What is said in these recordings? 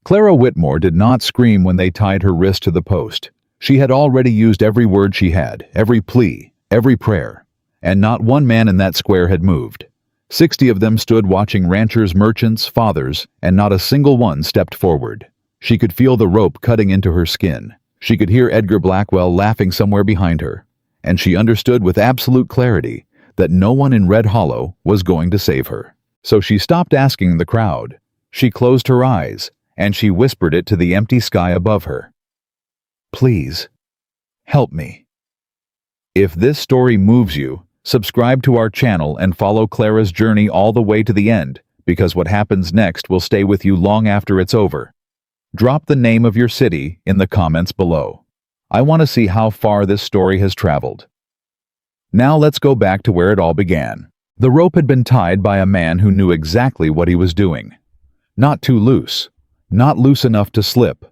Clara Whitmore did not scream when they tied her wrist to the post. She had already used every word she had, every plea, every prayer, and not one man in that square had moved. 60 of them stood watching ranchers, merchants, fathers, and not a single one stepped forward. She could feel the rope cutting into her skin. She could hear Edgar Blackwell laughing somewhere behind her, and she understood with absolute clarity that no one in Red Hollow was going to save her. So she stopped asking the crowd. She closed her eyes, and she whispered it to the empty sky above her. Please, help me. If this story moves you, subscribe to our channel and follow Clara's journey all the way to the end, because what happens next will stay with you long after it's over. Drop the name of your city in the comments below. I want to see how far this story has traveled. Now let's go back to where it all began. The rope had been tied by a man who knew exactly what he was doing. Not too loose, not loose enough to slip,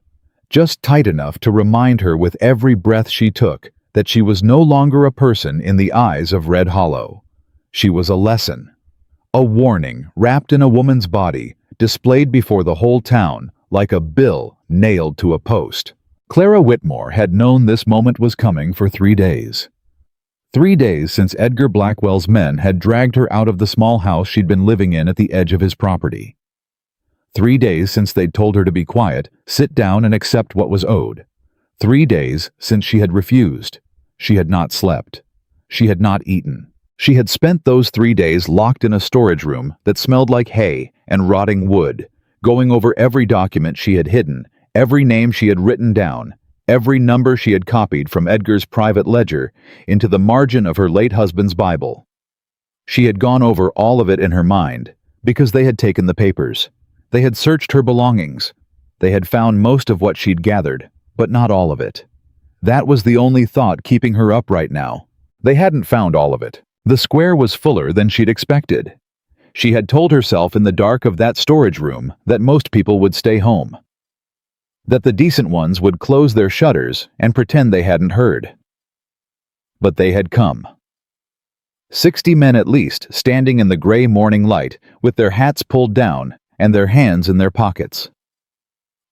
just tight enough to remind her with every breath she took that she was no longer a person in the eyes of Red Hollow. She was a lesson, a warning wrapped in a woman's body, displayed before the whole town like a bill nailed to a post. Clara Whitmore had known this moment was coming for 3 days. 3 days since Edgar Blackwell's men had dragged her out of the small house she'd been living in at the edge of his property. 3 days since they'd told her to be quiet, sit down and accept what was owed. 3 days since she had refused. She had not slept. She had not eaten. She had spent those 3 days locked in a storage room that smelled like hay and rotting wood, going over every document she had hidden, every name she had written down, every number she had copied from Edgar's private ledger into the margin of her late husband's Bible. She had gone over all of it in her mind, because they had taken the papers. They had searched her belongings. They had found most of what she'd gathered, but not all of it. That was the only thought keeping her up right now. They hadn't found all of it. The square was fuller than she'd expected. She had told herself in the dark of that storage room that most people would stay home, that the decent ones would close their shutters and pretend they hadn't heard. But they had come. 60 men at least, standing in the gray morning light, with their hats pulled down and their hands in their pockets.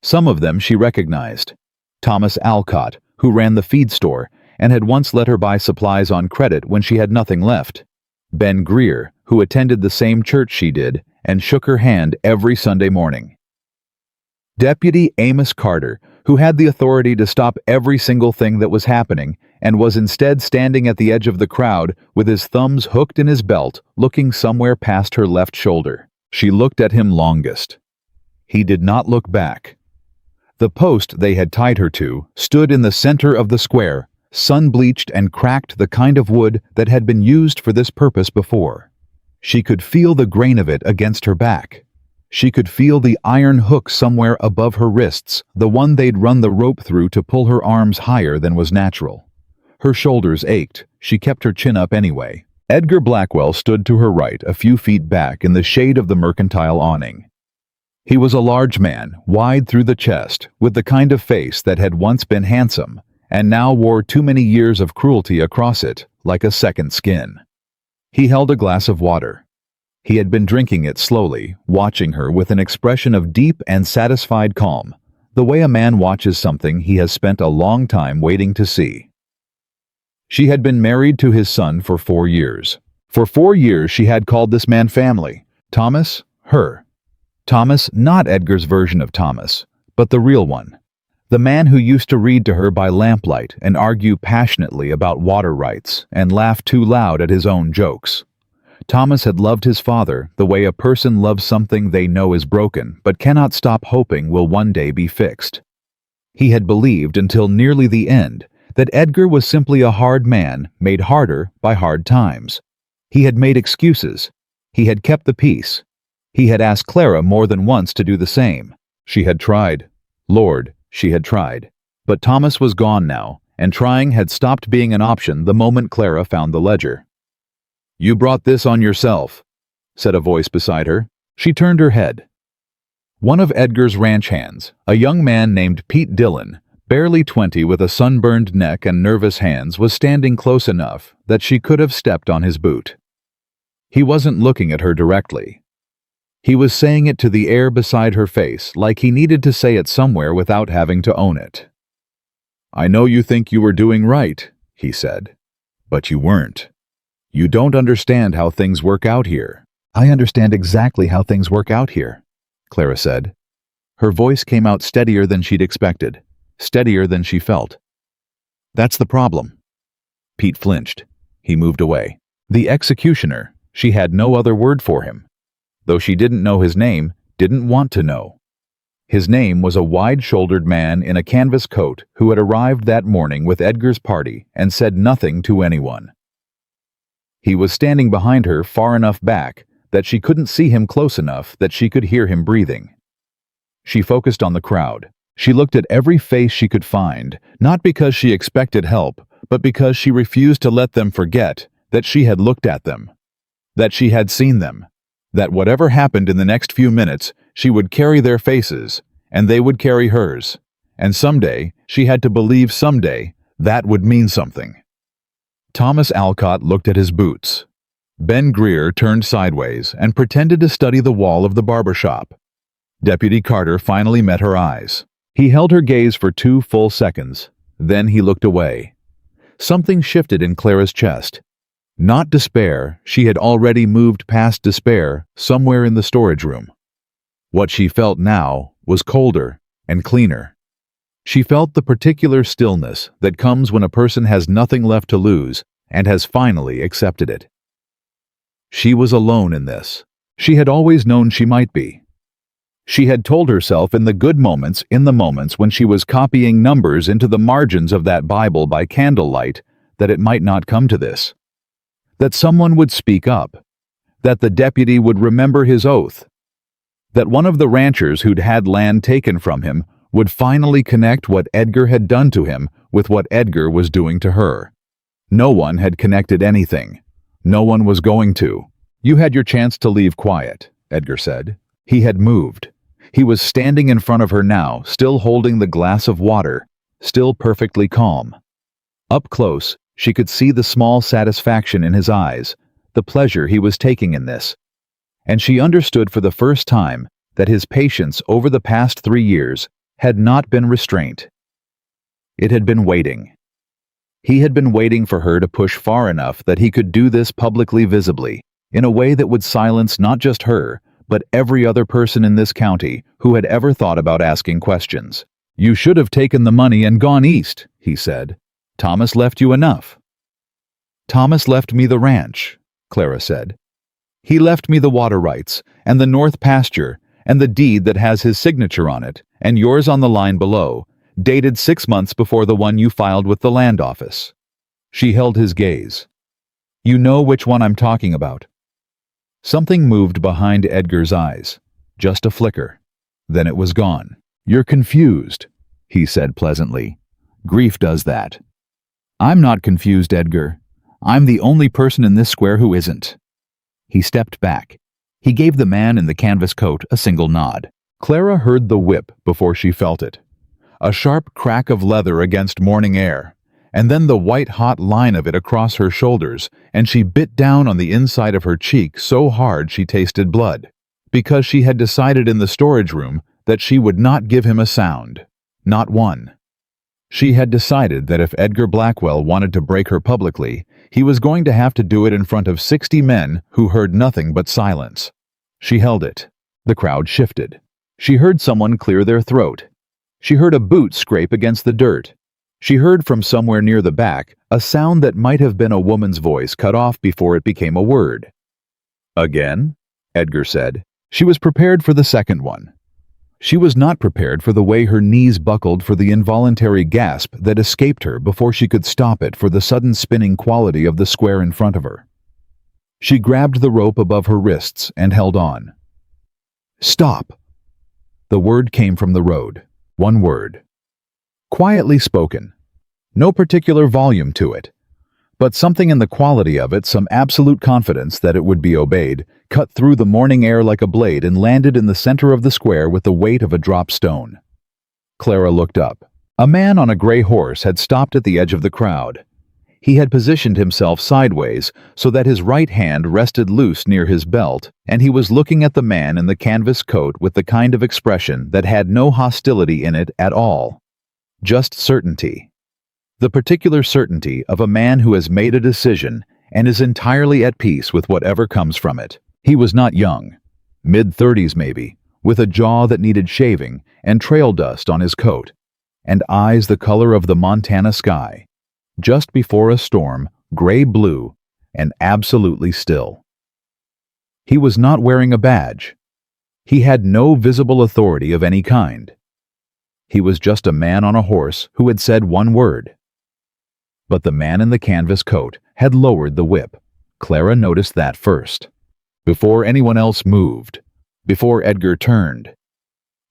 Some of them she recognized. Thomas Alcott, who ran the feed store and had once let her buy supplies on credit when she had nothing left. Ben Greer, who attended the same church she did and shook her hand every Sunday morning. Deputy Amos Carter, who had the authority to stop every single thing that was happening and was instead standing at the edge of the crowd with his thumbs hooked in his belt, looking somewhere past her left shoulder. She looked at him longest. He did not look back. The post they had tied her to stood in the center of the square, sun-bleached and cracked, the kind of wood that had been used for this purpose before. She could feel the grain of it against her back. She could feel the iron hook somewhere above her wrists, the one they'd run the rope through to pull her arms higher than was natural. Her shoulders ached. She kept her chin up anyway. Edgar Blackwell stood to her right, a few feet back in the shade of the mercantile awning. He was a large man, wide through the chest, with the kind of face that had once been handsome, and now wore too many years of cruelty across it, like a second skin. He held a glass of water. He had been drinking it slowly, watching her with an expression of deep and satisfied calm, the way a man watches something he has spent a long time waiting to see. She had been married to his son for 4 years. For 4 years she had called this man family. Thomas, her. Thomas, not Edgar's version of Thomas, but the real one. The man who used to read to her by lamplight and argue passionately about water rights and laugh too loud at his own jokes. Thomas had loved his father the way a person loves something they know is broken but cannot stop hoping will one day be fixed. He had believed until nearly the end that Edgar was simply a hard man made harder by hard times. He had made excuses. He had kept the peace. He had asked Clara more than once to do the same. She had tried. Lord, she had tried. But Thomas was gone now, and trying had stopped being an option the moment Clara found the ledger. "You brought this on yourself," said a voice beside her. She turned her head. One of Edgar's ranch hands, a young man named Pete Dillon, barely 20 with a sunburned neck and nervous hands, was standing close enough that she could have stepped on his boot. He wasn't looking at her directly. He was saying it to the air beside her face, like he needed to say it somewhere without having to own it. "I know you think you were doing right," he said, "but you weren't. You don't understand how things work out here." "I understand exactly how things work out here," Clara said. Her voice came out steadier than she'd expected, steadier than she felt. "That's the problem." Pete flinched. He moved away. The executioner, she had no other word for him. Though she didn't know his name, didn't want to know. His name was a wide-shouldered man in a canvas coat who had arrived that morning with Edgar's party and said nothing to anyone. He was standing behind her far enough back that she couldn't see him close enough that she could hear him breathing. She focused on the crowd. She looked at every face she could find, not because she expected help, but because she refused to let them forget that she had looked at them, that she had seen them, that whatever happened in the next few minutes, she would carry their faces, and they would carry hers, and someday, she had to believe someday, that would mean something. Thomas Alcott looked at his boots. Ben Greer turned sideways and pretended to study the wall of the barber shop. Deputy Carter finally met her eyes. He held her gaze for 2 full seconds. Then he looked away. Something shifted in Clara's chest. Not despair, she had already moved past despair somewhere in the storage room. What she felt now was colder and cleaner. She felt the particular stillness that comes when a person has nothing left to lose and has finally accepted it. She was alone in this. She had always known she might be. She had told herself in the good moments, in the moments when she was copying numbers into the margins of that Bible by candlelight, that it might not come to this. That someone would speak up. That the deputy would remember his oath. That one of the ranchers who'd had land taken from him would finally connect what Edgar had done to him with what Edgar was doing to her. No one had connected anything. No one was going to. "You had your chance to leave quiet," Edgar said. He had moved. He was standing in front of her now, still holding the glass of water, still perfectly calm. Up close, she could see the small satisfaction in his eyes, the pleasure he was taking in this. And she understood for the first time that his patience over the past 3 years had not been restraint. It had been waiting. He had been waiting for her to push far enough that he could do this publicly visibly, in a way that would silence not just her, but every other person in this county who had ever thought about asking questions. "You should have taken the money and gone east," he said. "Thomas left you enough." "Thomas left me the ranch," Clara said. "He left me the water rights, and the north pasture, and the deed that has his signature on it, and yours on the line below, dated 6 months before the one you filed with the land office." She held his gaze. "You know which one I'm talking about." Something moved behind Edgar's eyes. Just a flicker. Then it was gone. "You're confused," he said pleasantly. "Grief does that." "I'm not confused, Edgar. I'm the only person in this square who isn't." He stepped back. He gave the man in the canvas coat a single nod. Clara heard the whip before she felt it. A sharp crack of leather against morning air, and then the white-hot line of it across her shoulders, and she bit down on the inside of her cheek so hard she tasted blood, because she had decided in the storage room that she would not give him a sound, not one. She had decided that if Edgar Blackwell wanted to break her publicly, he was going to have to do it in front of 60 men who heard nothing but silence. She held it. The crowd shifted. She heard someone clear their throat. She heard a boot scrape against the dirt. She heard from somewhere near the back a sound that might have been a woman's voice cut off before it became a word. "Again?" Edgar said. She was prepared for the second one. She was not prepared for the way her knees buckled for the involuntary gasp that escaped her before she could stop it for the sudden spinning quality of the square in front of her. She grabbed the rope above her wrists and held on. "Stop!" The word came from the road. One word. Quietly spoken. No particular volume to it. But something in the quality of it, some absolute confidence that it would be obeyed, cut through the morning air like a blade and landed in the center of the square with the weight of a dropped stone. Clara looked up. A man on a gray horse had stopped at the edge of the crowd. He had positioned himself sideways so that his right hand rested loose near his belt, and he was looking at the man in the canvas coat with the kind of expression that had no hostility in it at all. Just certainty. The particular certainty of a man who has made a decision and is entirely at peace with whatever comes from it. He was not young, mid-30s maybe, with a jaw that needed shaving and trail dust on his coat, and eyes the color of the Montana sky, just before a storm, gray-blue, and absolutely still. He was not wearing a badge. He had no visible authority of any kind. He was just a man on a horse who had said one word. But the man in the canvas coat had lowered the whip. Clara noticed that first. Before anyone else moved, before Edgar turned,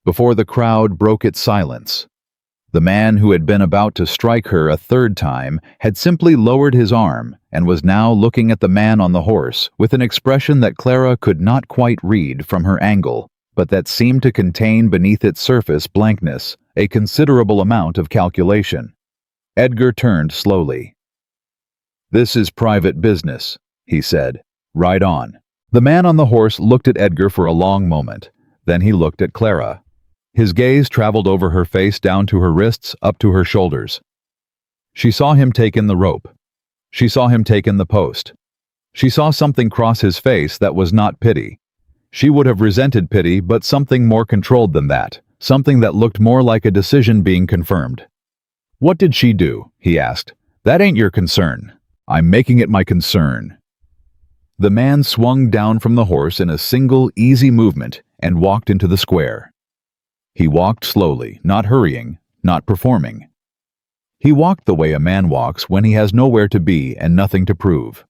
before the crowd broke its silence, the man who had been about to strike her a third time had simply lowered his arm and was now looking at the man on the horse with an expression that Clara could not quite read from her angle, but that seemed to contain beneath its surface blankness a considerable amount of calculation. Edgar turned slowly. "This is private business," he said. "Ride on." The man on the horse looked at Edgar for a long moment. Then he looked at Clara. His gaze traveled over her face down to her wrists, up to her shoulders. She saw him take in the rope. She saw him take in the post. She saw something cross his face that was not pity. She would have resented pity, but something more controlled than that, something that looked more like a decision being confirmed. "What did she do?" he asked. "That ain't your concern." "I'm making it my concern." The man swung down from the horse in a single, easy movement and walked into the square. He walked slowly, not hurrying, not performing. He walked the way a man walks when he has nowhere to be and nothing to prove.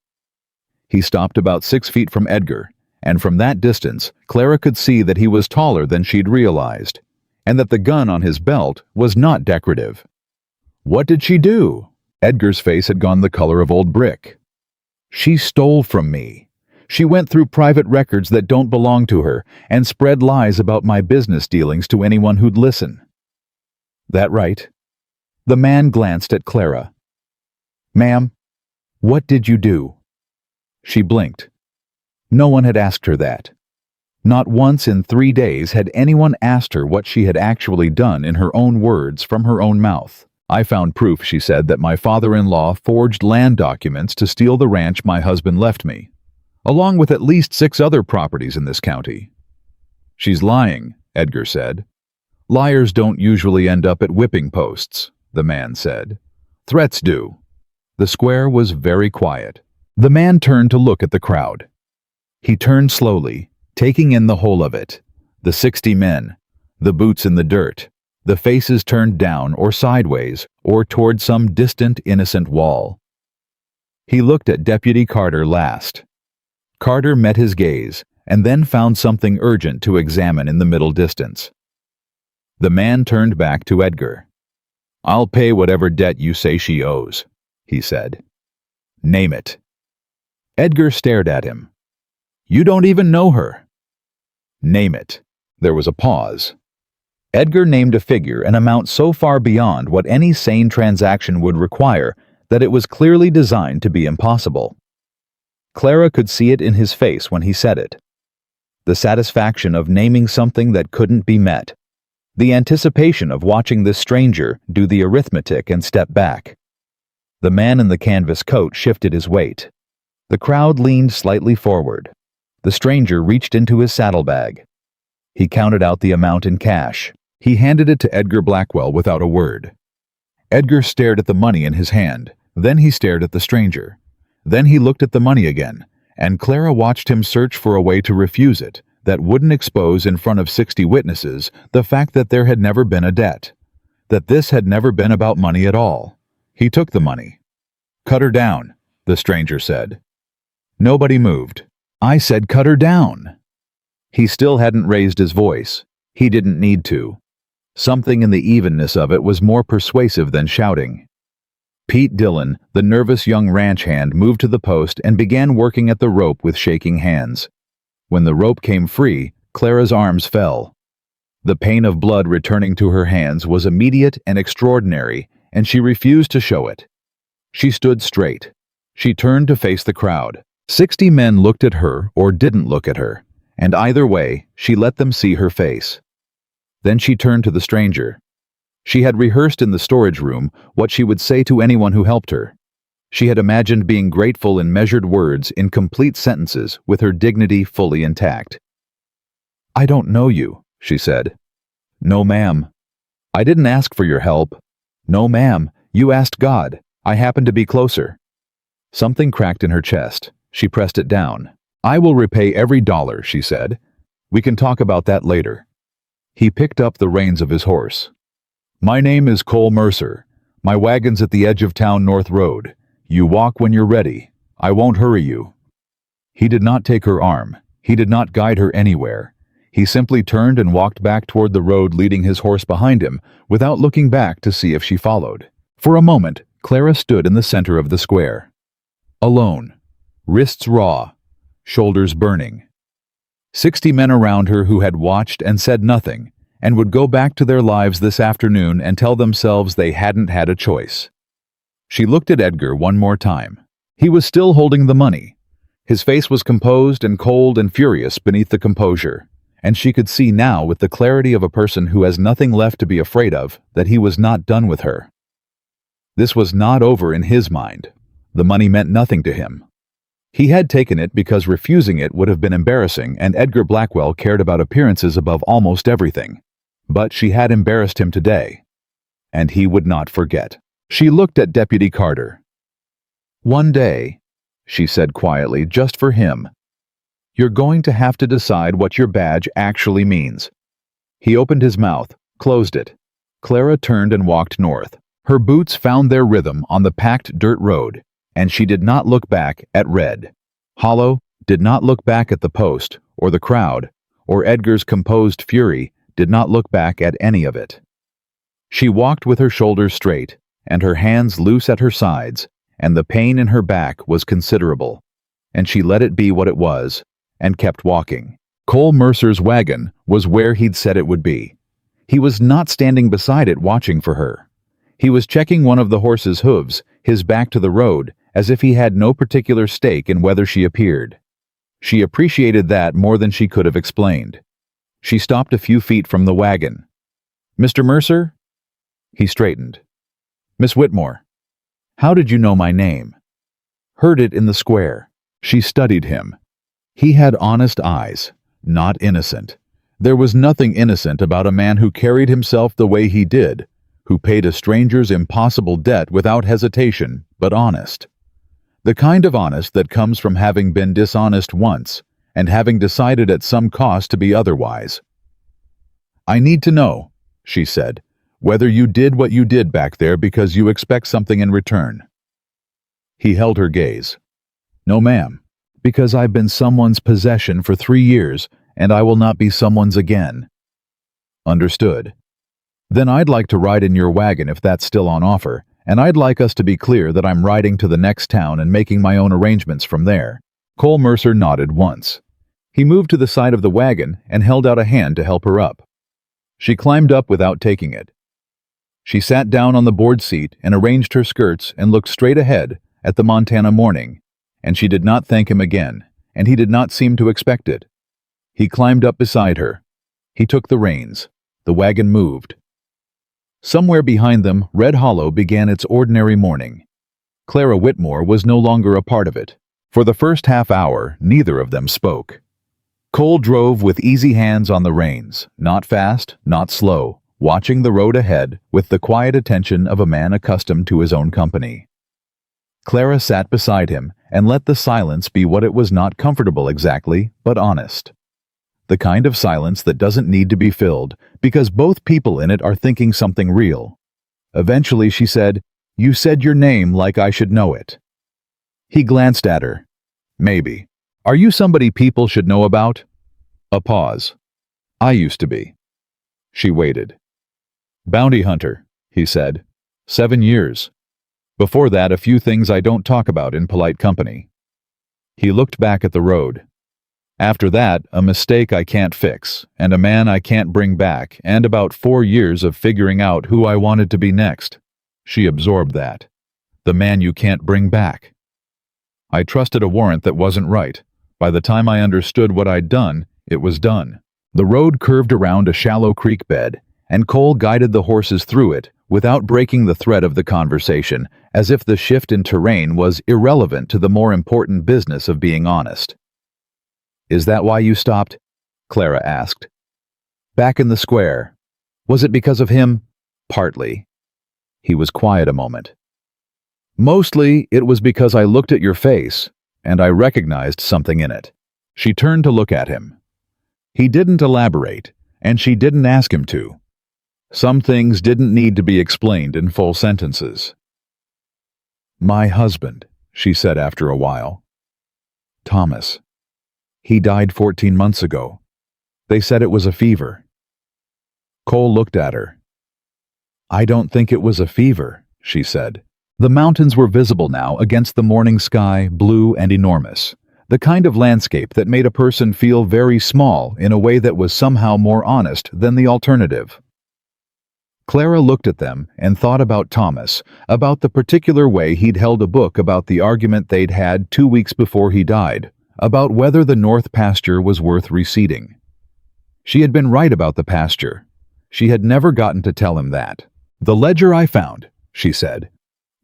He stopped about 6 feet from Edgar, and from that distance, Clara could see that he was taller than she'd realized, and that the gun on his belt was not decorative. "What did she do?" Edgar's face had gone the color of old brick. "She stole from me. She went through private records that don't belong to her and spread lies about my business dealings to anyone who'd listen." "That right?" The man glanced at Clara. "Ma'am, what did you do?" She blinked. No one had asked her that. Not once in 3 days had anyone asked her what she had actually done in her own words from her own mouth. "I found proof," she said, "that my father-in-law forged land documents to steal the ranch my husband left me, along with at least 6 other properties in this county." "She's lying," Edgar said. "Liars don't usually end up at whipping posts," the man said. "Threats do." The square was very quiet. The man turned to look at the crowd. He turned slowly, taking in the whole of it. The 60 men, the boots in the dirt, the faces turned down or sideways or toward some distant, innocent wall. He looked at Deputy Carter last. Carter met his gaze and then found something urgent to examine in the middle distance. The man turned back to Edgar. "I'll pay whatever debt you say she owes," he said. "Name it." Edgar stared at him. "You don't even know her." "Name it." There was a pause. Edgar named a figure, an amount so far beyond what any sane transaction would require that it was clearly designed to be impossible. Clara could see it in his face when he said it. The satisfaction of naming something that couldn't be met. The anticipation of watching this stranger do the arithmetic and step back. The man in the canvas coat shifted his weight. The crowd leaned slightly forward. The stranger reached into his saddlebag. He counted out the amount in cash. He handed it to Edgar Blackwell without a word. Edgar stared at the money in his hand. Then he stared at the stranger. Then he looked at the money again, and Clara watched him search for a way to refuse it that wouldn't expose in front of 60 witnesses the fact that there had never been a debt, that this had never been about money at all. He took the money. "Cut her down," the stranger said. Nobody moved. "I said cut her down." He still hadn't raised his voice. He didn't need to. Something in the evenness of it was more persuasive than shouting. Pete Dillon, the nervous young ranch hand, moved to the post and began working at the rope with shaking hands. When the rope came free, Clara's arms fell. The pain of blood returning to her hands was immediate and extraordinary, and she refused to show it. She stood straight. She turned to face the crowd. 60 men looked at her or didn't look at her, and either way, she let them see her face. Then she turned to the stranger. She had rehearsed in the storage room what she would say to anyone who helped her. She had imagined being grateful in measured words, in complete sentences, with her dignity fully intact. "I don't know you," she said. "No, ma'am." "I didn't ask for your help." "No, ma'am. You asked God. I happened to be closer." Something cracked in her chest. She pressed it down. "I will repay every dollar," she said. "We can talk about that later." He picked up the reins of his horse. "My name is Cole Mercer. My wagon's at the edge of town North Road. You walk when you're ready. I won't hurry you." He did not take her arm. He did not guide her anywhere. He simply turned and walked back toward the road, leading his horse behind him, without looking back to see if she followed. For a moment, Clara stood in the center of the square. Alone. Wrists raw. Shoulders burning. 60 men around her who had watched and said nothing, and would go back to their lives this afternoon and tell themselves they hadn't had a choice. She looked at Edgar one more time. He was still holding the money. His face was composed and cold and furious beneath the composure, and she could see now, with the clarity of a person who has nothing left to be afraid of, that he was not done with her. This was not over in his mind. The money meant nothing to him. He had taken it because refusing it would have been embarrassing, and Edgar Blackwell cared about appearances above almost everything. But she had embarrassed him today, and he would not forget. She looked at Deputy Carter. "One day," she said quietly, "just for him, you're going to have to decide what your badge actually means." He opened his mouth, closed it. Clara turned and walked north. Her boots found their rhythm on the packed dirt road, and she did not look back at Red. Hollow did not look back at the post, or the crowd, or Edgar's composed fury did not look back at any of it. She walked with her shoulders straight, and her hands loose at her sides, and the pain in her back was considerable, and she let it be what it was, and kept walking. Cole Mercer's wagon was where he'd said it would be. He was not standing beside it watching for her. He was checking one of the horse's hooves, his back to the road, as if he had no particular stake in whether she appeared. She appreciated that more than she could have explained. She stopped a few feet from the wagon. "Mr. Mercer?" He straightened. "Miss Whitmore, how did you know my name?" "Heard it in the square." She studied him. He had honest eyes, not innocent. There was nothing innocent about a man who carried himself the way he did, who paid a stranger's impossible debt without hesitation, but honest. The kind of honest that comes from having been dishonest once, and having decided at some cost to be otherwise. "I need to know," she said, "whether you did what you did back there because you expect something in return." He held her gaze. "No, ma'am, because I've been someone's possession for 3 years, and I will not be someone's again." "Understood. Then I'd like to ride in your wagon if that's still on offer, and I'd like us to be clear that I'm riding to the next town and making my own arrangements from there." Cole Mercer nodded once. He moved to the side of the wagon and held out a hand to help her up. She climbed up without taking it. She sat down on the board seat and arranged her skirts and looked straight ahead at the Montana morning, and she did not thank him again, and he did not seem to expect it. He climbed up beside her. He took the reins. The wagon moved. Somewhere behind them, Red Hollow began its ordinary morning. Clara Whitmore was no longer a part of it. For the first half hour, neither of them spoke. Cole drove with easy hands on the reins, not fast, not slow, watching the road ahead with the quiet attention of a man accustomed to his own company. Clara sat beside him and let the silence be what it was, not comfortable exactly, but honest. The kind of silence that doesn't need to be filled because both people in it are thinking something real. Eventually she said, "You said your name like I should know it." He glanced at her. "Maybe. Are you somebody people should know about?" A pause. "I used to be." She waited. "Bounty hunter," he said. 7 years. Before that, a few things I don't talk about in polite company." He looked back at the road. "After that, a mistake I can't fix, and a man I can't bring back, and about 4 years of figuring out who I wanted to be next." She absorbed that. The man you can't bring back. I trusted a warrant that wasn't right. By the time I understood what I'd done, it was done. The road curved around a shallow creek bed, and Cole guided the horses through it without breaking the thread of the conversation, as if the shift in terrain was irrelevant to the more important business of being honest. "Is that why you stopped?" Clara asked. "Back in the square. Was it because of him?" "Partly." He was quiet a moment. "Mostly, it was because I looked at your face, and I recognized something in it." She turned to look at him. He didn't elaborate, and she didn't ask him to. Some things didn't need to be explained in full sentences. "My husband," she said after a while. "Thomas. He died 14 months ago. They said it was a fever." Cole looked at her. "I don't think it was a fever," she said. The mountains were visible now against the morning sky, blue and enormous. The kind of landscape that made a person feel very small in a way that was somehow more honest than the alternative. Clara looked at them and thought about Thomas, about the particular way he'd held a book about the argument they'd had 2 weeks before he died, about whether the north pasture was worth reseeding. She had been right about the pasture. She had never gotten to tell him that. "The ledger I found," she said.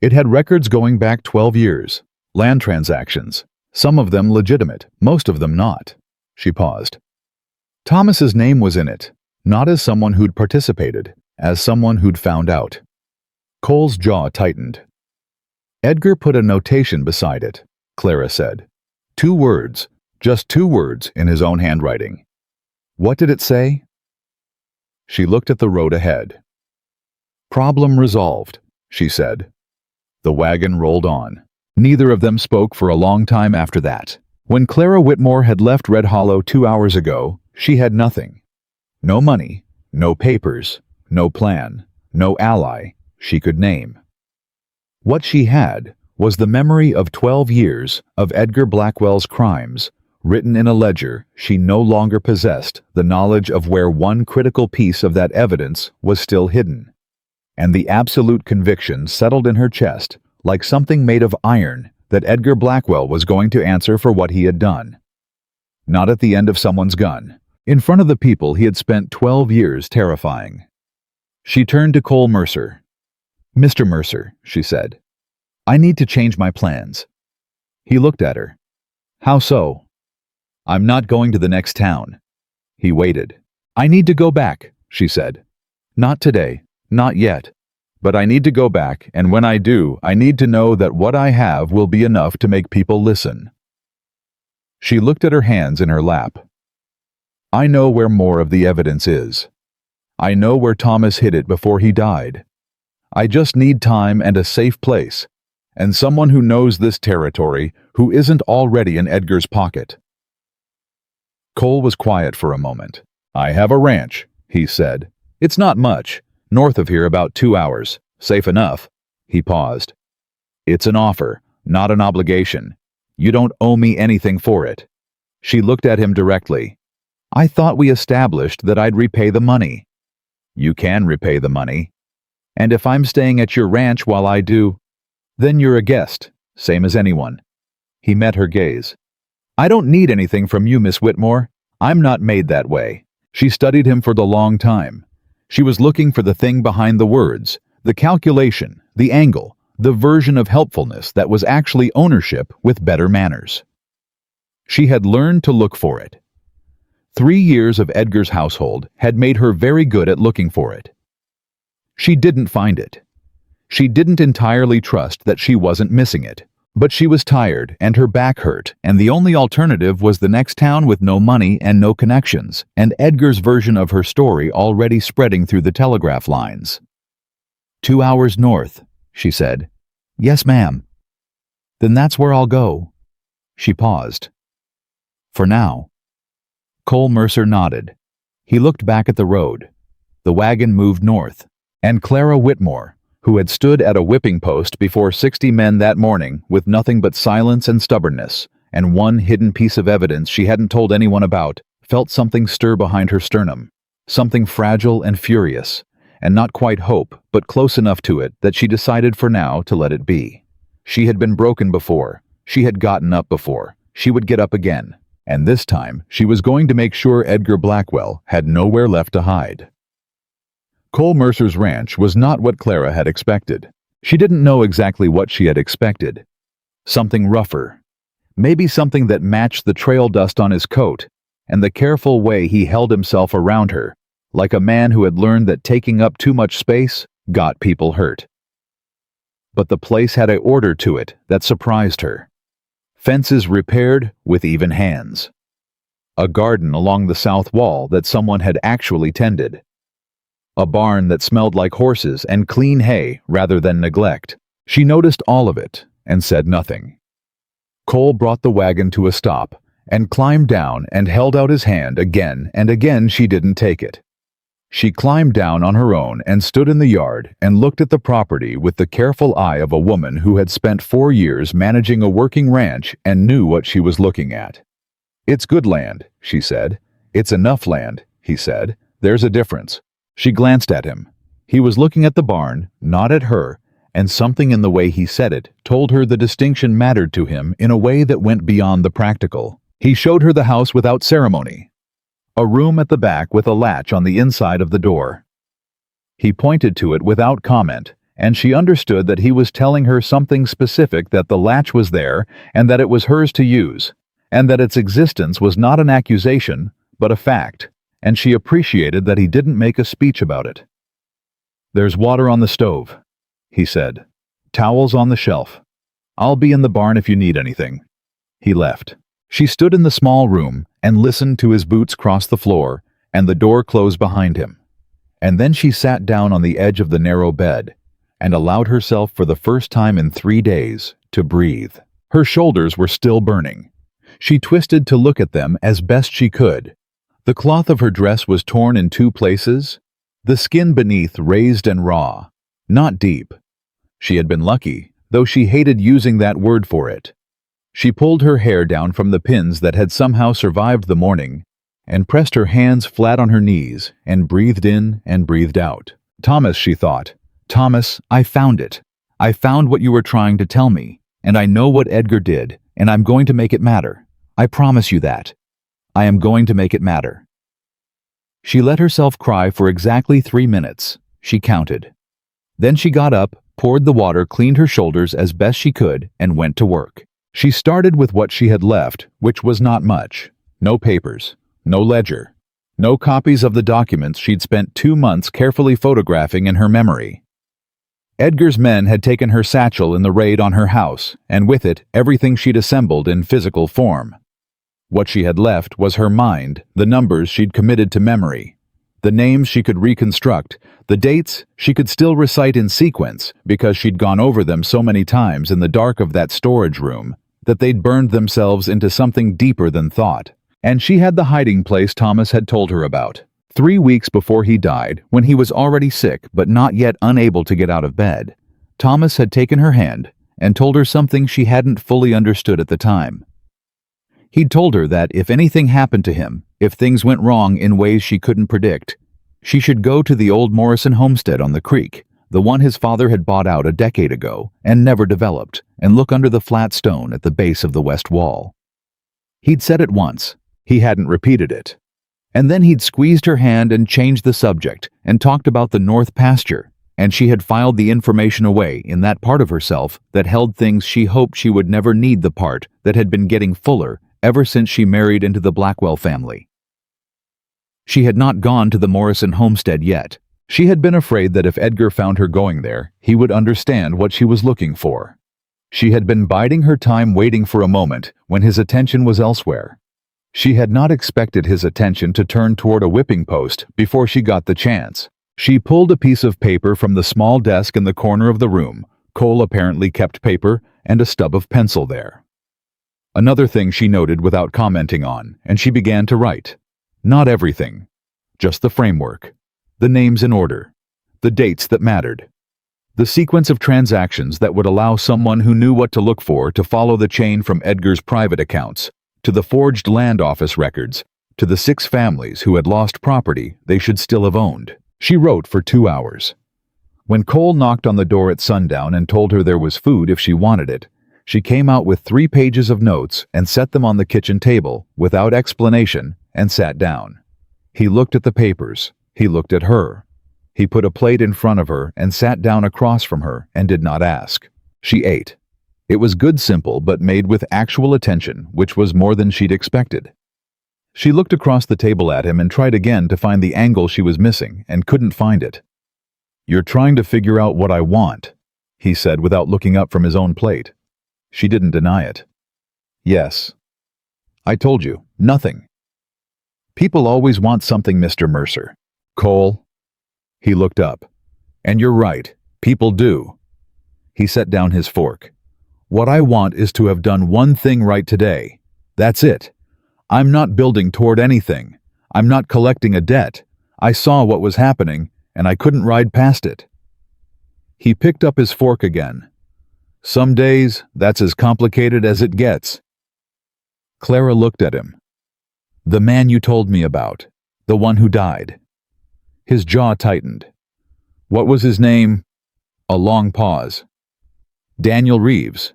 "It had records going back 12 years, land transactions, some of them legitimate, most of them not." She paused. Thomas's name was in it, not as someone who'd participated, as someone who'd found out. Cole's jaw tightened. "Edgar put a notation beside it," Clara said. 2 words, just 2 words in his own handwriting. "What did it say?" She looked at the road ahead. "Problem resolved," she said. The wagon rolled on. Neither of them spoke for a long time after that. When Clara Whitmore had left Red Hollow 2 hours ago, she had nothing. No money, no papers, no plan, no ally she could name. What she had was the memory of 12 years of Edgar Blackwell's crimes, written in a ledger she no longer possessed the knowledge of where one critical piece of that evidence was still hidden. And the absolute conviction settled in her chest like something made of iron that Edgar Blackwell was going to answer for what he had done. Not at the end of someone's gun, in front of the people he had spent 12 years terrifying. She turned to Cole Mercer. "Mr. Mercer," she said, "I need to change my plans." He looked at her. "How so?" "I'm not going to the next town." He waited. "I need to go back," she said. "Not today, not yet. But I need to go back, and when I do, I need to know that what I have will be enough to make people listen." She looked at her hands in her lap. "I know where more of the evidence is. I know where Thomas hid it before he died. I just need time and a safe place, and someone who knows this territory who isn't already in Edgar's pocket." Cole was quiet for a moment. "I have a ranch," he said. "It's not much. North of here about 2 hours. Safe enough." He paused. "It's an offer, not an obligation. You don't owe me anything for it." She looked at him directly. "I thought we established that I'd repay the money." "You can repay the money. And if I'm staying at your ranch while I do, then you're a guest, same as anyone." He met her gaze. "I don't need anything from you, Miss Whitmore. I'm not made that way." She studied him for the long time. She was looking for the thing behind the words, the calculation, the angle, the version of helpfulness that was actually ownership with better manners. She had learned to look for it. 3 years of Edgar's household had made her very good at looking for it. She didn't find it. She didn't entirely trust that she wasn't missing it. But she was tired, and her back hurt, and the only alternative was the next town with no money and no connections, and Edgar's version of her story already spreading through the telegraph lines. 2 hours north, she said. "Yes, ma'am." "Then that's where I'll go." She paused. "For now." Cole Mercer nodded. He looked back at the road. The wagon moved north, and Clara Whitmore, who had stood at a whipping post before 60 men that morning with nothing but silence and stubbornness, and one hidden piece of evidence she hadn't told anyone about, felt something stir behind her sternum, something fragile and furious, and not quite hope, but close enough to it that she decided for now to let it be. She had been broken before. She had gotten up before. She would get up again. And this time, she was going to make sure Edgar Blackwell had nowhere left to hide. Cole Mercer's ranch was not what Clara had expected. She didn't know exactly what she had expected. Something rougher. Maybe something that matched the trail dust on his coat and the careful way he held himself around her, like a man who had learned that taking up too much space got people hurt. But the place had an order to it that surprised her. Fences repaired with even hands. A garden along the south wall that someone had actually tended. A barn that smelled like horses and clean hay rather than neglect. She noticed all of it and said nothing. Cole brought the wagon to a stop and climbed down and held out his hand again, and again she didn't take it. She climbed down on her own and stood in the yard and looked at the property with the careful eye of a woman who had spent 4 years managing a working ranch and knew what she was looking at. "It's good land," she said. "It's enough land," he said. "There's a difference." She glanced at him. He was looking at the barn, not at her, and something in the way he said it told her the distinction mattered to him in a way that went beyond the practical. He showed her the house without ceremony. A room at the back with a latch on the inside of the door. He pointed to it without comment, and she understood that he was telling her something specific, that the latch was there and that it was hers to use, and that its existence was not an accusation, but a fact, and she appreciated that he didn't make a speech about it. "There's water on the stove," he said. "Towels on the shelf. I'll be in the barn if you need anything." He left. She stood in the small room and listened to his boots cross the floor and the door close behind him. And then she sat down on the edge of the narrow bed and allowed herself for the first time in 3 days to breathe. Her shoulders were still burning. She twisted to look at them as best she could. The cloth of her dress was torn in 2 places, the skin beneath raised and raw, not deep. She had been lucky, though she hated using that word for it. She pulled her hair down from the pins that had somehow survived the morning and pressed her hands flat on her knees and breathed in and breathed out. "Thomas," she thought. "Thomas, I found it. I found what you were trying to tell me, and I know what Edgar did, and I'm going to make it matter. I promise you that. I am going to make it matter." She let herself cry for exactly 3 minutes. She counted. Then she got up, poured the water, cleaned her shoulders as best she could, and went to work. She started with what she had left, which was not much. No papers, no ledger, no copies of the documents she'd spent 2 months carefully photographing in her memory. Edgar's men had taken her satchel in the raid on her house, and with it, everything she'd assembled in physical form. What she had left was her mind, the numbers she'd committed to memory, the names she could reconstruct, the dates she could still recite in sequence because she'd gone over them so many times in the dark of that storage room that they'd burned themselves into something deeper than thought. And she had the hiding place Thomas had told her about. 3 weeks before he died, when he was already sick but not yet unable to get out of bed, Thomas had taken her hand and told her something she hadn't fully understood at the time. He'd told her that if anything happened to him, if things went wrong in ways she couldn't predict, she should go to the old Morrison homestead on the creek, the one his father had bought out a decade ago and never developed, and look under the flat stone at the base of the west wall. He'd said it once. He hadn't repeated it. And then he'd squeezed her hand and changed the subject and talked about the north pasture, and she had filed the information away in that part of herself that held things she hoped she would never need, the part that had been getting fuller ever since she married into the Blackwell family. She had not gone to the Morrison homestead yet. She had been afraid that if Edgar found her going there, he would understand what she was looking for. She had been biding her time, waiting for a moment when his attention was elsewhere. She had not expected his attention to turn toward a whipping post before she got the chance. She pulled a piece of paper from the small desk in the corner of the room. Cole apparently kept paper and a stub of pencil there. Another thing she noted without commenting on, and she began to write. Not everything, just the framework, the names in order, the dates that mattered, the sequence of transactions that would allow someone who knew what to look for to follow the chain from Edgar's private accounts, to the forged land office records, to the 6 families who had lost property they should still have owned. She wrote for 2 hours. When Cole knocked on the door at sundown and told her there was food if she wanted it, she came out with 3 pages of notes and set them on the kitchen table, without explanation, and sat down. He looked at the papers. He looked at her. He put a plate in front of her and sat down across from her and did not ask. She ate. It was good simple but made with actual attention, which was more than she'd expected. She looked across the table at him and tried again to find the angle she was missing and couldn't find it. "You're trying to figure out what I want," he said without looking up from his own plate. She didn't deny it. "Yes. I told you, nothing." "People always want something, Mr. Mercer." "Cole." He looked up. "And you're right, people do." He set down his fork. "What I want is to have done one thing right today. That's it. I'm not building toward anything. I'm not collecting a debt. I saw what was happening, and I couldn't ride past it." He picked up his fork again. "Some days, that's as complicated as it gets." Clara looked at him. "The man you told me about, the one who died." His jaw tightened. "What was his name?" A long pause. "Daniel Reeves."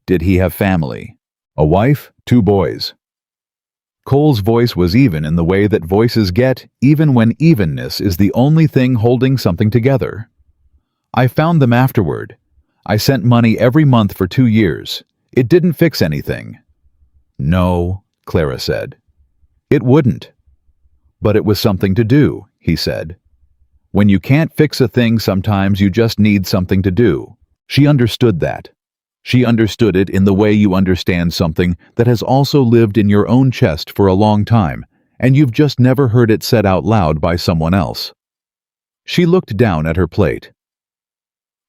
"Did he have family? A wife, 2 boys?" Cole's voice was even in the way that voices get, even when evenness is the only thing holding something together. "I found them afterward. I sent money every month for 2 years. It didn't fix anything." "No," Clara said. "It wouldn't." "But it was something to do," he said. "When you can't fix a thing, sometimes you just need something to do." She understood that. She understood it in the way you understand something that has also lived in your own chest for a long time, and you've just never heard it said out loud by someone else. She looked down at her plate.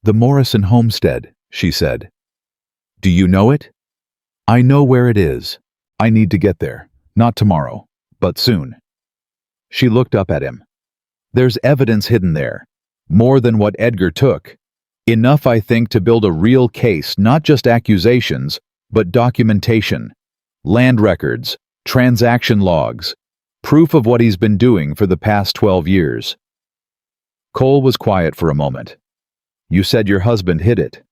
"The Morrison homestead," she said. "Do you know it?" "I know where it is. I need to get there. Not tomorrow, but soon." She looked up at him. "There's evidence hidden there. More than what Edgar took. Enough, I think, to build a real case, not just accusations, but documentation. Land records, transaction logs, proof of what he's been doing for the past 12 years. Cole was quiet for a moment. "You said your husband hid it."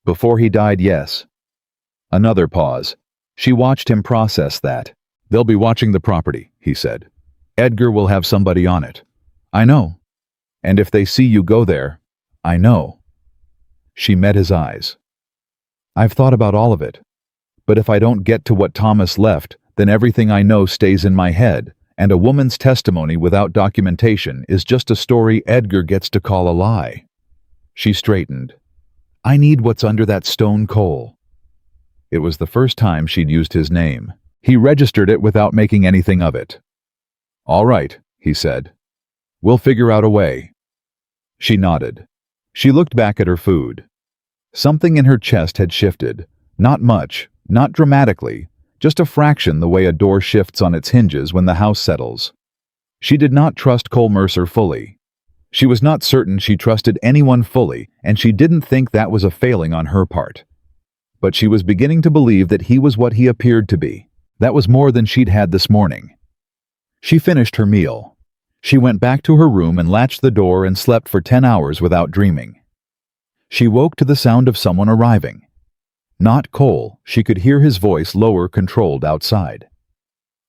"Before he died, yes." Another pause. She watched him process that. "They'll be watching the property," he said. "Edgar will have somebody on it." "I know. And if they see you go there, I know." She met his eyes. "I've thought about all of it. But if I don't get to what Thomas left, then everything I know stays in my head, and a woman's testimony without documentation is just a story Edgar gets to call a lie." She straightened. "I need what's under that stone, Cole." It was the first time she'd used his name. He registered it without making anything of it. "All right," he said. "We'll figure out a way." She nodded. She looked back at her food. Something in her chest had shifted. Not much, not dramatically, just a fraction the way a door shifts on its hinges when the house settles. She did not trust Cole Mercer fully. She was not certain she trusted anyone fully, and she didn't think that was a failing on her part. But she was beginning to believe that he was what he appeared to be. That was more than she'd had this morning. She finished her meal. She went back to her room and latched the door and slept for 10 hours without dreaming. She woke to the sound of someone arriving. Not Cole. She could hear his voice lower, controlled outside.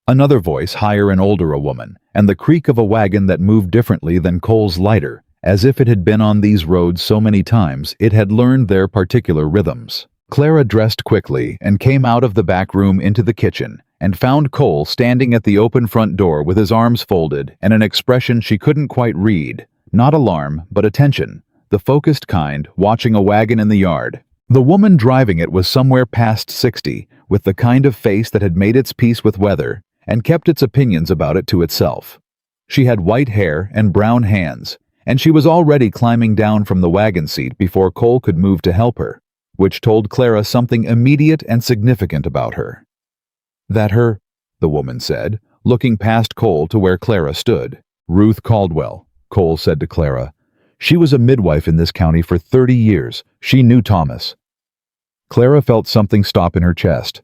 Another voice, higher and older, a woman, and the creak of a wagon that moved differently than Cole's lighter, as if it had been on these roads so many times it had learned their particular rhythms. Clara dressed quickly and came out of the back room into the kitchen, and found Cole standing at the open front door with his arms folded and an expression she couldn't quite read. Not alarm, but attention, the focused kind, watching a wagon in the yard. The woman driving it was somewhere past 60, with the kind of face that had made its peace with weather and kept its opinions about it to itself. She had white hair and brown hands, and she was already climbing down from the wagon seat before Cole could move to help her, which told Clara something immediate and significant about her. "That her," the woman said, looking past Cole to where Clara stood. "Ruth Caldwell," Cole said to Clara. "She was a midwife in this county for 30 years. She knew Thomas." Clara felt something stop in her chest.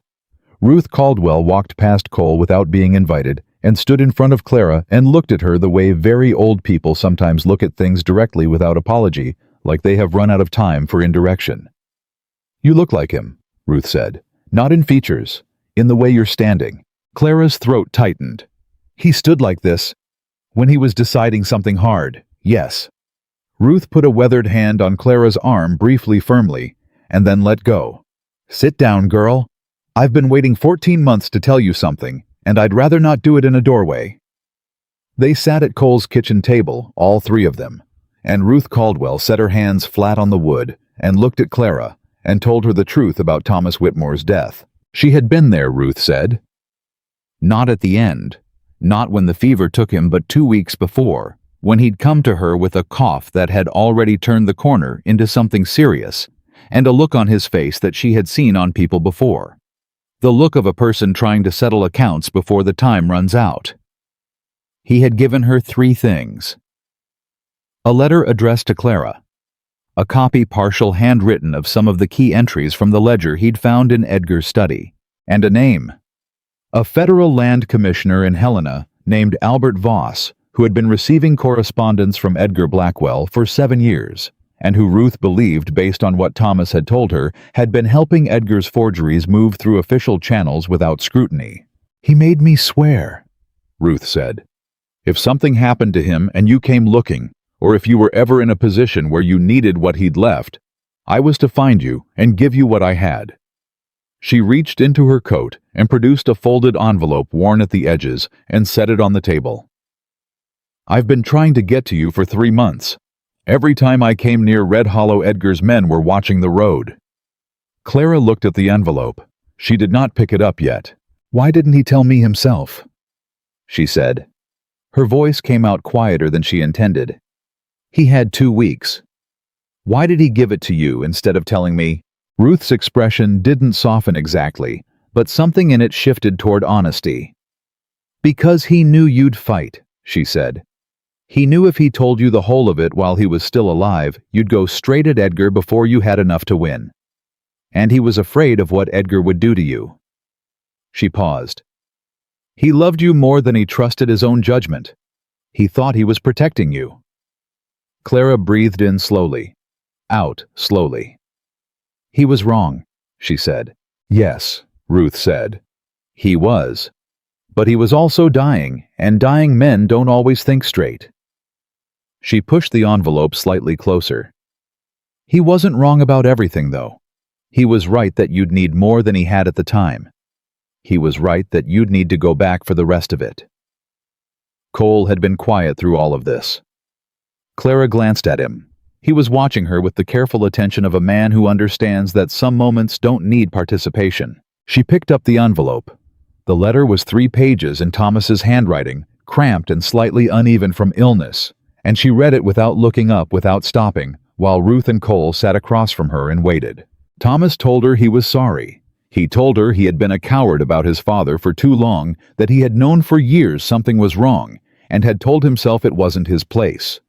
Ruth Caldwell walked past Cole without being invited and stood in front of Clara and looked at her the way very old people sometimes look at things directly without apology, like they have run out of time for indirection. "You look like him," Ruth said. "Not in features, in the way you're standing." Clara's throat tightened. He stood like this when he was deciding something hard, yes. Ruth put a weathered hand on Clara's arm briefly firmly, and then let go. "Sit down, girl. I've been waiting 14 months to tell you something, and I'd rather not do it in a doorway." They sat at Cole's kitchen table, all three of them, and Ruth Caldwell set her hands flat on the wood and looked at Clara and told her the truth about Thomas Whitmore's death. She had been there, Ruth said. Not at the end, not when the fever took him, but 2 weeks before, when he'd come to her with a cough that had already turned the corner into something serious, and a look on his face that she had seen on people before. The look of a person trying to settle accounts before the time runs out. He had given her 3 things. A letter addressed to Clara, a copy partial handwritten of some of the key entries from the ledger he'd found in Edgar's study, and a name. A federal land commissioner in Helena named Albert Voss, who had been receiving correspondence from Edgar Blackwell for 7 years, and who Ruth believed, based on what Thomas had told her, had been helping Edgar's forgeries move through official channels without scrutiny. "He made me swear," Ruth said. "If something happened to him and you came looking, or if you were ever in a position where you needed what he'd left, I was to find you and give you what I had." She reached into her coat and produced a folded envelope worn at the edges and set it on the table. "I've been trying to get to you for 3 months. Every time I came near Red Hollow, Edgar's men were watching the road." Clara looked at the envelope. She did not pick it up yet. "Why didn't he tell me himself?" she said. Her voice came out quieter than she intended. "He had 2 weeks. Why did he give it to you instead of telling me?" Ruth's expression didn't soften exactly, but something in it shifted toward honesty. "Because he knew you'd fight," she said. "He knew if he told you the whole of it while he was still alive, you'd go straight at Edgar before you had enough to win. And he was afraid of what Edgar would do to you." She paused. "He loved you more than he trusted his own judgment. He thought he was protecting you." Clara breathed in slowly, out slowly. "He was wrong," she said. "Yes," Ruth said. "He was. But he was also dying, and dying men don't always think straight." She pushed the envelope slightly closer. "He wasn't wrong about everything, though. He was right that you'd need more than he had at the time. He was right that you'd need to go back for the rest of it." Cole had been quiet through all of this. Clara glanced at him. He was watching her with the careful attention of a man who understands that some moments don't need participation. She picked up the envelope. The letter was 3 pages in Thomas's handwriting, cramped and slightly uneven from illness, and she read it without looking up, without stopping, while Ruth and Cole sat across from her and waited. Thomas told her he was sorry. He told her he had been a coward about his father for too long, that he had known for years something was wrong, and had told himself it wasn't his place.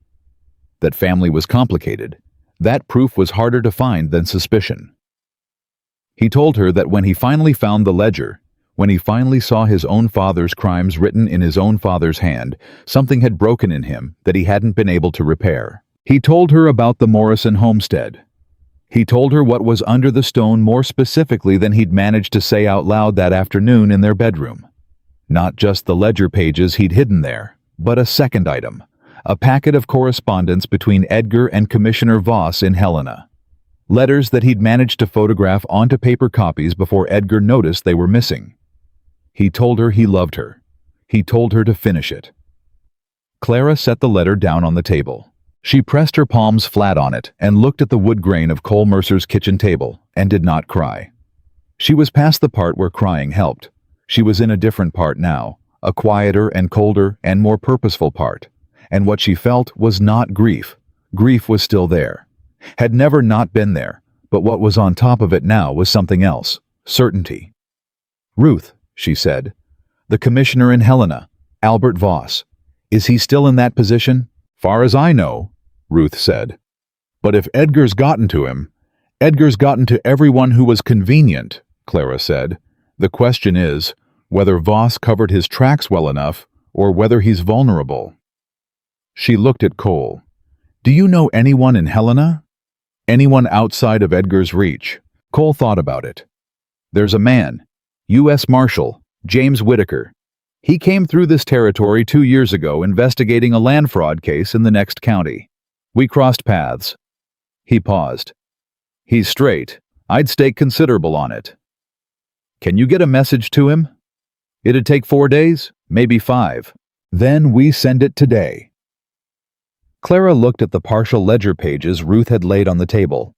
That family was complicated. That proof was harder to find than suspicion. He told her that when he finally found the ledger, when he finally saw his own father's crimes written in his own father's hand, something had broken in him that he hadn't been able to repair. He told her about the Morrison homestead. He told her what was under the stone more specifically than he'd managed to say out loud that afternoon in their bedroom. Not just the ledger pages he'd hidden there, but a second item, a packet of correspondence between Edgar and Commissioner Voss in Helena. Letters that he'd managed to photograph onto paper copies before Edgar noticed they were missing. He told her he loved her. He told her to finish it. Clara set the letter down on the table. She pressed her palms flat on it and looked at the wood grain of Cole Mercer's kitchen table and did not cry. She was past the part where crying helped. She was in a different part now, a quieter and colder and more purposeful part. And what she felt was not grief. Grief was still there. Had never not been there, but what was on top of it now was something else, certainty. "Ruth," she said, "the commissioner in Helena, Albert Voss, is he still in that position?" "Far as I know," Ruth said. "But if Edgar's gotten to him, Edgar's gotten to everyone who was convenient," Clara said. "The question is, whether Voss covered his tracks well enough, or whether he's vulnerable. She looked at Cole. Do you know anyone in Helena? Anyone outside of Edgar's reach? Cole thought about it. There's a man, U.S. Marshal, James Whitaker. He came through this territory 2 years ago investigating a land fraud case in the next county. We crossed paths. He paused. He's straight. I'd stake considerable on it. Can you get a message to him? It'd take 4 days, maybe 5. Then we send it today. Clara looked at the partial ledger pages Ruth had laid on the table.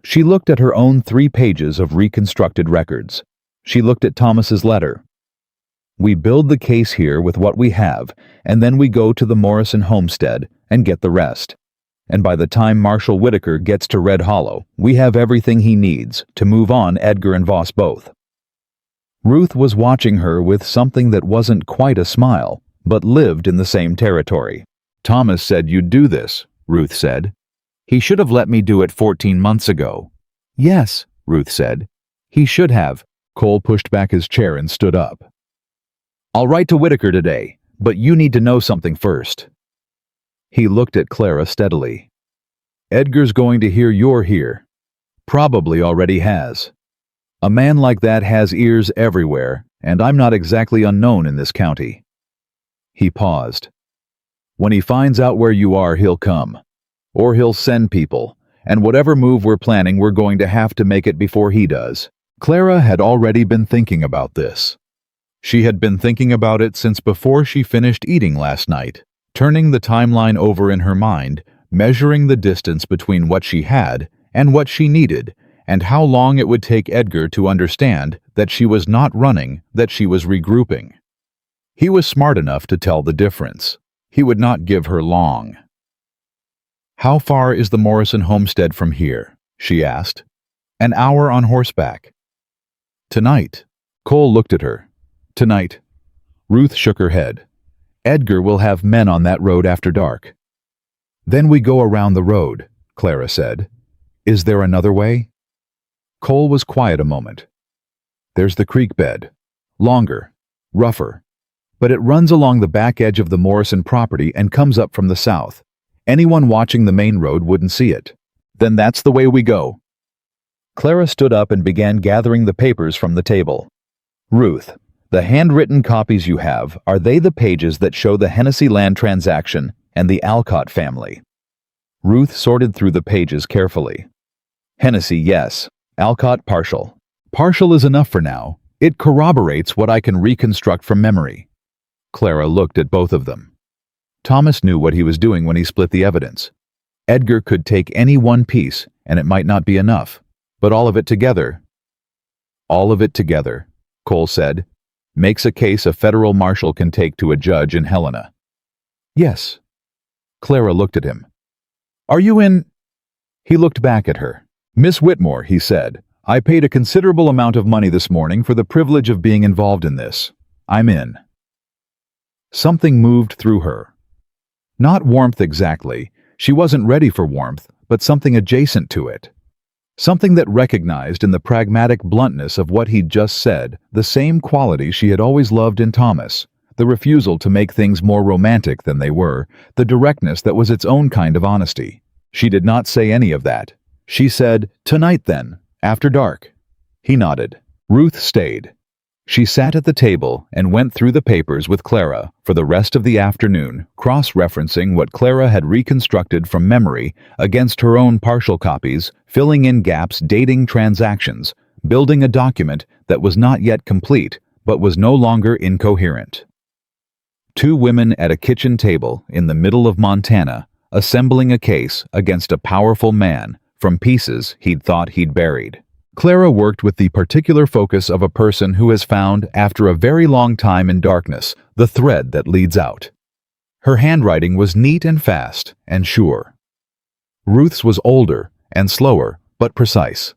She looked at her own 3 pages of reconstructed records. She looked at Thomas's letter. We build the case here with what we have, and then we go to the Morrison homestead and get the rest. And by the time Marshal Whitaker gets to Red Hollow, we have everything he needs to move on Edgar and Voss both. Ruth was watching her with something that wasn't quite a smile, but lived in the same territory. Thomas said you'd do this, Ruth said. He should have let me do it 14 months ago. Yes, Ruth said. He should have. Cole pushed back his chair and stood up. I'll write to Whitaker today, but you need to know something first. He looked at Clara steadily. Edgar's going to hear you're here. Probably already has. A man like that has ears everywhere, and I'm not exactly unknown in this county. He paused. When he finds out where you are, he'll come. Or he'll send people, and whatever move we're planning, we're going to have to make it before he does. Clara had already been thinking about this. She had been thinking about it since before she finished eating last night, turning the timeline over in her mind, measuring the distance between what she had and what she needed, and how long it would take Edgar to understand that she was not running, that she was regrouping. He was smart enough to tell the difference. He would not give her long. How far is the Morrison homestead from here? She asked. An hour on horseback. Tonight. Cole looked at her. Tonight. Ruth shook her head. Edgar will have men on that road after dark. Then we go around the road, Clara said. Is there another way? Cole was quiet a moment. There's the creek bed. Longer. Rougher. But it runs along the back edge of the Morrison property and comes up from the south. Anyone watching the main road wouldn't see it. Then that's the way we go. Clara stood up and began gathering the papers from the table. Ruth, the handwritten copies you have, are they the pages that show the Hennessy land transaction and the Alcott family? Ruth sorted through the pages carefully. Hennessy, yes. Alcott, partial. Partial is enough for now. It corroborates what I can reconstruct from memory. Clara looked at both of them. Thomas knew what he was doing when he split the evidence. Edgar could take any one piece, and it might not be enough, but all of it together. All of it together, Cole said, makes a case a federal marshal can take to a judge in Helena. Yes. Clara looked at him. Are you in? He looked back at her. Miss Whitmore, he said, I paid a considerable amount of money this morning for the privilege of being involved in this. I'm in. Something moved through her. Not warmth exactly. She wasn't ready for warmth, but something adjacent to it. Something that recognized in the pragmatic bluntness of what he'd just said the same quality she had always loved in Thomas, the refusal to make things more romantic than they were, the directness that was its own kind of honesty. She did not say any of that. She said, "Tonight then, after dark." He nodded. Ruth stayed. She sat at the table and went through the papers with Clara for the rest of the afternoon, cross-referencing what Clara had reconstructed from memory against her own partial copies, filling in gaps, dating transactions, building a document that was not yet complete but was no longer incoherent. Two women at a kitchen table in the middle of Montana, assembling a case against a powerful man from pieces he'd thought he'd buried. Clara worked with the particular focus of a person who has found, after a very long time in darkness, the thread that leads out. Her handwriting was neat and fast and sure. Ruth's was older and slower, but precise.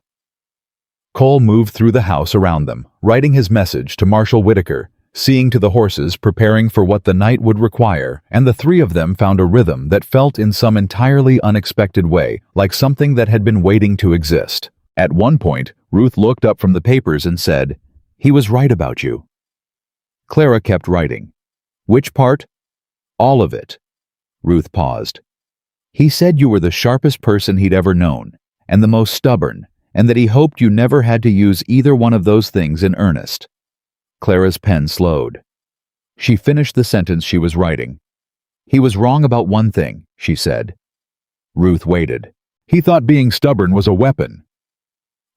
Cole moved through the house around them, writing his message to Marshal Whitaker, seeing to the horses, preparing for what the night would require, and the three of them found a rhythm that felt in some entirely unexpected way like something that had been waiting to exist. At one point, Ruth looked up from the papers and said, "He was right about you." Clara kept writing. Which part? All of it. Ruth paused. He said you were the sharpest person he'd ever known, and the most stubborn, and that he hoped you never had to use either one of those things in earnest. Clara's pen slowed. She finished the sentence she was writing. He was wrong about one thing, she said. Ruth waited. He thought being stubborn was a weapon.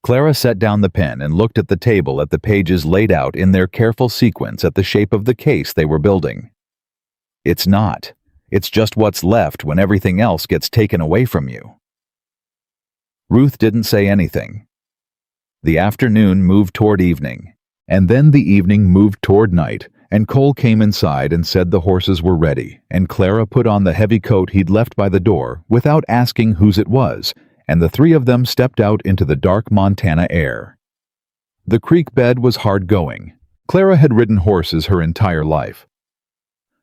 Clara set down the pen and looked at the table at the pages laid out in their careful sequence at the shape of the case they were building. It's not. It's just what's left when everything else gets taken away from you. Ruth didn't say anything. The afternoon moved toward evening, and then the evening moved toward night, and Cole came inside and said the horses were ready, and Clara put on the heavy coat he'd left by the door without asking whose it was, and the three of them stepped out into the dark Montana air. The creek bed was hard going. Clara had ridden horses her entire life.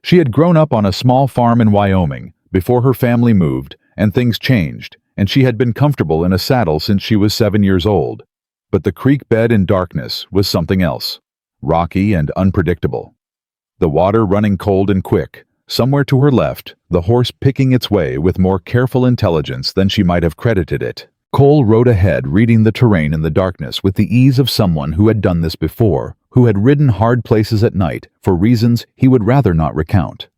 She had grown up on a small farm in Wyoming before her family moved, and things changed, and she had been comfortable in a saddle since she was 7 years old. But the creek bed in darkness was something else, rocky and unpredictable. The water running cold and quick, somewhere to her left, the horse picking its way with more careful intelligence than she might have credited it. Cole rode ahead, reading the terrain in the darkness with the ease of someone who had done this before, who had ridden hard places at night for reasons he would rather not recount.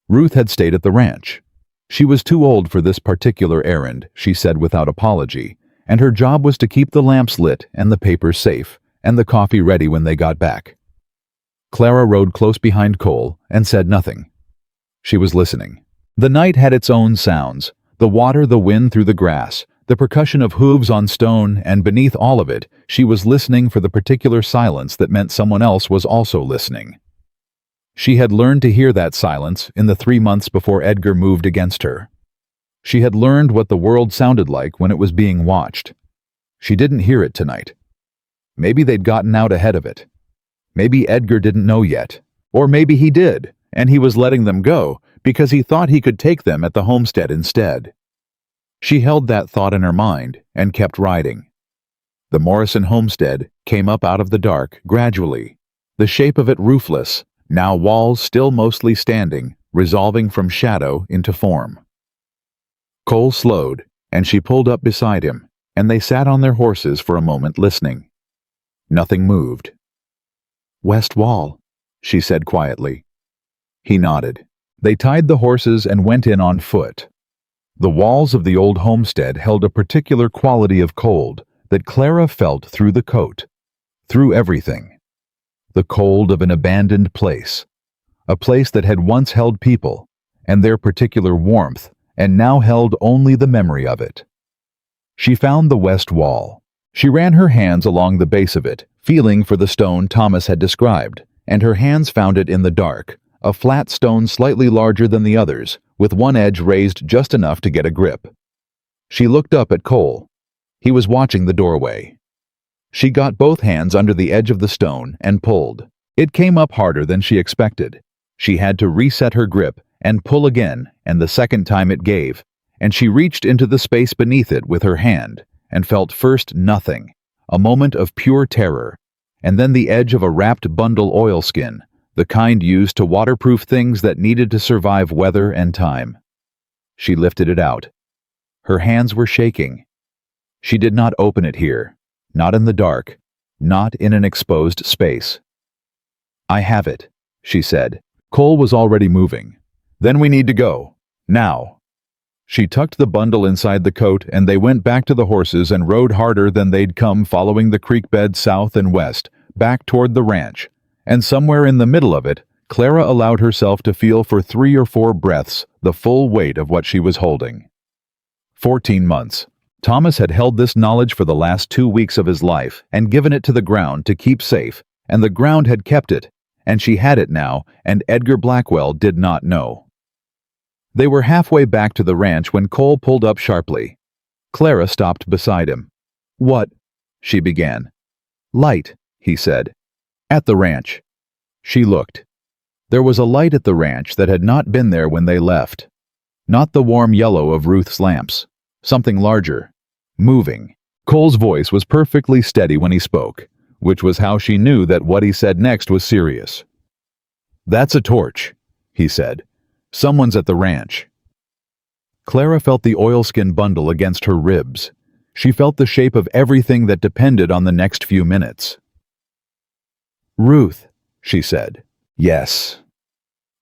Ruth had stayed at the ranch. She was too old for this particular errand, she said without apology, and her job was to keep the lamps lit and the papers safe, and the coffee ready when they got back. Clara rode close behind Cole and said nothing. She was listening. The night had its own sounds, the water, the wind through the grass, the percussion of hooves on stone, and beneath all of it, she was listening for the particular silence that meant someone else was also listening. She had learned to hear that silence in the 3 months before Edgar moved against her. She had learned what the world sounded like when it was being watched. She didn't hear it tonight. Maybe they'd gotten out ahead of it. Maybe Edgar didn't know yet. Or maybe he did, and he was letting them go because he thought he could take them at the homestead instead. She held that thought in her mind and kept riding. The Morrison homestead came up out of the dark gradually, the shape of it roofless, now walls still mostly standing, resolving from shadow into form. Cole slowed, and she pulled up beside him, and they sat on their horses for a moment listening. Nothing moved. "West wall," she said quietly. He nodded. They tied the horses and went in on foot. The walls of the old homestead held a particular quality of cold that Clara felt through the coat, through everything. The cold of an abandoned place, a place that had once held people, and their particular warmth, and now held only the memory of it. She found the west wall. She ran her hands along the base of it, feeling for the stone Thomas had described, and her hands found it in the dark, a flat stone slightly larger than the others, with one edge raised just enough to get a grip. She looked up at Cole. He was watching the doorway. She got both hands under the edge of the stone and pulled. It came up harder than she expected. She had to reset her grip and pull again, and the second time it gave, and she reached into the space beneath it with her hand, and felt first nothing, a moment of pure terror, and then the edge of a wrapped bundle oilskin, the kind used to waterproof things that needed to survive weather and time. She lifted it out. Her hands were shaking. She did not open it here, not in the dark, not in an exposed space. "I have it," she said. Cole was already moving. "Then we need to go. Now." She tucked the bundle inside the coat, and they went back to the horses and rode harder than they'd come, following the creek bed south and west, back toward the ranch. And somewhere in the middle of it, Clara allowed herself to feel for 3 or 4 breaths the full weight of what she was holding. 14 months. Thomas had held this knowledge for the last 2 weeks of his life and given it to the ground to keep safe, and the ground had kept it, and she had it now, and Edgar Blackwell did not know. They were halfway back to the ranch when Cole pulled up sharply. Clara stopped beside him. "What?" she began. "Light," he said. "At the ranch." She looked. There was a light at the ranch that had not been there when they left. Not the warm yellow of Ruth's lamps. Something larger. Moving. Cole's voice was perfectly steady when he spoke, which was how she knew that what he said next was serious. "That's a torch," he said. "Someone's at the ranch." Clara felt the oilskin bundle against her ribs. She felt the shape of everything that depended on the next few minutes. "Ruth," she said. "Yes."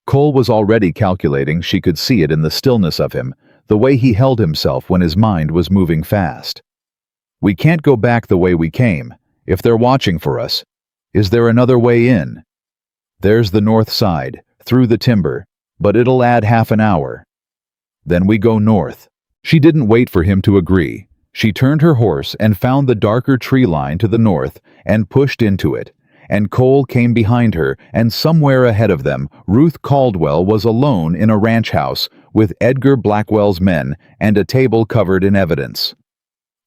Cole was already calculating. She could see it in the stillness of him, the way he held himself when his mind was moving fast. "We can't go back the way we came. If they're watching for us, is there another way in?" "There's the north side, through the timber, but it'll add half an hour. Then we go north." She didn't wait for him to agree. She turned her horse and found the darker tree line to the north and pushed into it, and Cole came behind her, and somewhere ahead of them, Ruth Caldwell was alone in a ranch house with Edgar Blackwell's men and a table covered in evidence.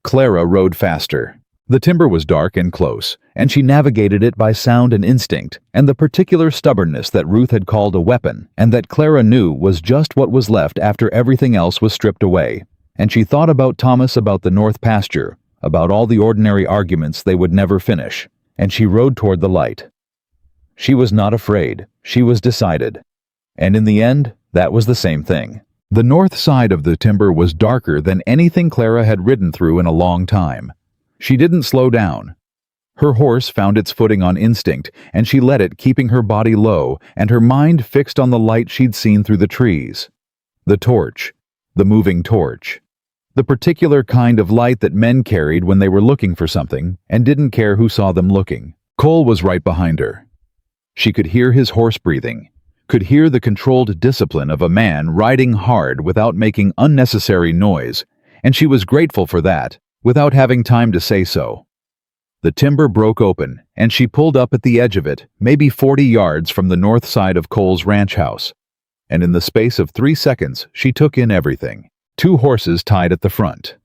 Clara rode faster. The timber was dark and close, and she navigated it by sound and instinct, and the particular stubbornness that Ruth had called a weapon, and that Clara knew was just what was left after everything else was stripped away. And she thought about Thomas, about the north pasture, about all the ordinary arguments they would never finish, and she rode toward the light. She was not afraid, she was decided. And in the end, that was the same thing. The north side of the timber was darker than anything Clara had ridden through in a long time. She didn't slow down. Her horse found its footing on instinct, and she led it, keeping her body low and her mind fixed on the light she'd seen through the trees. The torch. The moving torch. The particular kind of light that men carried when they were looking for something and didn't care who saw them looking. Cole was right behind her. She could hear his horse breathing, could hear the controlled discipline of a man riding hard without making unnecessary noise, and she was grateful for that, without having time to say so. The timber broke open, and she pulled up at the edge of it, maybe 40 yards from the north side of Cole's ranch house. And in the space of 3 seconds, she took in everything. 2 horses tied at the front.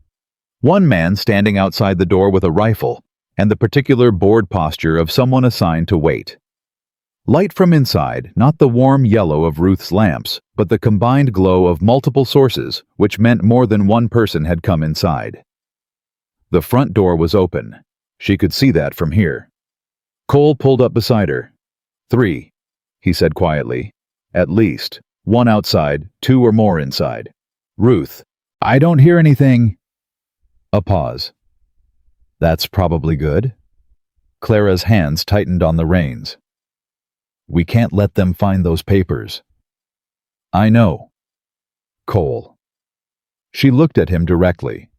1 man standing outside the door with a rifle, and the particular bored posture of someone assigned to wait. Light from inside, not the warm yellow of Ruth's lamps, but the combined glow of multiple sources, which meant more than one person had come inside. The front door was open. She could see that from here. Cole pulled up beside her. 3, he said quietly. "At least. 1 outside, 2 or more inside." "Ruth, I don't hear anything." A pause. "That's probably good." Clara's hands tightened on the reins. "We can't let them find those papers." "I know." Cole. She looked at him directly.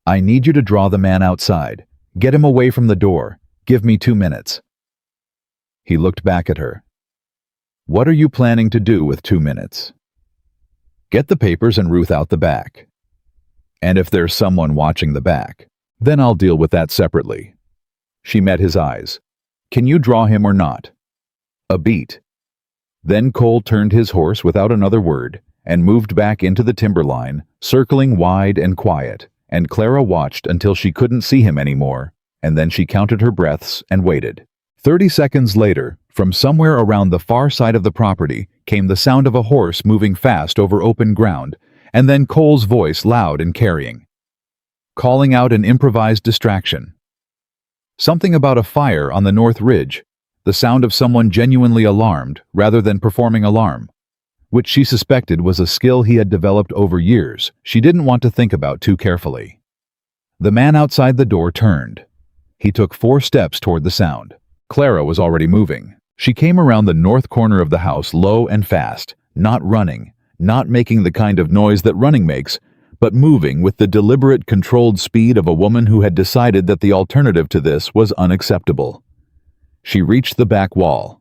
"I need you to draw the man outside. Get him away from the door. Give me 2 minutes." He looked back at her. "What are you planning to do with 2 minutes?" "Get the papers and Ruth out the back. And if there's someone watching the back, then I'll deal with that separately." She met his eyes. "Can you draw him or not?" A beat. Then Cole turned his horse without another word and moved back into the timberline, circling wide and quiet, and Clara watched until she couldn't see him anymore, and then she counted her breaths and waited. 30 seconds later, from somewhere around the far side of the property, came the sound of a horse moving fast over open ground, and then Cole's voice loud and carrying, calling out an improvised distraction. Something about a fire on the north ridge, the sound of someone genuinely alarmed rather than performing alarm, which she suspected was a skill he had developed over years. She didn't want to think about too carefully. The man outside the door turned. He took 4 steps toward the sound. Clara was already moving. She came around the north corner of the house low and fast, not running, not making the kind of noise that running makes, but moving with the deliberate, controlled speed of a woman who had decided that the alternative to this was unacceptable. She reached the back wall.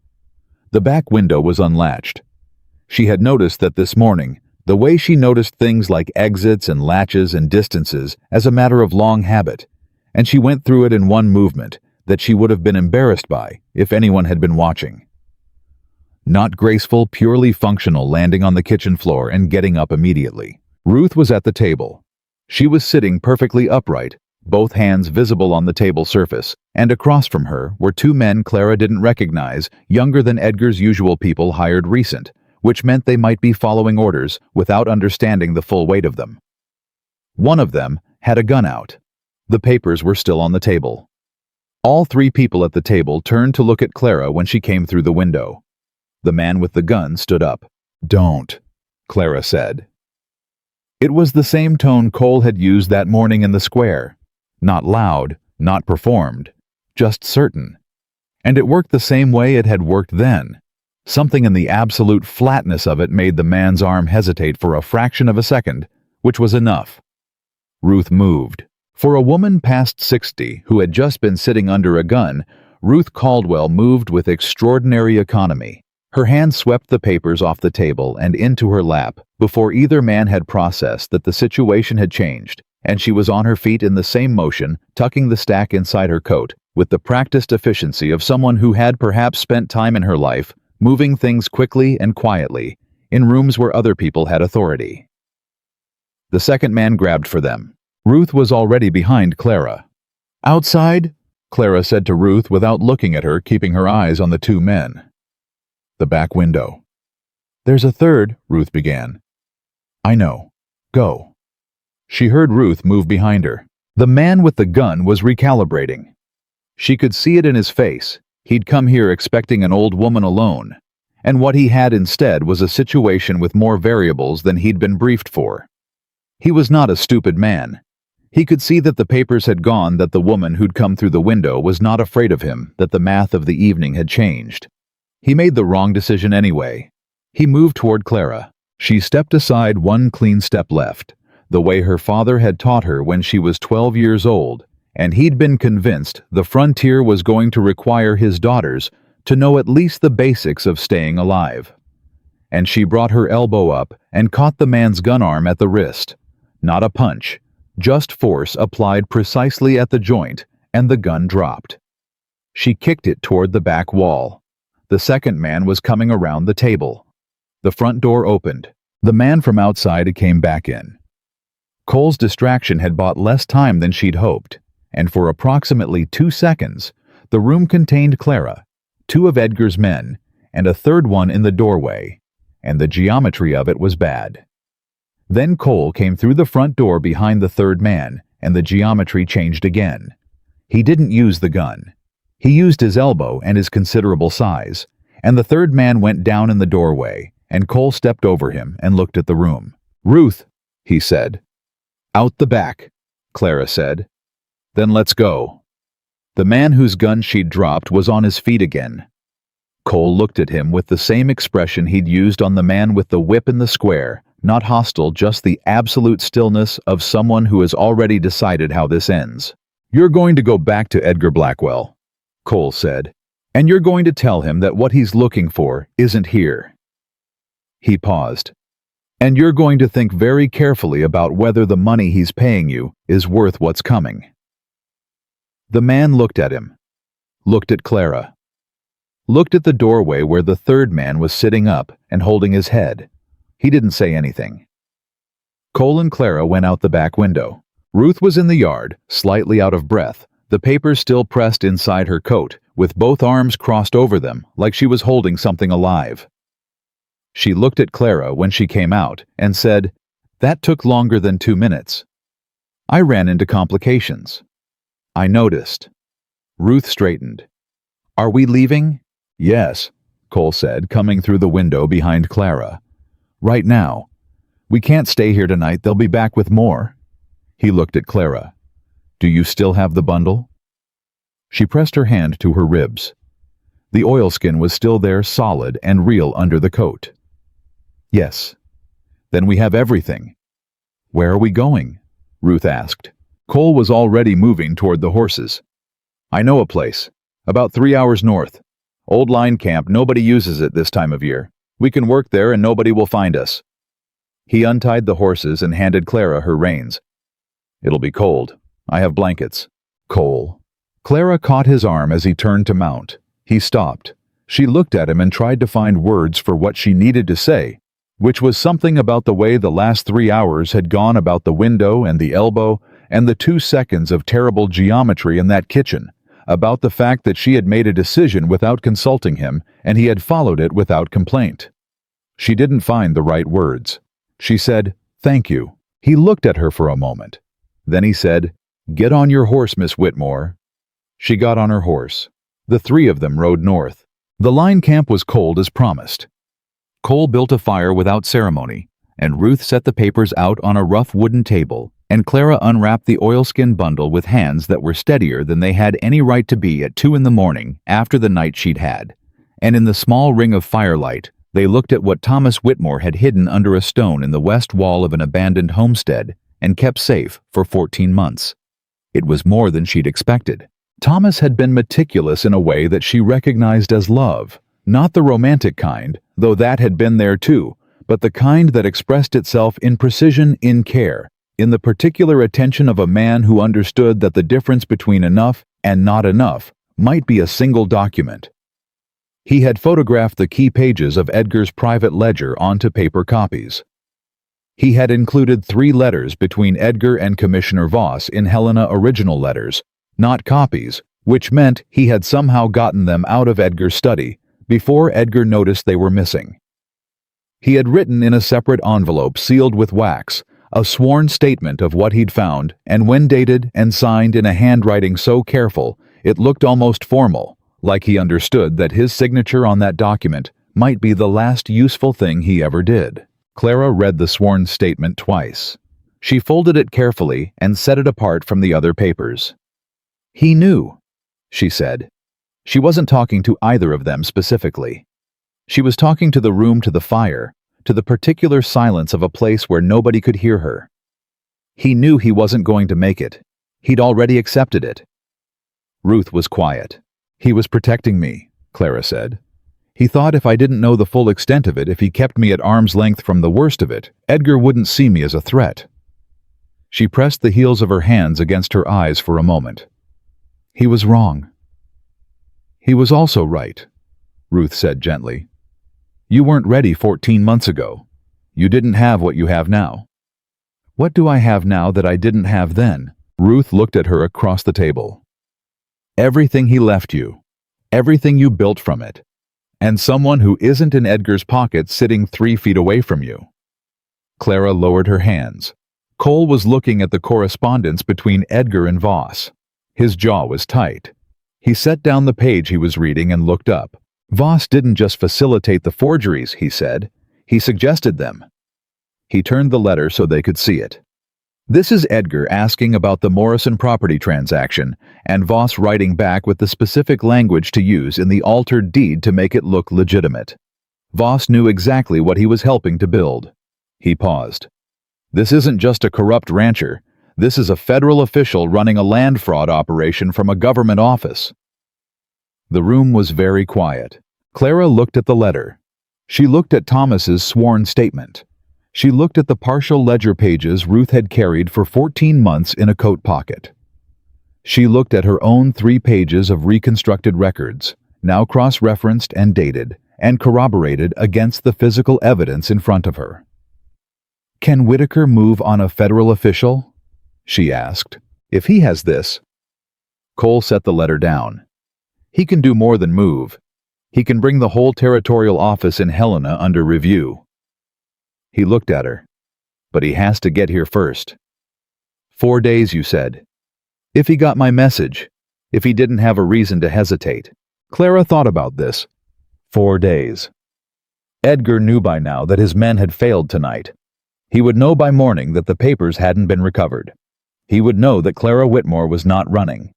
The back window was unlatched. She had noticed that this morning, the way she noticed things like exits and latches and distances as a matter of long habit, and she went through it in one movement that she would have been embarrassed by if anyone had been watching. Not graceful, purely functional, landing on the kitchen floor and getting up immediately. Ruth was at the table. She was sitting perfectly upright, both hands visible on the table surface, and across from her were 2 men Clara didn't recognize, younger than Edgar's usual people hired recent, which meant they might be following orders without understanding the full weight of them. One of them had a gun out. The papers were still on the table. All 3 people at the table turned to look at Clara when she came through the window. The man with the gun stood up. "Don't," Clara said. It was the same tone Cole had used that morning in the square. Not loud, not performed, just certain. And it worked the same way it had worked then. Something in the absolute flatness of it made the man's arm hesitate for a fraction of a second, which was enough. Ruth moved. For a woman past 60 who had just been sitting under a gun, Ruth Caldwell moved with extraordinary economy. Her hand swept the papers off the table and into her lap before either man had processed that the situation had changed, and she was on her feet in the same motion, tucking the stack inside her coat, with the practiced efficiency of someone who had perhaps spent time in her life moving things quickly and quietly, in rooms where other people had authority. The second man grabbed for them. Ruth was already behind Clara. "Outside?" Clara said to Ruth without looking at her, keeping her eyes on the two men. "The back window." "There's a third," Ruth began. "I know. Go." She heard Ruth move behind her. The man with the gun was recalibrating. She could see it in his face. He'd come here expecting an old woman alone, and what he had instead was a situation with more variables than he'd been briefed for. He was not a stupid man. He could see that the papers had gone, that the woman who'd come through the window was not afraid of him, that the math of the evening had changed. He made the wrong decision anyway. He moved toward Clara. She stepped aside one clean step left, the way her father had taught her when she was 12 years old, and he'd been convinced the frontier was going to require his daughters to know at least the basics of staying alive. And she brought her elbow up and caught the man's gun arm at the wrist. Not a punch, just force applied precisely at the joint, and the gun dropped. She kicked it toward the back wall. The second man was coming around the table. The front door opened. The man from outside came back in. Cole's distraction had bought less time than she'd hoped, and for approximately 2 seconds, the room contained Clara, 2 of Edgar's men, and a third one in the doorway, and the geometry of it was bad. Then Cole came through the front door behind the third man, and the geometry changed again. He didn't use the gun. He used his elbow and his considerable size, and the third man went down in the doorway, and Cole stepped over him and looked at the room. "Ruth," he said. "Out the back," Clara said. "Then let's go." The man whose gun she'd dropped was on his feet again. Cole looked at him with the same expression he'd used on the man with the whip in the square, not hostile, just the absolute stillness of someone who has already decided how this ends. "You're going to go back to Edgar Blackwell," Cole said, "and you're going to tell him that what he's looking for isn't here." He paused. "And you're going to think very carefully about whether the money he's paying you is worth what's coming." The man looked at him, looked at Clara, looked at the doorway where the third man was sitting up and holding his head. He didn't say anything. Cole and Clara went out the back window. Ruth was in the yard, slightly out of breath, the papers still pressed inside her coat, with both arms crossed over them like she was holding something alive. She looked at Clara when she came out and said, "That took longer than 2 minutes. I ran into complications. I noticed." Ruth straightened. "Are we leaving?" "Yes," Cole said, coming through the window behind Clara. "Right now. We can't stay here tonight. They'll be back with more." He looked at Clara. "Do you still have the bundle?" She pressed her hand to her ribs. The oilskin was still there, solid and real under the coat. "Yes." "Then we have everything." "Where are we going?" Ruth asked. Cole was already moving toward the horses. "I know a place. About 3 hours north. Old line camp, nobody uses it this time of year. We can work there and nobody will find us." He untied the horses and handed Clara her reins. "It'll be cold. I have blankets." "Cole." Clara caught his arm as he turned to mount. He stopped. She looked at him and tried to find words for what she needed to say, which was something about the way the last 3 hours had gone, about the window and the elbow and the 2 seconds of terrible geometry in that kitchen, about the fact that she had made a decision without consulting him and he had followed it without complaint. She didn't find the right words. She said, "Thank you." He looked at her for a moment. Then he said, "Get on your horse, Miss Whitmore." She got on her horse. The 3 of them rode north. The line camp was cold as promised. Cole built a fire without ceremony, and Ruth set the papers out on a rough wooden table, and Clara unwrapped the oilskin bundle with hands that were steadier than they had any right to be at 2 in the morning after the night she'd had. And in the small ring of firelight, they looked at what Thomas Whitmore had hidden under a stone in the west wall of an abandoned homestead and kept safe for 14 months. It was more than she'd expected. Thomas had been meticulous in a way that she recognized as love, not the romantic kind, though that had been there too, but the kind that expressed itself in precision, in care, in the particular attention of a man who understood that the difference between enough and not enough might be a single document. He had photographed the key pages of Edgar's private ledger onto paper copies. He had included 3 letters between Edgar and Commissioner Voss in Helena original letters, not copies, which meant he had somehow gotten them out of Edgar's study before Edgar noticed they were missing. He had written in a separate envelope sealed with wax a sworn statement of what he'd found, and when dated and signed in a handwriting so careful it looked almost formal, like he understood that his signature on that document might be the last useful thing he ever did. Clara read the sworn statement twice. She folded it carefully and set it apart from the other papers. "He knew," she said. She wasn't talking to either of them specifically. She was talking to the room to the fire, to the particular silence of a place where nobody could hear her. He knew he wasn't going to make it. He'd already accepted it. Ruth was quiet. "He was protecting me," Clara said. "He thought if I didn't know the full extent of it, if he kept me at arm's length from the worst of it, Edgar wouldn't see me as a threat." She pressed the heels of her hands against her eyes for a moment. "He was wrong." "He was also right," Ruth said gently. "You weren't ready 14 months ago. You didn't have what you have now." "What do I have now that I didn't have then?" Ruth looked at her across the table. "Everything he left you. Everything you built from it. And someone who isn't in Edgar's pocket sitting 3 feet away from you." Clara lowered her hands. Cole was looking at the correspondence between Edgar and Voss. His jaw was tight. He set down the page he was reading and looked up. "Voss didn't just facilitate the forgeries," he said. "He suggested them." He turned the letter so they could see it. "This is Edgar asking about the Morrison property transaction, and Voss writing back with the specific language to use in the altered deed to make it look legitimate. Voss knew exactly what he was helping to build." He paused. "This isn't just a corrupt rancher. This is a federal official running a land fraud operation from a government office." The room was very quiet. Clara looked at the letter. She looked at Thomas's sworn statement. She looked at the partial ledger pages Ruth had carried for 14 months in a coat pocket. She looked at her own 3 pages of reconstructed records, now cross-referenced and dated, and corroborated against the physical evidence in front of her. "Can Whitaker move on a federal official?" she asked. "If he has this—" Cole set the letter down. "He can do more than move. He can bring the whole territorial office in Helena under review." He looked at her. "But he has to get here first." 4 days, you said. If he got my message, if he didn't have a reason to hesitate. Clara thought about this. 4 days. Edgar knew by now that his men had failed tonight. He would know by morning that the papers hadn't been recovered. He would know that Clara Whitmore was not running.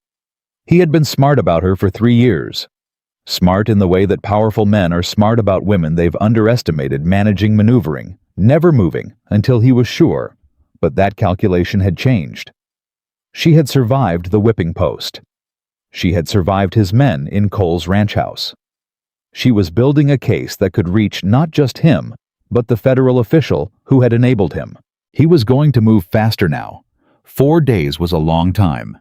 He had been smart about her for 3 years. Smart in the way that powerful men are smart about women they've underestimated managing maneuvering, never moving until he was sure, but that calculation had changed. She had survived the whipping post. She had survived his men in Cole's ranch house. She was building a case that could reach not just him, but the federal official who had enabled him. He was going to move faster now. 4 days was a long time.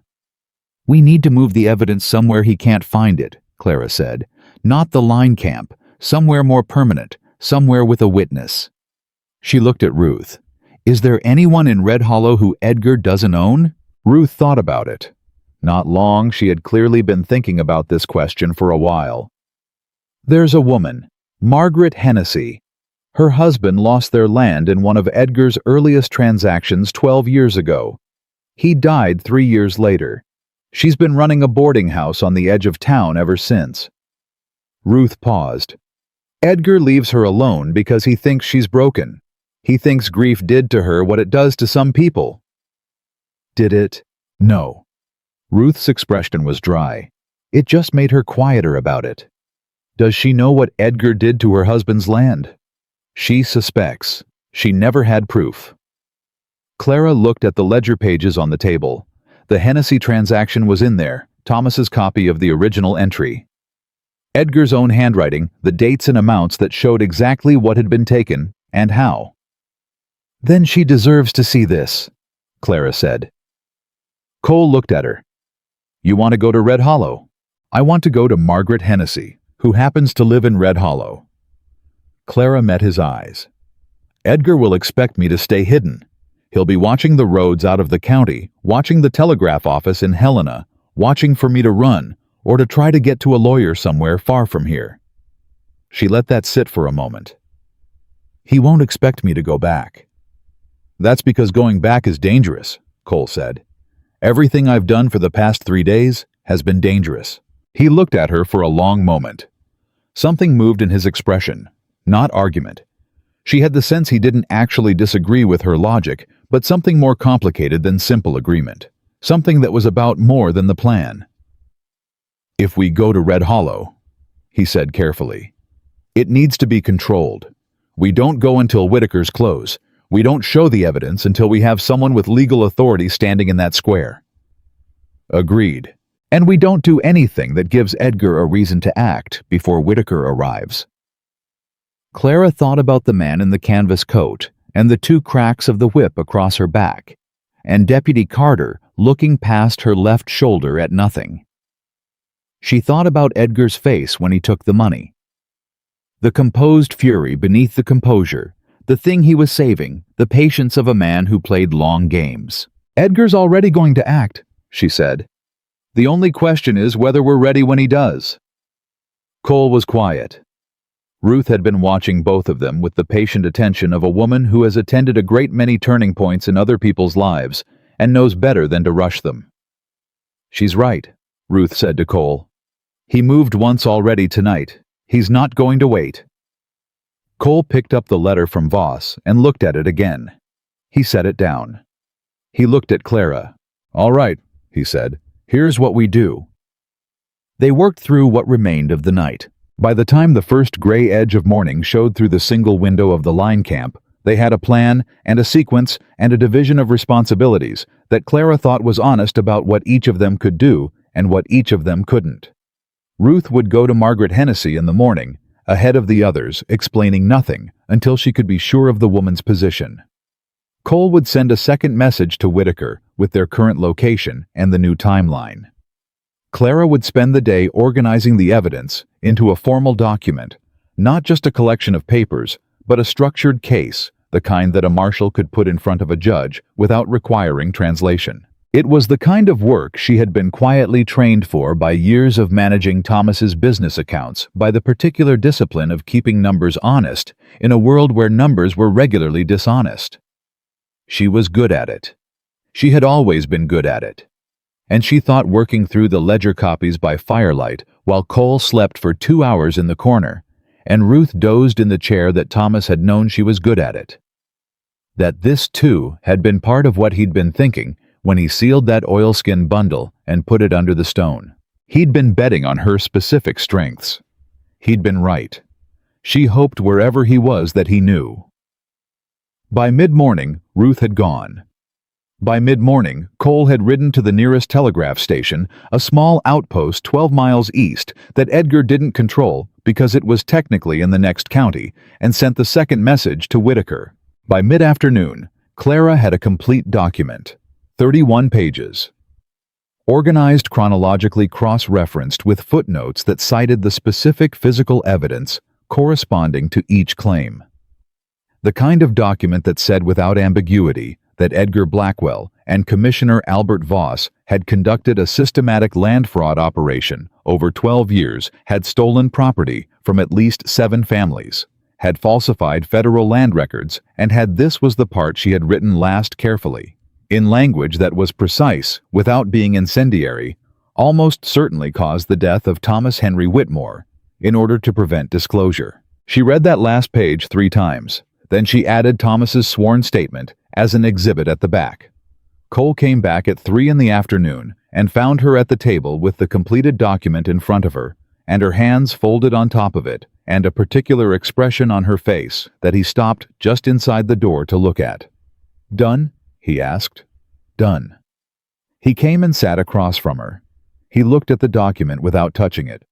"We need to move the evidence somewhere he can't find it," Clara said. "Not the line camp, somewhere more permanent, somewhere with a witness." She looked at Ruth. "Is there anyone in Red Hollow who Edgar doesn't own?" Ruth thought about it. Not long, she had clearly been thinking about this question for a while. "There's a woman, Margaret Hennessy. Her husband lost their land in one of Edgar's earliest transactions 12 years ago. He died 3 years later. She's been running a boarding house on the edge of town ever since." Ruth paused. Edgar leaves her alone because he thinks she's broken. He thinks grief did to her what it does to some people. Did it? No. Ruth's expression was dry. It just made her quieter about it. Does she know what Edgar did to her husband's land? She suspects. She never had proof. Clara looked at the ledger pages on the table. The Hennessy transaction was in there, Thomas's copy of the original entry. Edgar's own handwriting, the dates and amounts that showed exactly what had been taken and how. Then she deserves to see this, Clara said. Cole looked at her. You want to go to Red Hollow? I want to go to Margaret Hennessy, who happens to live in Red Hollow. Clara met his eyes. Edgar will expect me to stay hidden. He'll be watching the roads out of the county, watching the telegraph office in Helena, watching for me to run, or to try to get to a lawyer somewhere far from here. She let that sit for a moment. He won't expect me to go back. That's because going back is dangerous, Cole said. Everything I've done for the past 3 days has been dangerous. He looked at her for a long moment. Something moved in his expression, not argument. She had the sense he didn't actually disagree with her logic, but something more complicated than simple agreement. Something that was about more than the plan. If we go to Red Hollow, he said carefully, it needs to be controlled. We don't go until Whitaker's close. We don't show the evidence until we have someone with legal authority standing in that square. Agreed. And we don't do anything that gives Edgar a reason to act before Whitaker arrives. Clara thought about the man in the canvas coat and the 2 cracks of the whip across her back, and Deputy Carter looking past her left shoulder at nothing. She thought about Edgar's face when he took the money. The composed fury beneath the composure, the thing he was saving, the patience of a man who played long games. Edgar's already going to act, she said. The only question is whether we're ready when he does. Cole was quiet. Ruth had been watching both of them with the patient attention of a woman who has attended a great many turning points in other people's lives and knows better than to rush them. She's right, Ruth said to Cole. He moved once already tonight. He's not going to wait. Cole picked up the letter from Voss and looked at it again. He set it down. He looked at Clara. All right, he said. Here's what we do. They worked through what remained of the night. By the time the first gray edge of morning showed through the single window of the line camp, they had a plan and a sequence and a division of responsibilities that Clara thought was honest about what each of them could do and what each of them couldn't. Ruth would go to Margaret Hennessy in the morning, ahead of the others, explaining nothing until she could be sure of the woman's position. Cole would send a second message to Whitaker with their current location and the new timeline. Clara would spend the day organizing the evidence into a formal document, not just a collection of papers, but a structured case, the kind that a marshal could put in front of a judge without requiring translation. It was the kind of work she had been quietly trained for by years of managing Thomas's business accounts, by the particular discipline of keeping numbers honest in a world where numbers were regularly dishonest. She was good at it. She had always been good at it. And she thought working through the ledger copies by firelight while Cole slept for 2 hours in the corner, and Ruth dozed in the chair that Thomas had known she was good at it. That this, too, had been part of what he'd been thinking when he sealed that oilskin bundle and put it under the stone. He'd been betting on her specific strengths. He'd been right. She hoped wherever he was that he knew. By mid-morning, Ruth had gone. By mid-morning, Cole had ridden to the nearest telegraph station, a small outpost 12 miles east that Edgar didn't control because it was technically in the next county, and sent the second message to Whitaker. By mid-afternoon, Clara had a complete document. 31 pages. Organized chronologically cross-referenced with footnotes that cited the specific physical evidence corresponding to each claim. The kind of document that said without ambiguity that Edgar Blackwell and Commissioner Albert Voss had conducted a systematic land fraud operation over 12 years, had stolen property from at least 7 families, had falsified federal land records, and had this was the part she had written last carefully, in language that was precise without being incendiary, almost certainly caused the death of Thomas Henry Whitmore, in order to prevent disclosure. She read that last page 3 times. Then she added Thomas's sworn statement as an exhibit at the back. Cole came back at 3 in the afternoon and found her at the table with the completed document in front of her, and her hands folded on top of it, and a particular expression on her face that he stopped just inside the door to look at. "Done?" he asked. "Done." He came and sat across from her. He looked at the document without touching it.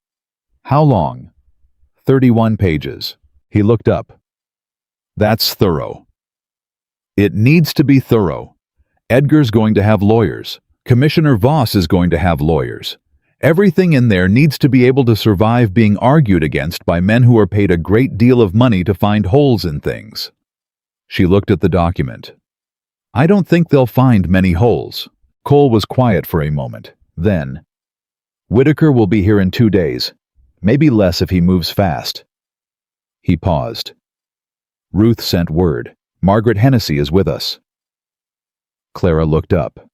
"How long?" 31 pages. He looked up. "That's thorough." "It needs to be thorough. Edgar's going to have lawyers. Commissioner Voss is going to have lawyers. Everything in there needs to be able to survive being argued against by men who are paid a great deal of money to find holes in things." She looked at the document. "I don't think they'll find many holes." Cole was quiet for a moment. Then, "Whitaker will be here in 2 days. Maybe less if he moves fast." He paused. "Ruth sent word. Margaret Hennessy is with us." Clara looked up.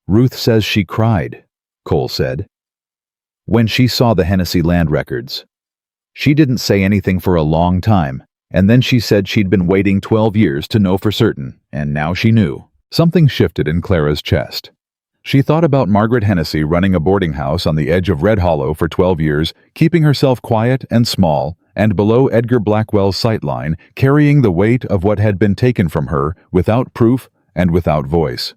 "Ruth says she cried," Cole said, "when she saw the Hennessy land records. She didn't say anything for a long time, and then she said she'd been waiting 12 years to know for certain, and now she knew." Something shifted in Clara's chest. She thought about Margaret Hennessy running a boarding house on the edge of Red Hollow for 12 years, keeping herself quiet and small, and below Edgar Blackwell's sightline, carrying the weight of what had been taken from her, without proof and without voice.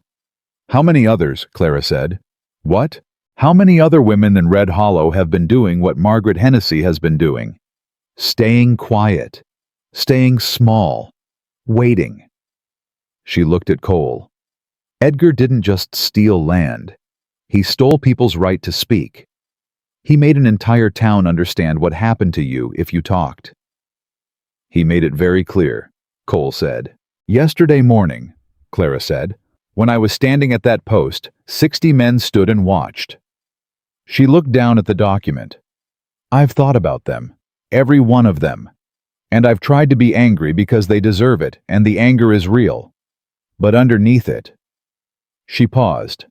"How many others?" Clara said. "What? How many other women in Red Hollow have been doing what Margaret Hennessy has been doing? Staying quiet. Staying small. Waiting." She looked at Cole. "Edgar didn't just steal land. He stole people's right to speak. He made an entire town understand what happened to you if you talked." "He made it very clear," Cole said. "Yesterday morning," Clara said, "when I was standing at that post, 60 men stood and watched." She looked down at the document. "I've thought about them, every one of them. And I've tried to be angry because they deserve it, and the anger is real. But underneath it—" She paused.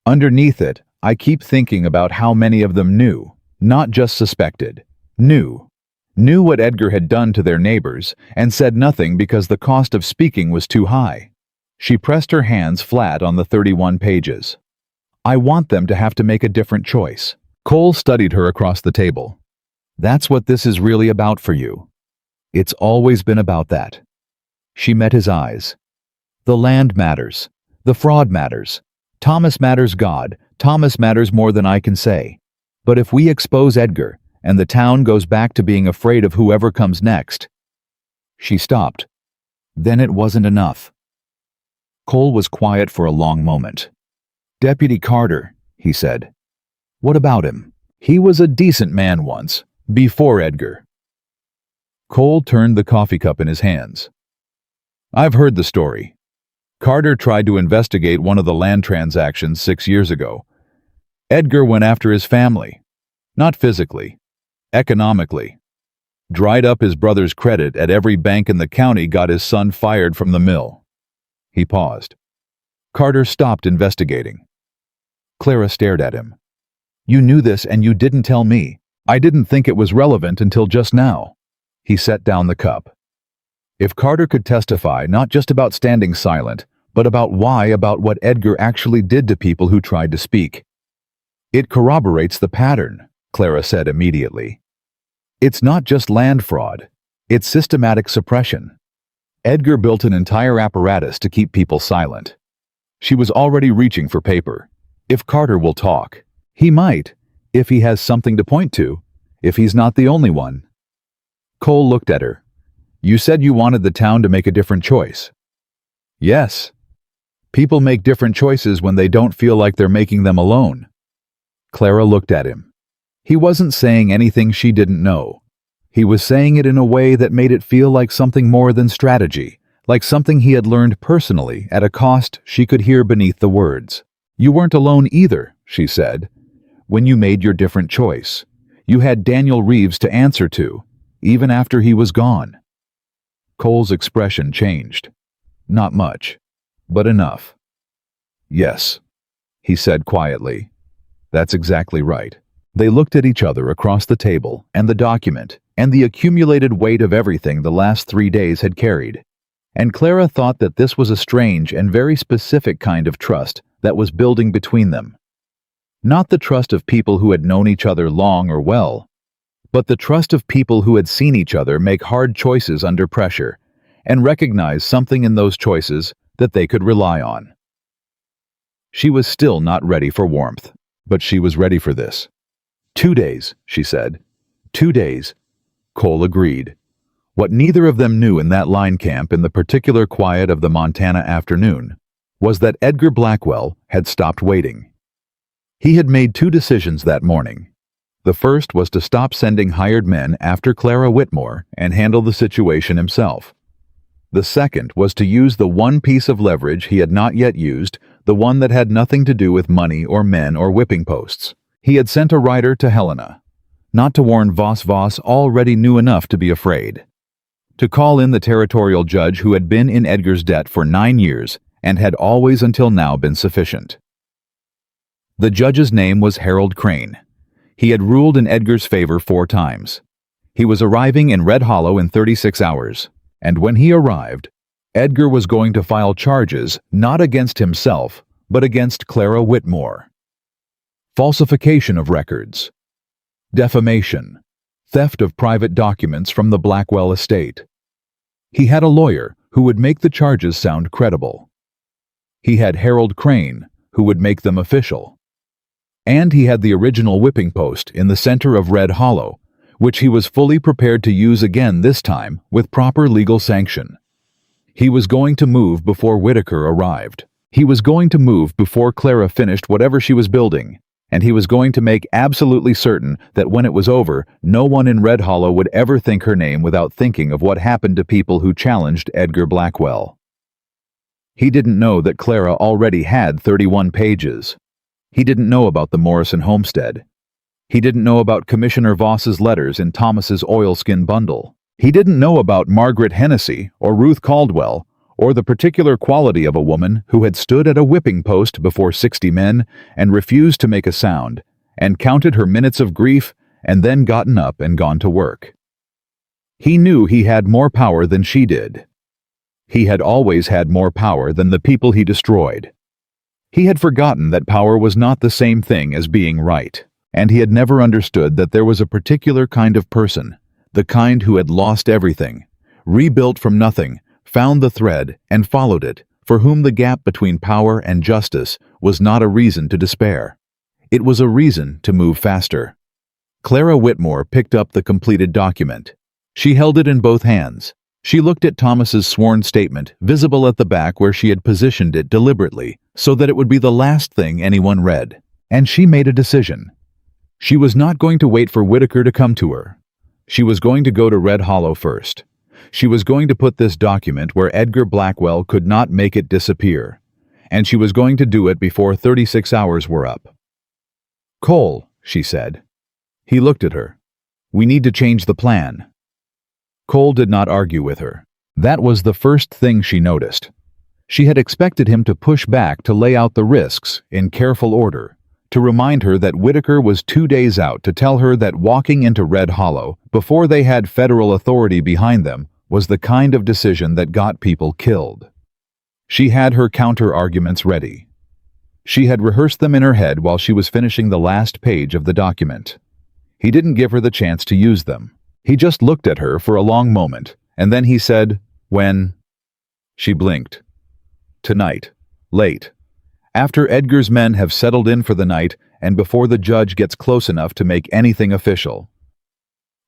"Underneath it, I keep thinking about how many of them knew, not just suspected, knew what Edgar had done to their neighbors, and said nothing because the cost of speaking was too high." She pressed her hands flat on the 31 pages. "I want them to have to make a different choice." Cole studied her across the table. "That's what this is really about for you. It's always been about that." She met his eyes. "The land matters. The fraud matters. Thomas matters God. Thomas matters more than I can say. But if we expose Edgar, and the town goes back to being afraid of whoever comes next—" She stopped. "Then it wasn't enough." Cole was quiet for a long moment. "Deputy Carter," he said. "What about him? He was a decent man once, before Edgar." Cole turned the coffee cup in his hands. "I've heard the story. Carter tried to investigate one of the land transactions 6 years ago. Edgar went after his family. Not physically. Economically. Dried up his brother's credit at every bank in the county, got his son fired from the mill." He paused. "Carter stopped investigating." Clara stared at him. "You knew this and you didn't tell me. I didn't think it was relevant until just now." He set down the cup. "If Carter could testify not just about standing silent, but about what Edgar actually did to people who tried to speak." "It corroborates the pattern," Clara said immediately. "It's not just land fraud. It's systematic suppression. Edgar built an entire apparatus to keep people silent." She was already reaching for paper. "If Carter will talk, he might, if he has something to point to, if he's not the only one." Cole looked at her. "You said you wanted the town to make a different choice." "Yes. People make different choices when they don't feel like they're making them alone." Clara looked at him. He wasn't saying anything she didn't know. He was saying it in a way that made it feel like something more than strategy, like something he had learned personally at a cost she could hear beneath the words. "You weren't alone either," she said, "when you made your different choice. You had Daniel Reeves to answer to, even after he was gone." Cole's expression changed. "Not much, but enough." "Yes," he said quietly. "That's exactly right." They looked at each other across the table and the document and the accumulated weight of everything the last 3 days had carried. And Clara thought that this was a strange and very specific kind of trust that was building between them. Not the trust of people who had known each other long or well, but the trust of people who had seen each other make hard choices under pressure and recognize something in those choices that they could rely on. She was still not ready for warmth, but she was ready for this. 2 days, she said. 2 days. Cole agreed. What neither of them knew in that line camp in the particular quiet of the Montana afternoon was that Edgar Blackwell had stopped waiting. He had made 2 decisions that morning. The first was to stop sending hired men after Clara Whitmore and handle the situation himself. The second was to use the one piece of leverage he had not yet used, the one that had nothing to do with money or men or whipping posts. He had sent a rider to Helena, not to warn Voss already knew enough to be afraid. To call in the territorial judge who had been in Edgar's debt for 9 years and had always until now been sufficient. The judge's name was Harold Crane. He had ruled in Edgar's favor 4 times. He was arriving in Red Hollow in 36 hours, and when he arrived, Edgar was going to file charges not against himself, but against Clara Whitmore. Falsification of records, defamation, theft of private documents from the Blackwell estate. He had a lawyer who would make the charges sound credible. He had Harold Crane, who would make them official. And he had the original whipping post in the center of Red Hollow, which he was fully prepared to use again this time with proper legal sanction. He was going to move before Whitaker arrived. He was going to move before Clara finished whatever she was building, and he was going to make absolutely certain that when it was over, no one in Red Hollow would ever think her name without thinking of what happened to people who challenged Edgar Blackwell. He didn't know that Clara already had 31 pages. He didn't know about the Morrison homestead. He didn't know about Commissioner Voss's letters in Thomas's oilskin bundle. He didn't know about Margaret Hennessy or Ruth Caldwell, or the particular quality of a woman who had stood at a whipping post before 60 men and refused to make a sound, and counted her minutes of grief and then gotten up and gone to work. He knew he had more power than she did. He had always had more power than the people he destroyed. He had forgotten that power was not the same thing as being right, and he had never understood that there was a particular kind of person, the kind who had lost everything, rebuilt from nothing, found the thread and followed it, for whom the gap between power and justice was not a reason to despair. It was a reason to move faster. Clara Whitmore picked up the completed document. She held it in both hands. She looked at Thomas's sworn statement, visible at the back where she had positioned it deliberately, so that it would be the last thing anyone read. And she made a decision. She was not going to wait for Whitaker to come to her. She was going to go to Red Hollow first. She was going to put this document where Edgar Blackwell could not make it disappear. And she was going to do it before 36 hours were up. "Cole," she said. He looked at her. "We need to change the plan." Cole did not argue with her. That was the first thing she noticed. She had expected him to push back to lay out the risks in careful order, to remind her that Whitaker was 2 days out to tell her that walking into Red Hollow, before they had federal authority behind them, was the kind of decision that got people killed. She had her counter-arguments ready. She had rehearsed them in her head while she was finishing the last page of the document. He didn't give her the chance to use them. He just looked at her for a long moment, and then he said, "When?" She blinked. "Tonight. Late. After Edgar's men have settled in for the night and before the judge gets close enough to make anything official."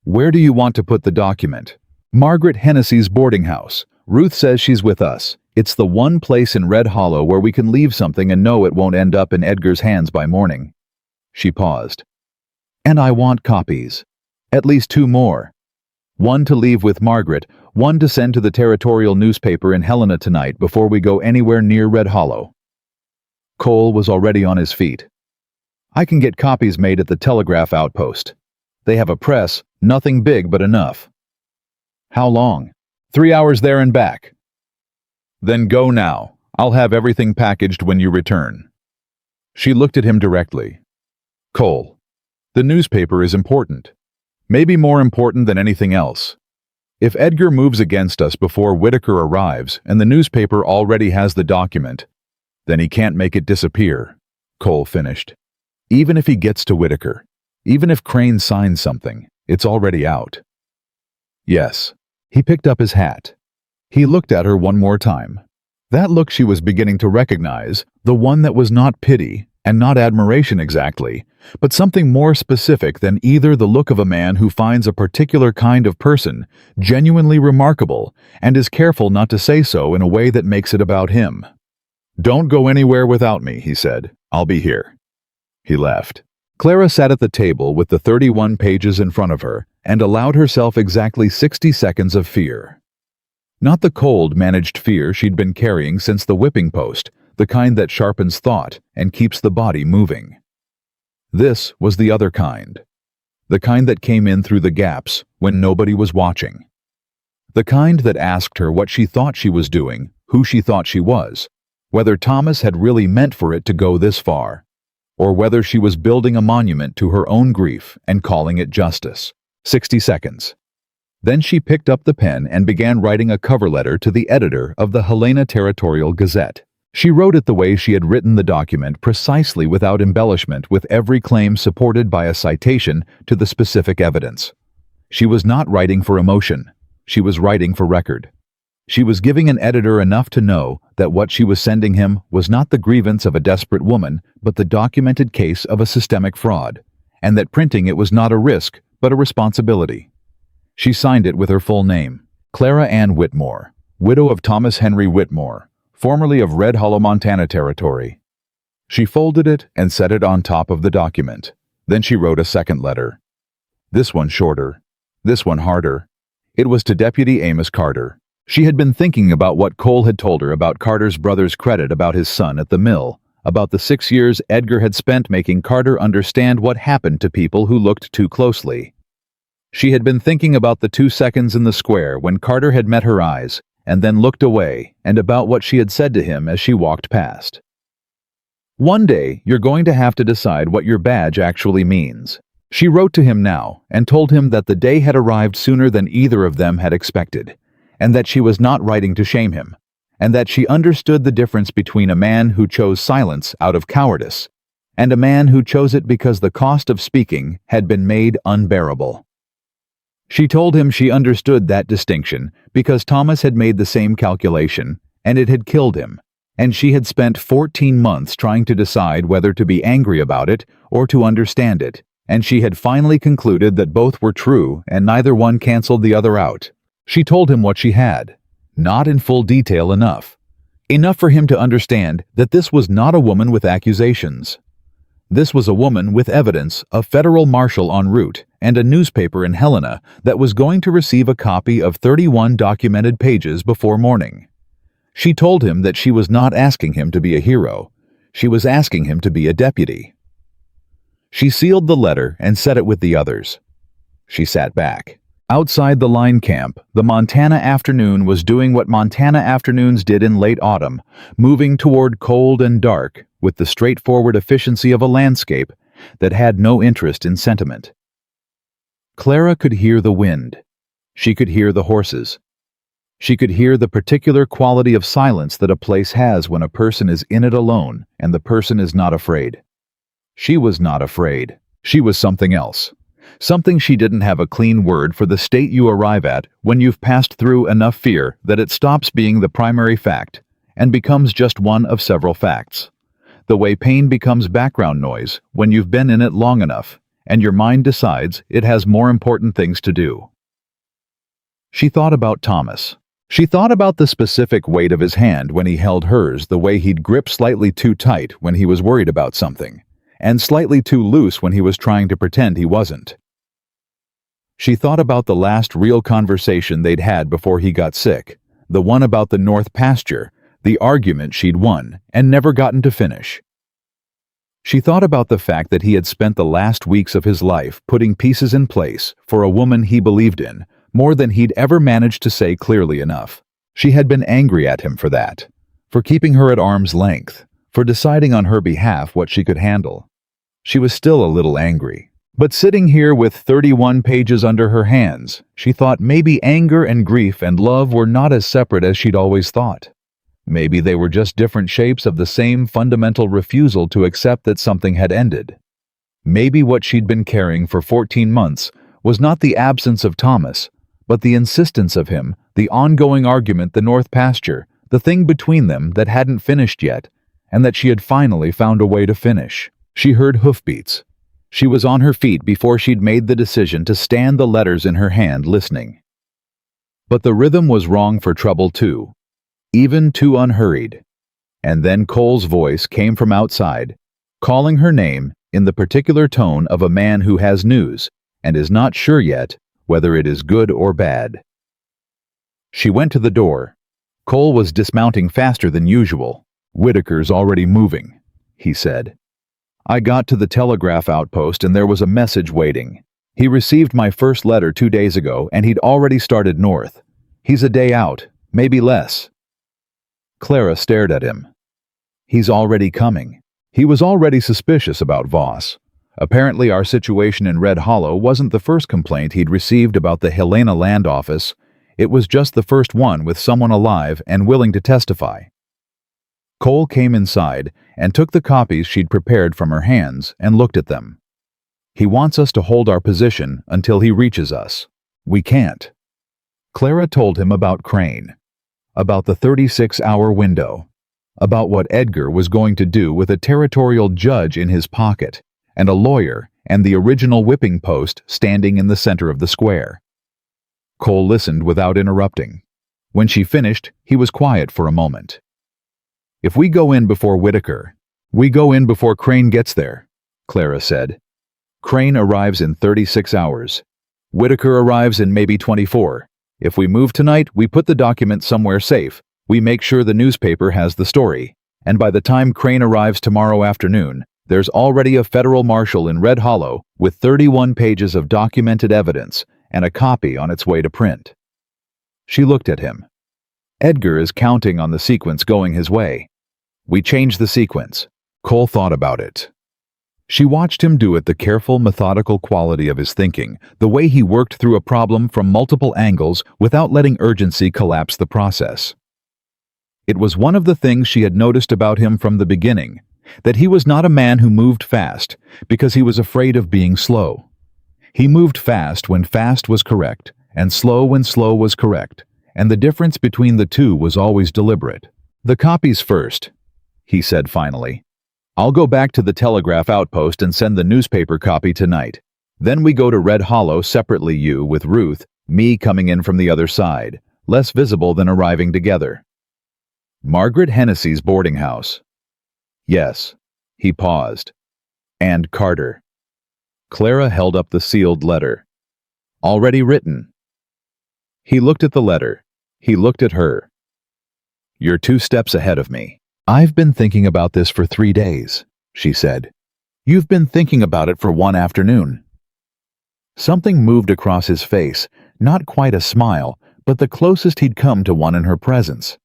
"Where do you want to put the document?" "Margaret Hennessy's boarding house. Ruth says she's with us. It's the one place in Red Hollow where we can leave something and know it won't end up in Edgar's hands by morning." She paused. "And I want copies. At least 2 more. One to leave with Margaret, one to send to the territorial newspaper in Helena tonight before we go anywhere near Red Hollow." Cole was already on his feet. "I can get copies made at the telegraph outpost. They have a press, nothing big but enough." "How long?" 3 hours there and back." "Then go now. I'll have everything packaged when you return." She looked at him directly. "Cole, The newspaper is important. Maybe more important than anything else. If Edgar moves against us before Whitaker arrives and the newspaper already has the document, then he can't make it disappear, Cole finished. Even if he gets to Whitaker, even if Crane signs something, it's already out. Yes. He picked up his hat. He looked at her one more time. That look she was beginning to recognize, the one that was not pity and not admiration exactly, but something more specific than either the look of a man who finds a particular kind of person genuinely remarkable and is careful not to say so in a way that makes it about him. "Don't go anywhere without me," he said. "I'll be here." He left. Clara sat at the table with the 31 pages in front of her and allowed herself exactly 60 seconds of fear. Not the cold, managed fear she'd been carrying since the whipping post, the kind that sharpens thought and keeps the body moving. This was the other kind. The kind that came in through the gaps when nobody was watching. The kind that asked her what she thought she was doing, who she thought she was, whether Thomas had really meant for it to go this far, or whether she was building a monument to her own grief and calling it justice. 60 seconds. Then she picked up the pen and began writing a cover letter to the editor of the Helena Territorial Gazette. She wrote it the way she had written the document, precisely without embellishment, with every claim supported by a citation to the specific evidence. She was not writing for emotion. She was writing for record. She was giving an editor enough to know that what she was sending him was not the grievance of a desperate woman, but the documented case of a systemic fraud, and that printing it was not a risk, but a responsibility. She signed it with her full name, Clara Ann Whitmore, widow of Thomas Henry Whitmore, formerly of Red Hollow, Montana Territory. She folded it and set it on top of the document. Then she wrote a second letter. This one shorter, this one harder. It was to Deputy Amos Carter. She had been thinking about what Cole had told her about Carter's brother's credit about his son at the mill, about the 6 years Edgar had spent making Carter understand what happened to people who looked too closely. She had been thinking about the 2 seconds in the square when Carter had met her eyes and then looked away, and about what she had said to him as she walked past. "One day, you're going to have to decide what your badge actually means." She wrote to him now and told him that the day had arrived sooner than either of them had expected, and that she was not writing to shame him, and that she understood the difference between a man who chose silence out of cowardice and a man who chose it because the cost of speaking had been made unbearable. She told him she understood that distinction because Thomas had made the same calculation, and it had killed him, and she had spent 14 months trying to decide whether to be angry about it or to understand it, and she had finally concluded that both were true and neither one canceled the other out. She told him what she had, not in full detail enough. Enough for him to understand that this was not a woman with accusations. This was a woman with evidence, a federal marshal en route, and a newspaper in Helena that was going to receive a copy of 31 documented pages before morning. She told him that she was not asking him to be a hero. She was asking him to be a deputy. She sealed the letter and set it with the others. She sat back. Outside the line camp, the Montana afternoon was doing what Montana afternoons did in late autumn, moving toward cold and dark with the straightforward efficiency of a landscape that had no interest in sentiment. Clara could hear the wind. She could hear the horses. She could hear the particular quality of silence that a place has when a person is in it alone and the person is not afraid. She was not afraid. She was something else. Something she didn't have a clean word for, the state you arrive at when you've passed through enough fear that it stops being the primary fact and becomes just one of several facts. The way pain becomes background noise when you've been in it long enough and your mind decides it has more important things to do. She thought about Thomas. She thought about the specific weight of his hand when he held hers, the way he'd grip slightly too tight when he was worried about something, and slightly too loose when he was trying to pretend he wasn't. She thought about the last real conversation they'd had before he got sick, the one about the north pasture, the argument she'd won and never gotten to finish. She thought about the fact that he had spent the last weeks of his life putting pieces in place for a woman he believed in more than he'd ever managed to say clearly enough. She had been angry at him for that, for keeping her at arm's length, for deciding on her behalf what she could handle. She was still a little angry, But sitting here with 31 pages under her hands, she thought maybe anger and grief and love were not as separate as she'd always thought. Maybe they were just different shapes of the same fundamental refusal to accept that something had ended. Maybe what she'd been carrying for 14 months was not the absence of Thomas, but the insistence of him, the ongoing argument, the north pasture, the thing between them that hadn't finished yet, and that she had finally found a way to finish. She heard hoofbeats. She was on her feet before she'd made the decision to stand the letters in her hand, listening. But the rhythm was wrong for trouble too, even too unhurried. And then Cole's voice came from outside, calling her name in the particular tone of a man who has news and is not sure yet whether it is good or bad. She went to the door. Cole was dismounting faster than usual. "Whitaker's already moving," he said. "I got to the telegraph outpost and there was a message waiting. He received my first letter 2 days ago and he'd already started north. He's a day out, maybe less." Clara stared at him. "He's already coming." He was already suspicious about Voss. Apparently our situation in Red Hollow wasn't the first complaint he'd received about the Helena land office. It was just the first one with someone alive and willing to testify. Cole came inside and took the copies she'd prepared from her hands and looked at them. "He wants us to hold our position until he reaches us. We can't." Clara told him about Crane, about the 36-hour window, about what Edgar was going to do with a territorial judge in his pocket, and a lawyer and the original whipping post standing in the center of the square. Cole listened without interrupting. When she finished, he was quiet for a moment. "If we go in before Whitaker, we go in before Crane gets there," Clara said. "Crane arrives in 36 hours. Whitaker arrives in maybe 24. If we move tonight, we put the document somewhere safe. We make sure the newspaper has the story. And by the time Crane arrives tomorrow afternoon, there's already a federal marshal in Red Hollow with 31 pages of documented evidence and a copy on its way to print." She looked at him. "Edgar is counting on the sequence going his way. We change the sequence." Cole thought about it. She watched him do it, the careful, methodical quality of his thinking, the way he worked through a problem from multiple angles without letting urgency collapse the process. It was one of the things she had noticed about him from the beginning, that he was not a man who moved fast because he was afraid of being slow. He moved fast when fast was correct, and slow when slow was correct, and the difference between the two was always deliberate. "The copies first," he said finally. "I'll go back to the telegraph outpost and send the newspaper copy tonight. Then we go to Red Hollow separately, you with Ruth, me coming in from the other side, less visible than arriving together." "Margaret Hennessy's boarding house." "Yes." He paused. "And Carter." Clara held up the sealed letter. "Already written." He looked at the letter. He looked at her. "You're 2 steps ahead of me." "I've been thinking about this for 3 days," she said. "You've been thinking about it for 1 afternoon." Something moved across his face, not quite a smile, but the closest he'd come to one in her presence.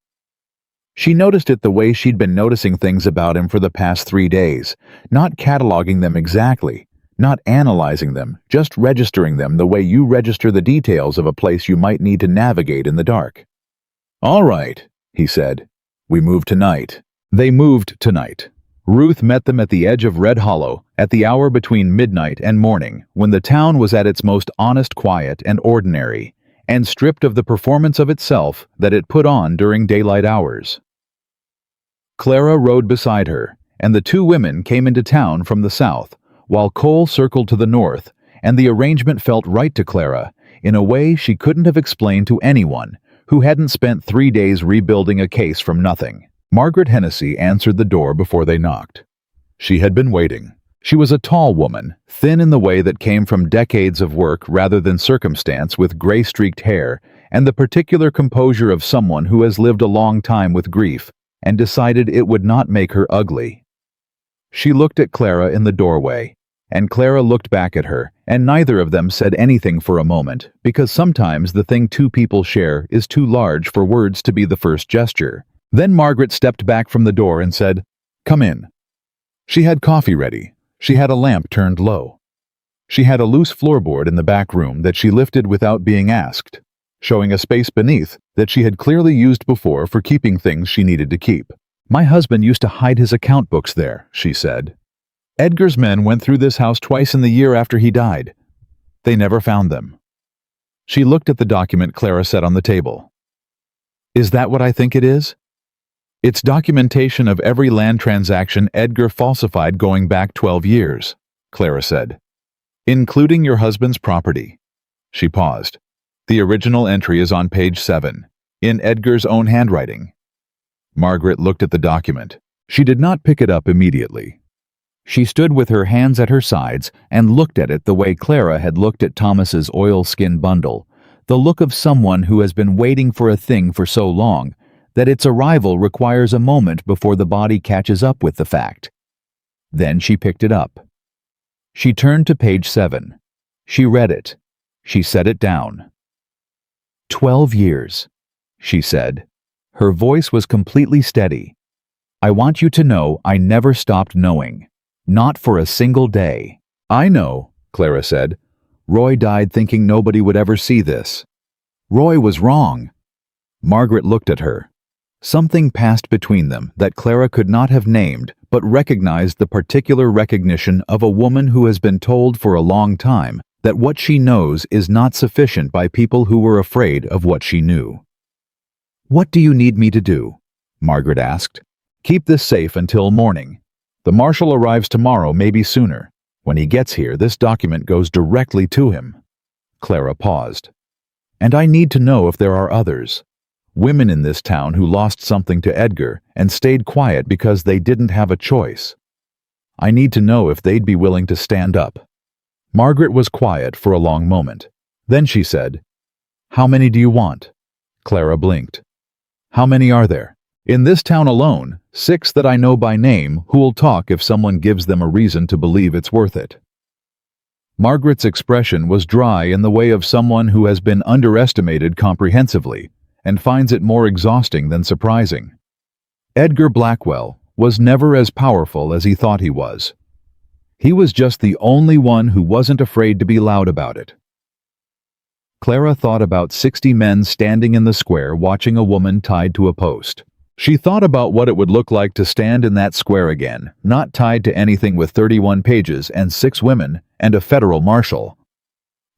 She noticed it the way she'd been noticing things about him for the past 3 days, not cataloging them exactly, not analyzing them, just registering them the way you register the details of a place you might need to navigate in the dark. "All right," he said. "We move tonight." They moved tonight. Ruth met them at the edge of Red Hollow at the hour between midnight and morning, when the town was at its most honest, quiet, and ordinary, and stripped of the performance of itself that it put on during daylight hours. Clara rode beside her, and the 2 women came into town from the south, while Cole circled to the north, and the arrangement felt right to Clara in a way she couldn't have explained to anyone who hadn't spent 3 days rebuilding a case from nothing. Margaret Hennessy answered the door before they knocked. She had been waiting. She was a tall woman, thin in the way that came from decades of work rather than circumstance, with gray-streaked hair and the particular composure of someone who has lived a long time with grief and decided it would not make her ugly. She looked at Clara in the doorway, and Clara looked back at her, and neither of them said anything for a moment, because sometimes the thing 2 people share is too large for words to be the first gesture. Then Margaret stepped back from the door and said, "Come in." She had coffee ready. She had a lamp turned low. She had a loose floorboard in the back room that she lifted without being asked, showing a space beneath that she had clearly used before for keeping things she needed to keep. "My husband used to hide his account books there," she said. "Edgar's men went through this house twice in the year after he died. They never found them." She looked at the document Clara set on the table. "Is that what I think it is?" "It's documentation of every land transaction Edgar falsified going back 12 years, Clara said. "Including your husband's property." She paused. "The original entry is on page 7, in Edgar's own handwriting." Margaret looked at the document. She did not pick it up immediately. She stood with her hands at her sides and looked at it the way Clara had looked at Thomas's oilskin bundle, the look of someone who has been waiting for a thing for so long that its arrival requires a moment before the body catches up with the fact. Then she picked it up. She turned to page 7. She read it. She set it down. 12 years, she said. Her voice was completely steady. "I want you to know I never stopped knowing. Not for a single day." "I know," Clara said. "Roy died thinking nobody would ever see this." "Roy was wrong." Margaret looked at her. Something passed between them that Clara could not have named, but recognized the particular recognition of a woman who has been told for a long time that what she knows is not sufficient by people who were afraid of what she knew. "What do you need me to do?" Margaret asked. "Keep this safe until morning. The marshal arrives tomorrow, maybe sooner. When he gets here, this document goes directly to him." Clara paused. "And I need to know if there are others. Women in this town who lost something to Edgar and stayed quiet because they didn't have a choice. I need to know if they'd be willing to stand up." Margaret was quiet for a long moment. Then she said, "How many do you want?" Clara blinked. "How many are there?" "In this town alone, 6 that I know by name who will talk if someone gives them a reason to believe it's worth it." Margaret's expression was dry in the way of someone who has been underestimated comprehensively and finds it more exhausting than surprising. Edgar Blackwell was never as powerful as he thought he was. He was just the only one who wasn't afraid to be loud about it. Clara thought about 60 men standing in the square watching a woman tied to a post. She thought about what it would look like to stand in that square again, not tied to anything with 31 pages and 6 women and a federal marshal.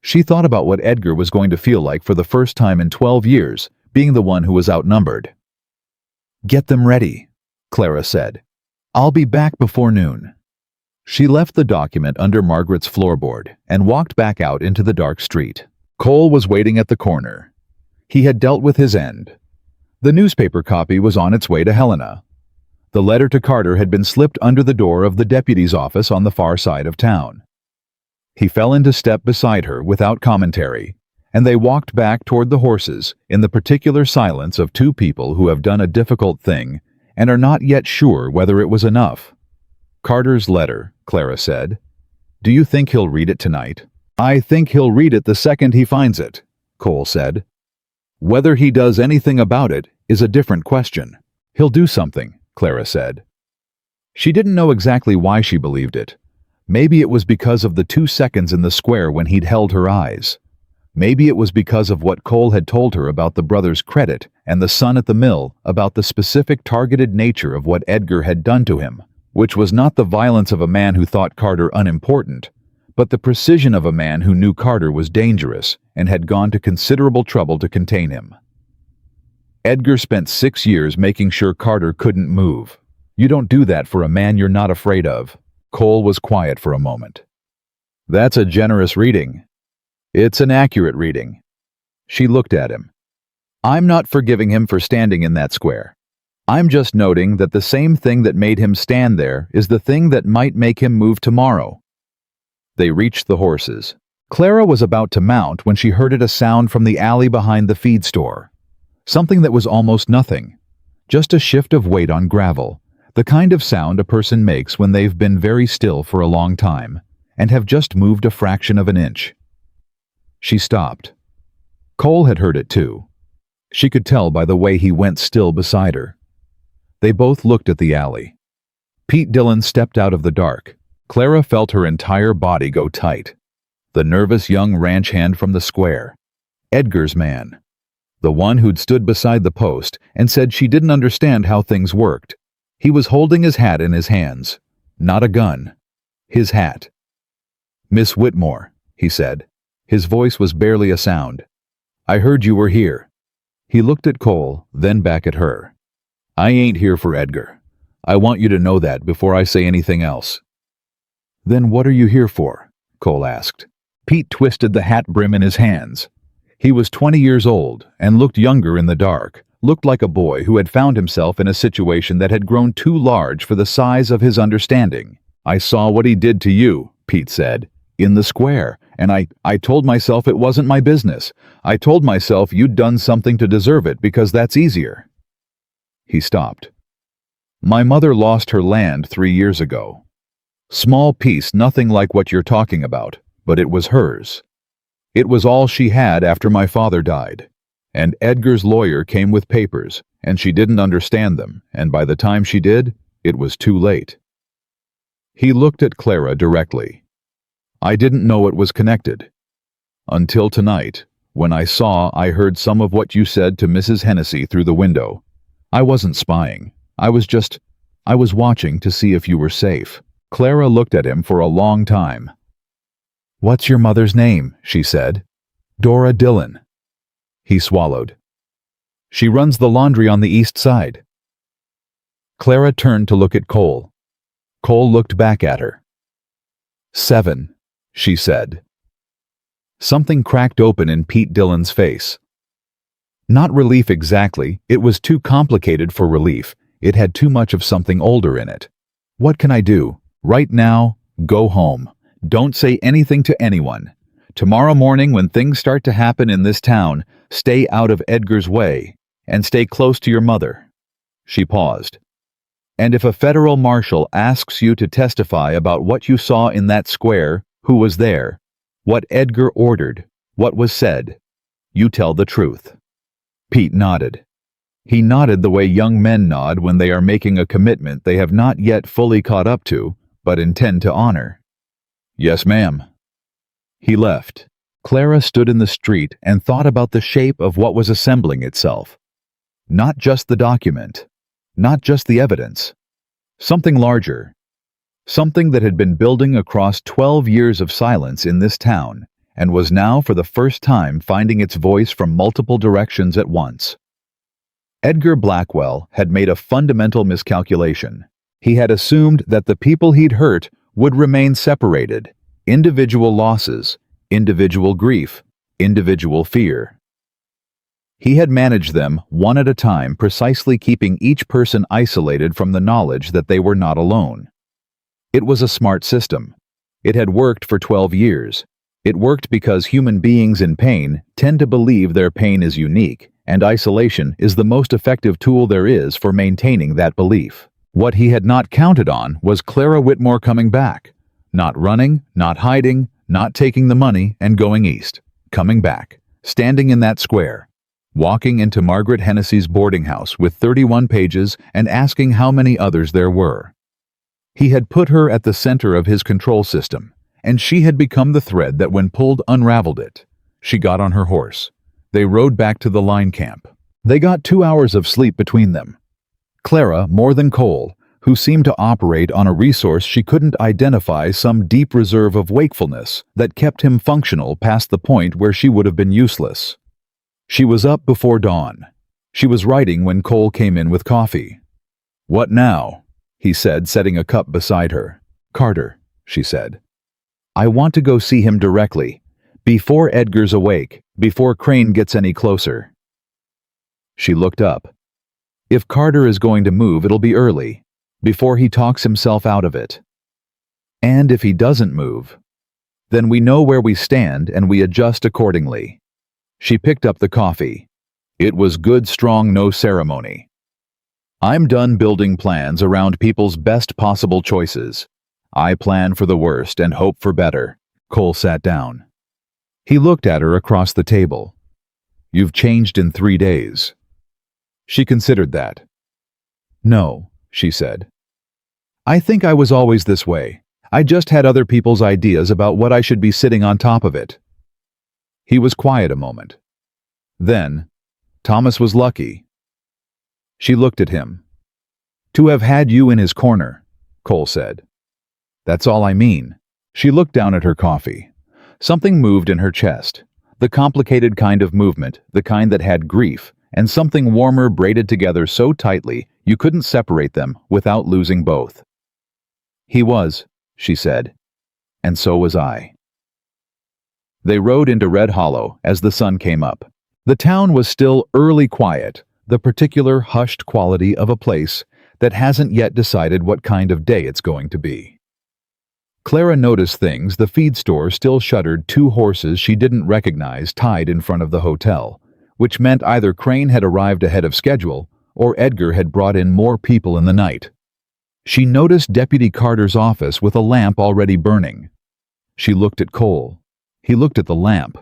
She thought about what Edgar was going to feel like for the first time in 12 years, being the one who was outnumbered. "Get them ready," Clara said. "I'll be back before noon." She left the document under Margaret's floorboard and walked back out into the dark street. Cole was waiting at the corner. He had dealt with his end. The newspaper copy was on its way to Helena. The letter to Carter had been slipped under the door of the deputy's office on the far side of town. He fell into step beside her without commentary, and they walked back toward the horses in the particular silence of 2 people who have done a difficult thing and are not yet sure whether it was enough. "Carter's letter," Clara said. "Do you think he'll read it tonight?" "I think he'll read it the second he finds it," Cole said. "Whether he does anything about it is a different question." "He'll do something," Clara said. She didn't know exactly why she believed it. Maybe it was because of the 2 seconds in the square when he'd held her eyes. Maybe it was because of what Cole had told her about the brother's credit and the son at the mill about the specific targeted nature of what Edgar had done to him, which was not the violence of a man who thought Carter unimportant, but the precision of a man who knew Carter was dangerous and had gone to considerable trouble to contain him. Edgar spent 6 years making sure Carter couldn't move. You don't do that for a man you're not afraid of. Cole was quiet for a moment. "That's a generous reading." "It's an accurate reading." She looked at him. "I'm not forgiving him for standing in that square. I'm just noting that the same thing that made him stand there is the thing that might make him move tomorrow." They reached the horses. Clara was about to mount when she heard a sound from the alley behind the feed store. Something that was almost nothing. Just a shift of weight on gravel, the kind of sound a person makes when they've been very still for a long time and have just moved a fraction of an inch. She stopped. Cole had heard it too. She could tell by the way he went still beside her. They both looked at the alley. Pete Dillon stepped out of the dark. Clara felt her entire body go tight. the nervous young ranch hand from the square. Edgar's man. The one who'd stood beside the post and said she didn't understand how things worked. He was holding his hat in his hands. Not a gun. His hat. "Miss Whitmore," he said. His voice was barely a sound. "I heard you were here." He looked at Cole, then back at her. "I ain't here for Edgar. I want you to know that before I say anything else." "Then what are you here for?" Cole asked. Pete twisted the hat brim in his hands. He was 20 years old and looked younger in the dark, looked like a boy who had found himself in a situation that had grown too large for the size of his understanding. "I saw what he did to you," Pete said, "in the square, and I told myself it wasn't my business. I told myself you'd done something to deserve it because that's easier." He stopped. "My mother lost her land 3 years ago. Small piece, nothing like what you're talking about, but it was hers. It was all she had after my father died. And Edgar's lawyer came with papers, and she didn't understand them, and by the time she did, it was too late." He looked at Clara directly. "I didn't know it was connected. Until tonight, when I heard some of what you said to Mrs. Hennessy through the window. I wasn't spying. I was watching to see if you were safe." Clara looked at him for a long time. "What's your mother's name?" she said. "Dora Dillon." He swallowed. "She runs the laundry on the east side." Clara turned to look at Cole. Cole looked back at her. "7, she said. Something cracked open in Pete Dillon's face. Not relief exactly, it was too complicated for relief. It had too much of something older in it. "What can I do? Right now, go home. Don't say anything to anyone. Tomorrow morning when things start to happen in this town, stay out of Edgar's way, and stay close to your mother." She paused. "And if a federal marshal asks you to testify about what you saw in that square, who was there, what Edgar ordered, what was said, you tell the truth." Pete nodded. He nodded the way young men nod when they are making a commitment they have not yet fully caught up to, but intend to honor. "Yes, ma'am." He left. Clara stood in the street and thought about the shape of what was assembling itself. Not just the document, not just the evidence. Something larger. Something that had been building across 12 years of silence in this town, and was now for the first time finding its voice from multiple directions at once. Edgar Blackwell had made a fundamental miscalculation. He had assumed that the people he'd hurt would remain separated. Individual losses, individual grief, individual fear. He had managed them one at a time, precisely keeping each person isolated from the knowledge that they were not alone. It was a smart system. It had worked for 12 years. It worked because human beings in pain tend to believe their pain is unique, and isolation is the most effective tool there is for maintaining that belief. What he had not counted on was Clara Whitmore coming back. Not running, not hiding, not taking the money and going east. Coming back, standing in that square, walking into Margaret Hennessy's boarding house with 31 pages and asking how many others there were. He had put her at the center of his control system, and she had become the thread that when pulled unraveled it. She got on her horse. They rode back to the line camp. They got 2 hours of sleep between them. Clara, more than Cole, who seemed to operate on a resource she couldn't identify, some deep reserve of wakefulness that kept him functional past the point where she would have been useless. She was up before dawn. She was writing when Cole came in with coffee. "What now?" he said, setting a cup beside her. "Carter," she said. "I want to go see him directly, before Edgar's awake, before Crane gets any closer." She looked up. "If Carter is going to move, it'll be early, before he talks himself out of it. And if he doesn't move, then we know where we stand and we adjust accordingly." She picked up the coffee. It was good, strong, no ceremony. "I'm done building plans around people's best possible choices. I plan for the worst and hope for better." Cole sat down. He looked at her across the table. "You've changed in 3 days." She considered that. "No," she said. "I think I was always this way. I just had other people's ideas about what I should be sitting on top of it." He was quiet a moment. Then, "Thomas was lucky." She looked at him. "To have had you in his corner," Cole said. "That's all I mean." She looked down at her coffee. Something moved in her chest. The complicated kind of movement, the kind that had grief, and something warmer braided together so tightly you couldn't separate them without losing both. "He was," she said, "and so was I." They rode into Red Hollow as the sun came up. The town was still early quiet, the particular hushed quality of a place that hasn't yet decided what kind of day it's going to be. Clara noticed things. The feed store still shuttered 2 horses she didn't recognize tied in front of the hotel, which meant either Crane had arrived ahead of schedule or Edgar had brought in more people in the night. She noticed Deputy Carter's office with a lamp already burning. She looked at Cole. He looked at the lamp.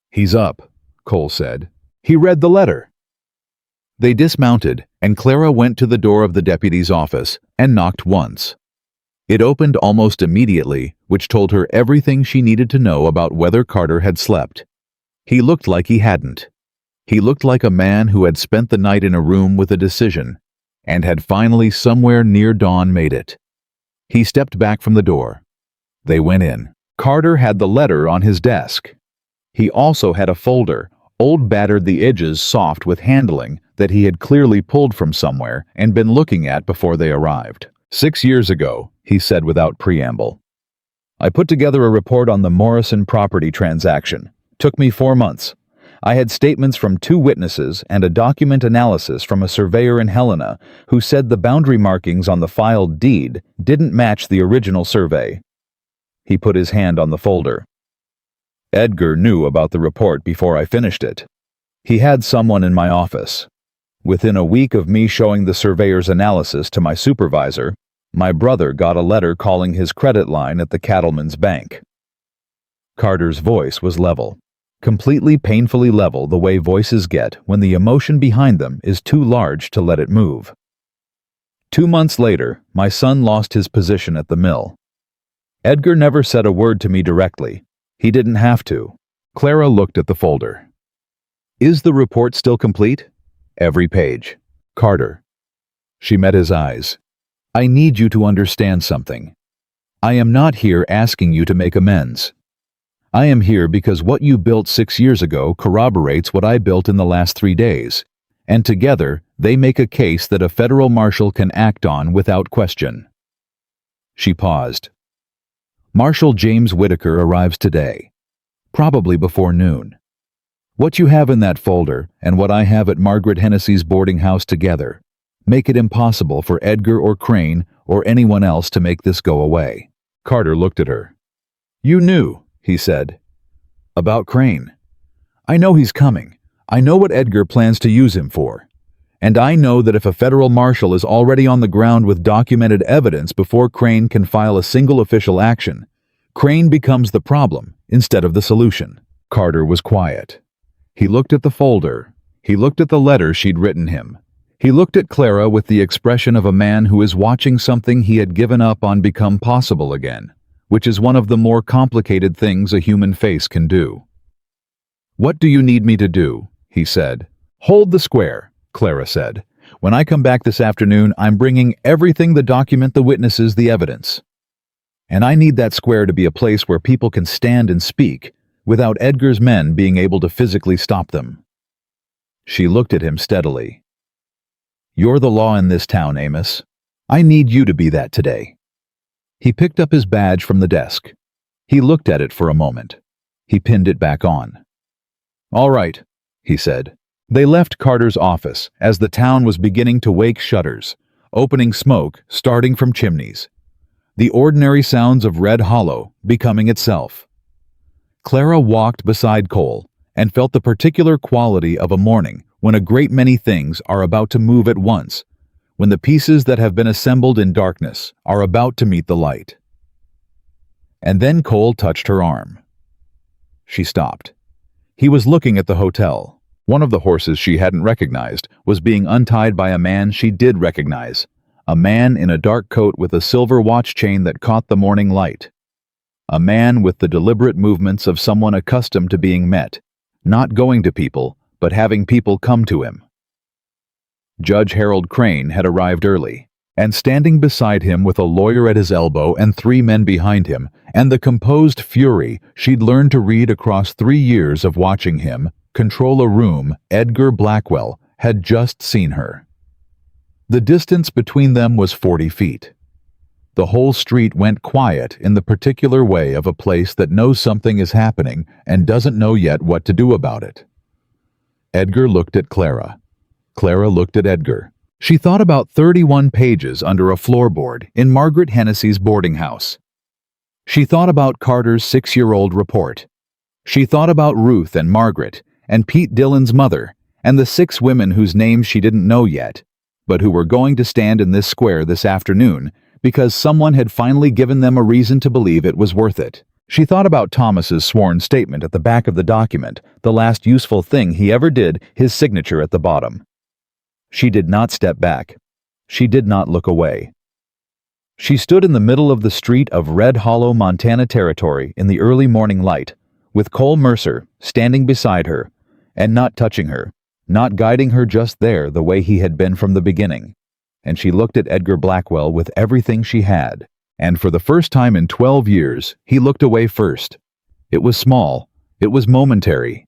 "He's up," Cole said. "He read the letter." They dismounted, and Clara went to the door of the deputy's office and knocked once. It opened almost immediately, which told her everything she needed to know about whether Carter had slept. He looked like he hadn't. He looked like a man who had spent the night in a room with a decision, and had finally somewhere near dawn made it. He stepped back from the door. They went in. Carter had the letter on his desk. He also had a folder, old battered, the edges soft with handling, that he had clearly pulled from somewhere and been looking at before they arrived. "6 years ago," he said without preamble, "I put together a report on the Morrison property transaction. Took me 4 months. I had statements from 2 witnesses and a document analysis from a surveyor in Helena who said the boundary markings on the filed deed didn't match the original survey." He put his hand on the folder. "Edgar knew about the report before I finished it. He had someone in my office. Within a week of me showing the surveyor's analysis to my supervisor, my brother got a letter calling his credit line at the cattleman's bank." Carter's voice was level. Completely painfully level, the way voices get when the emotion behind them is too large to let it move. "2 months later, my son lost his position at the mill. Edgar never said a word to me directly. He didn't have to." Clara looked at the folder. "Is the report still complete?" "Every page." "Carter." She met his eyes. "I need you to understand something. I am not here asking you to make amends. I am here because what you built 6 years ago corroborates what I built in the last 3 days, and together they make a case that a federal marshal can act on without question." She paused. "Marshal James Whitaker arrives today, probably before noon. What you have in that folder and what I have at Margaret Hennessy's boarding house together make it impossible for Edgar or Crane or anyone else to make this go away." Carter looked at her. "You knew," he said. "About Crane. I know he's coming. I know what Edgar plans to use him for. And I know that if a federal marshal is already on the ground with documented evidence before Crane can file a single official action, Crane becomes the problem instead of the solution." Carter was quiet. He looked at the folder. He looked at the letter she'd written him. He looked at Clara with the expression of a man who is watching something he had given up on become possible again, which is one of the more complicated things a human face can do. "What do you need me to do?" he said. "Hold the square," Clara said. "When I come back this afternoon, I'm bringing everything, the document, the witnesses, the evidence. And I need that square to be a place where people can stand and speak without Edgar's men being able to physically stop them." She looked at him steadily. "You're the law in this town, Amos. I need you to be that today." He picked up his badge from the desk. He looked at it for a moment. He pinned it back on. "All right," he said. They left Carter's office as the town was beginning to wake shutters, opening smoke starting from chimneys. The ordinary sounds of Red Hollow becoming itself. Clara walked beside Cole and felt the particular quality of a morning when a great many things are about to move at once, when the pieces that have been assembled in darkness are about to meet the light. And then Cole touched her arm. She stopped. He was looking at the hotel. One of the horses she hadn't recognized was being untied by a man she did recognize, A man in a dark coat with a silver watch chain that caught the morning light. A man with the deliberate movements of someone accustomed to being met, not going to people, but having people come to him. Judge Harold Crane had arrived early, and standing beside him with a lawyer at his elbow and 3 men behind him, and the composed fury she'd learned to read across 3 years of watching him control a room, Edgar Blackwell had just seen her. The distance between them was 40 feet. The whole street went quiet in the particular way of a place that knows something is happening and doesn't know yet what to do about it. Edgar looked at Clara. Clara looked at Edgar. She thought about 31 pages under a floorboard in Margaret Hennessy's boarding house. She thought about Carter's 6-year-old report. She thought about Ruth and Margaret and Pete Dillon's mother and the 6 women whose names she didn't know yet, but who were going to stand in this square this afternoon because someone had finally given them a reason to believe it was worth it. She thought about Thomas's sworn statement at the back of the document, the last useful thing he ever did, his signature at the bottom. She did not step back. She did not look away. She stood in the middle of the street of Red Hollow, Montana Territory in the early morning light, with Cole Mercer standing beside her, and not touching her, not guiding her just there the way he had been from the beginning. And she looked at Edgar Blackwell with everything she had, and for the first time in 12 years, he looked away first. It was small. It was momentary.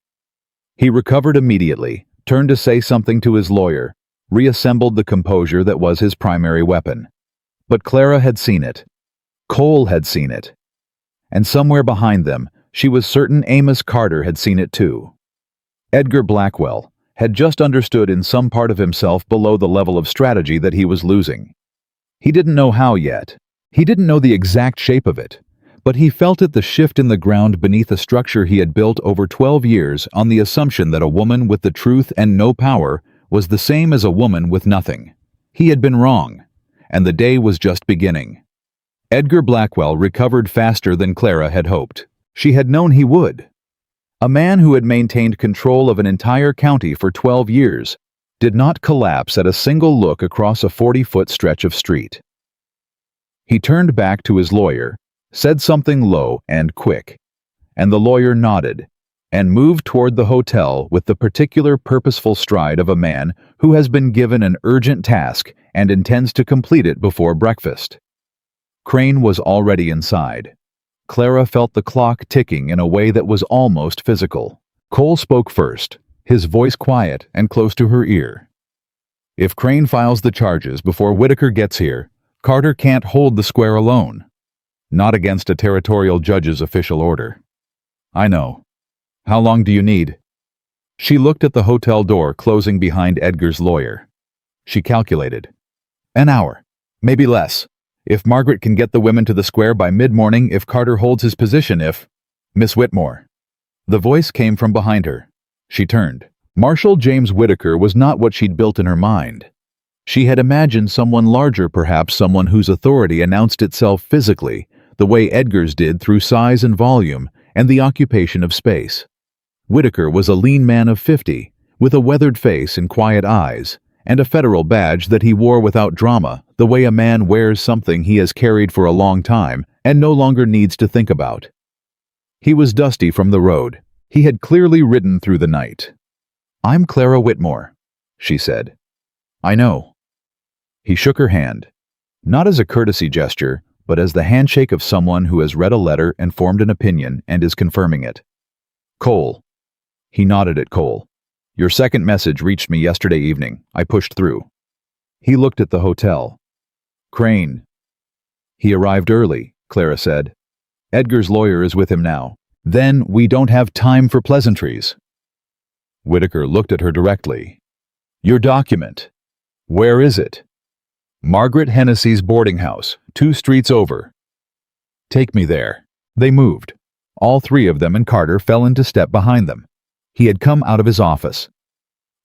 He recovered immediately, turned to say something to his lawyer, reassembled the composure that was his primary weapon. But Clara had seen it. Cole had seen it. And somewhere behind them, she was certain Amos Carter had seen it too. Edgar Blackwell had just understood in some part of himself below the level of strategy that he was losing. He didn't know how yet. He didn't know the exact shape of it, but he felt it, the shift in the ground beneath a structure he had built over 12 years on the assumption that a woman with the truth and no power was the same as a woman with nothing. He had been wrong, and the day was just beginning. Edgar Blackwell recovered faster than Clara had hoped. She had known he would. A man who had maintained control of an entire county for 12 years did not collapse at a single look across a 40-foot stretch of street. He turned back to his lawyer, said something low and quick, and the lawyer nodded and moved toward the hotel with the particular purposeful stride of a man who has been given an urgent task and intends to complete it before breakfast. Crane was already inside. Clara felt the clock ticking in a way that was almost physical. Cole spoke first, his voice quiet and close to her ear. If Crane files the charges before Whitaker gets here, Carter can't hold the square alone. Not against a territorial judge's official order. I know. How long do you need? She looked at the hotel door closing behind Edgar's lawyer. She calculated. An hour. Maybe less. If Margaret can get the women to the square by mid-morning, if Carter holds his position, if... Miss Whitmore. The voice came from behind her. She turned. Marshal James Whitaker was not what she'd built in her mind. She had imagined someone larger, perhaps someone whose authority announced itself physically, the way Edgar's did through size and volume and the occupation of space. Whitaker was a lean man of 50, with a weathered face and quiet eyes, and a federal badge that he wore without drama, the way a man wears something he has carried for a long time and no longer needs to think about. He was dusty from the road. He had clearly ridden through the night. "I'm Clara Whitmore," she said. "I know." He shook her hand, not as a courtesy gesture, but as the handshake of someone who has read a letter and formed an opinion and is confirming it. "Cole." He nodded at Cole. "Your second message reached me yesterday evening. I pushed through." He looked at the hotel. "Crane." "He arrived early," Clara said. "Edgar's lawyer is with him now. Then we don't have time for pleasantries." Whitaker looked at her directly. "Your document. Where is it?" "Margaret Hennessy's boarding house, 2 streets over." "Take me there." They moved. All 3 of them, and Carter fell into step behind them. He had come out of his office.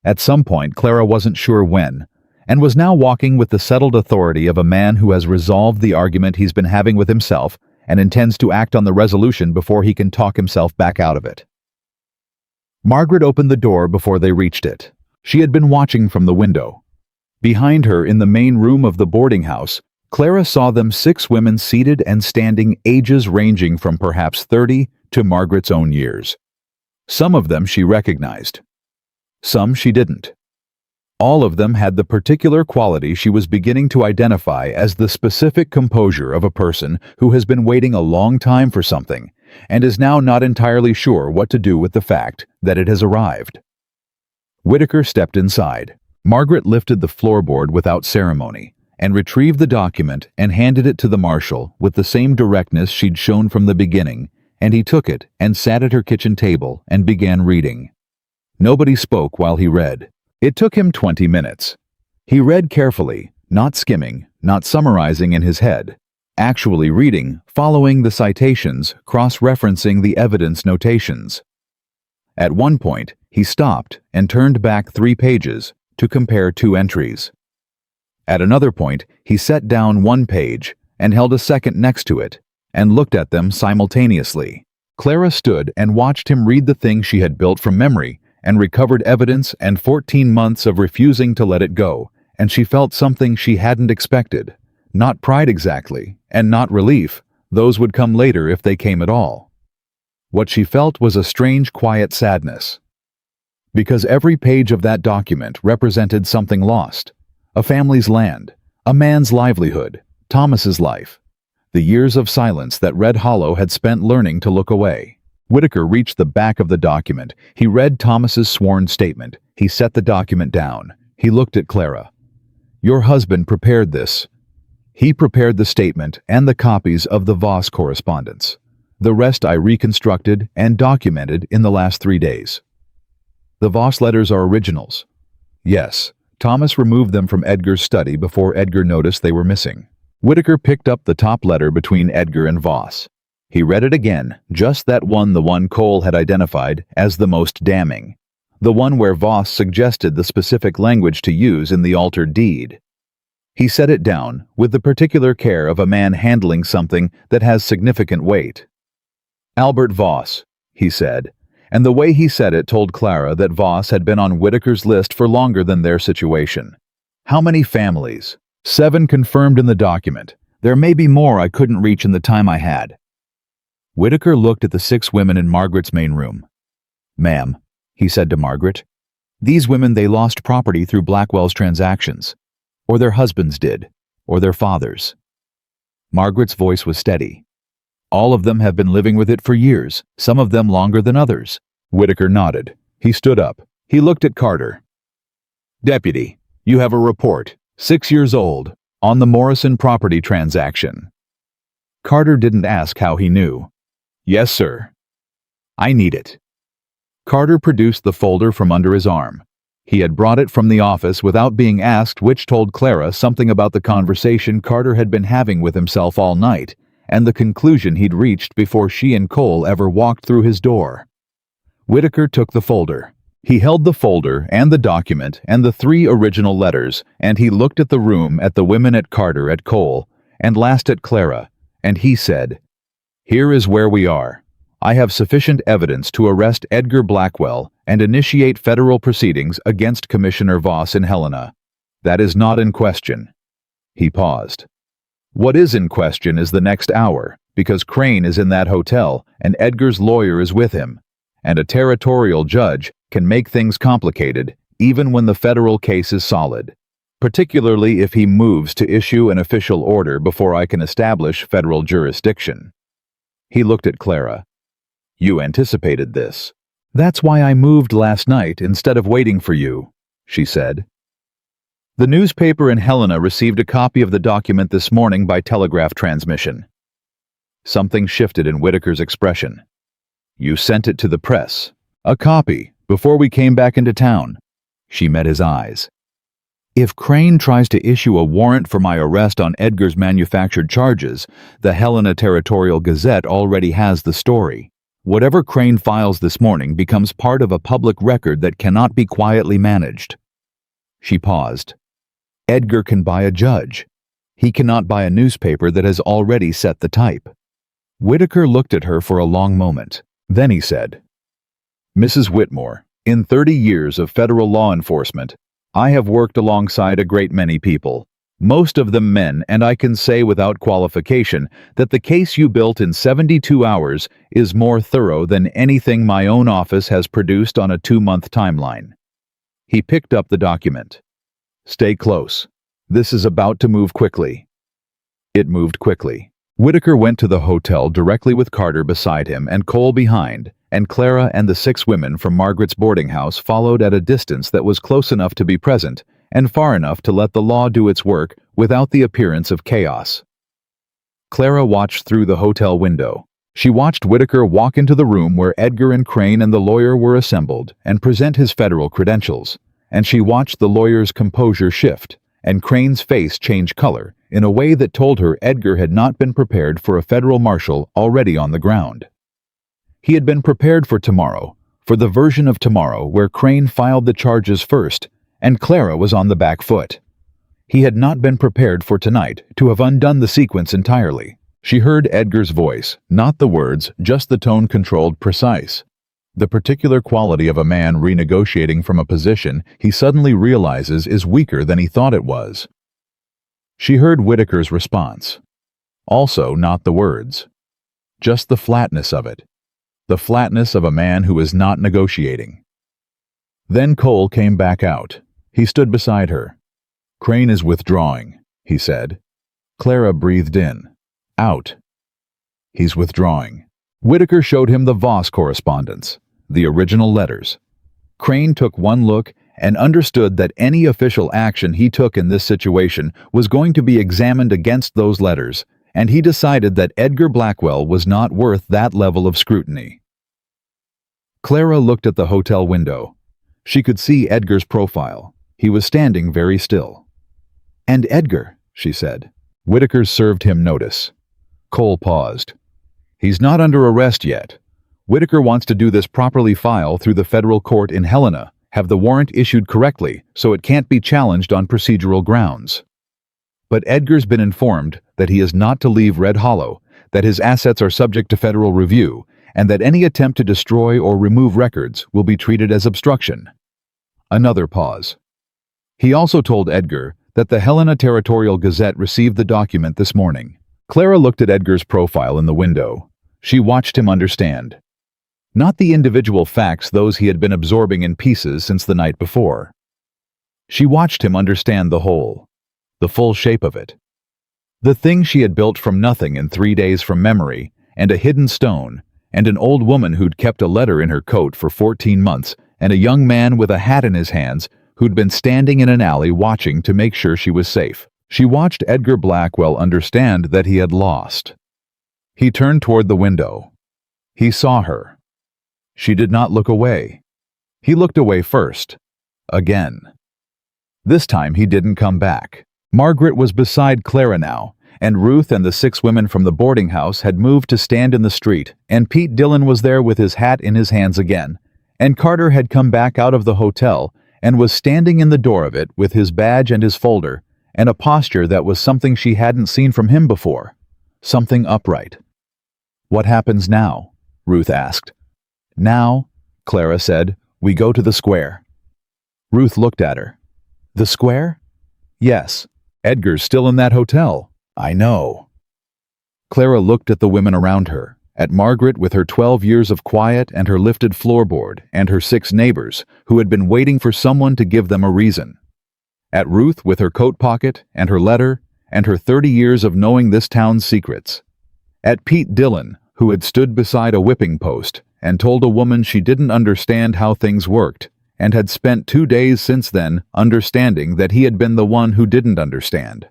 At some point, Clara wasn't sure when, and was now walking with the settled authority of a man who has resolved the argument he's been having with himself and intends to act on the resolution before he can talk himself back out of it. Margaret opened the door before they reached it. She had been watching from the window. Behind her in the main room of the boarding house, Clara saw them 6 women seated and standing, ages ranging from perhaps 30 to Margaret's own years. Some of them she recognized. Some she didn't. All of them had the particular quality she was beginning to identify as the specific composure of a person who has been waiting a long time for something and is now not entirely sure what to do with the fact that it has arrived. Whitaker stepped inside. Margaret lifted the floorboard without ceremony and retrieved the document and handed it to the marshal with the same directness she'd shown from the beginning, and he took it and sat at her kitchen table and began reading. Nobody spoke while he read. It took him 20 minutes. He read carefully, not skimming, not summarizing in his head, actually reading, following the citations, cross-referencing the evidence notations. At one point, he stopped and turned back 3 pages to compare 2 entries. At another point, he set down 1 page and held a second next to it and looked at them simultaneously. Clara stood and watched him read the thing she had built from memory and recovered evidence and 14 months of refusing to let it go, and she felt something she hadn't expected. Not pride exactly, and not relief. Those would come later if they came at all. What she felt was a strange, quiet sadness. Because every page of that document represented something lost. A family's land, a man's livelihood, Thomas's life. The years of silence that Red Hollow had spent learning to look away. Whitaker reached the back of the document. He read Thomas's sworn statement. He set the document down. He looked at Clara. "Your husband prepared this." He prepared the statement and the copies of the Voss correspondence. The rest I reconstructed and documented in the last 3 days. The Voss letters are originals. Yes, Thomas removed them from Edgar's study before Edgar noticed they were missing. Whitaker picked up the top letter between Edgar and Voss. He read it again, just that one, the one Cole had identified as the most damning. The one where Voss suggested the specific language to use in the altered deed. He set it down with the particular care of a man handling something that has significant weight. "Albert Voss," he said, and the way he said it told Clara that Voss had been on Whitaker's list for longer than their situation. How many families? 7 confirmed in the document. There may be more I couldn't reach in the time I had. Whitaker looked at the 6 women in Margaret's main room. "Ma'am," he said to Margaret, "these women, they lost property through Blackwell's transactions. Or their husbands did, or their fathers." Margaret's voice was steady. "All of them have been living with it for years, some of them longer than others." Whitaker nodded. He stood up. He looked at Carter. "Deputy, you have a report, 6 years old, on the Morrison property transaction." Carter didn't ask how he knew. "Yes, sir." "I need it." Carter produced the folder from under his arm. He had brought it from the office without being asked, which told Clara something about the conversation Carter had been having with himself all night, and the conclusion he'd reached before she and Cole ever walked through his door. Whitaker took the folder. He held the folder and the document and the 3 original letters, and he looked at the room, at the women, at Carter, at Cole, and last at Clara, and he said, "Here is where we are. I have sufficient evidence to arrest Edgar Blackwell and initiate federal proceedings against Commissioner Voss in Helena. That is not in question." He paused. "What is in question is the next hour, because Crane is in that hotel and Edgar's lawyer is with him, and a territorial judge can make things complicated even when the federal case is solid, particularly if he moves to issue an official order before I can establish federal jurisdiction." He looked at Clara. "You anticipated this. That's why I moved last night instead of waiting for you," she said. "The newspaper in Helena received a copy of the document this morning by telegraph transmission." Something shifted in Whitaker's expression. "You sent it to the press. A copy, before we came back into town." She met his eyes. "If Crane tries to issue a warrant for my arrest on Edgar's manufactured charges, the Helena Territorial Gazette already has the story. Whatever Crane files this morning becomes part of a public record that cannot be quietly managed." She paused. "Edgar can buy a judge. He cannot buy a newspaper that has already set the type." Whitaker looked at her for a long moment. Then he said, "Mrs. Whitmore, in 30 years of federal law enforcement, I have worked alongside a great many people, most of them men, and I can say without qualification that the case you built in 72 hours is more thorough than anything my own office has produced on a 2-month timeline." He picked up the document. "Stay close. This is about to move quickly." It moved quickly. Whitaker went to the hotel directly with Carter beside him and Cole behind, and Clara and the 6 women from Margaret's boarding house followed at a distance that was close enough to be present and far enough to let the law do its work without the appearance of chaos. Clara watched through the hotel window. She watched Whitaker walk into the room where Edgar and Crane and the lawyer were assembled and present his federal credentials, and she watched the lawyer's composure shift and Crane's face change color in a way that told her Edgar had not been prepared for a federal marshal already on the ground. He had been prepared for tomorrow, for the version of tomorrow where Crane filed the charges first, and Clara was on the back foot. He had not been prepared for tonight to have undone the sequence entirely. She heard Edgar's voice, not the words, just the tone-controlled precise. The particular quality of a man renegotiating from a position he suddenly realizes is weaker than he thought it was. She heard Whitaker's response. Also not the words. Just the flatness of it. The flatness of a man who is not negotiating. Then Cole came back out. He stood beside her. "Crane is withdrawing," he said. Clara breathed in. Out. "He's withdrawing." Whitaker showed him the Voss correspondence, the original letters. Crane took one look and understood that any official action he took in this situation was going to be examined against those letters, and he decided that Edgar Blackwell was not worth that level of scrutiny. Clara looked at the hotel window. She could see Edgar's profile. He was standing very still. "And Edgar," she said. Whitaker served him notice. Cole paused. "He's not under arrest yet. Whitaker wants to do this properly, file through the federal court in Helena, have the warrant issued correctly so it can't be challenged on procedural grounds. But Edgar's been informed that he is not to leave Red Hollow, that his assets are subject to federal review, and that any attempt to destroy or remove records will be treated as obstruction." Another pause. He also told Edgar that the Helena Territorial Gazette received the document this morning. Clara looked at Edgar's profile in the window. She watched him understand. Not the individual facts, those he had been absorbing in pieces since the night before. She watched him understand the whole, the full shape of it. The thing she had built from nothing in 3 days from memory, and a hidden stone, and an old woman who'd kept a letter in her coat for 14 months, and a young man with a hat in his hands who'd been standing in an alley watching to make sure she was safe. She watched Edgar Blackwell understand that he had lost. He turned toward the window. He saw her. She did not look away. He looked away first. Again. This time he didn't come back. Margaret was beside Clara now, and Ruth and the 6 women from the boarding house had moved to stand in the street, and Pete Dillon was there with his hat in his hands again, and Carter had come back out of the hotel and was standing in the door of it with his badge and his folder, and a posture that was something she hadn't seen from him before, something upright. "What happens now?" Ruth asked. "Now," Clara said, "we go to the square." Ruth looked at her. "The square?" "Yes. Edgar's still in that hotel." "I know." Clara looked at the women around her, at Margaret with her 12 years of quiet and her lifted floorboard, and her 6 neighbors who had been waiting for someone to give them a reason. At Ruth with her coat pocket and her letter and her 30 years of knowing this town's secrets. At Pete Dillon, who had stood beside a whipping post and told a woman she didn't understand how things worked, and had spent 2 days since then understanding that he had been the one who didn't understand.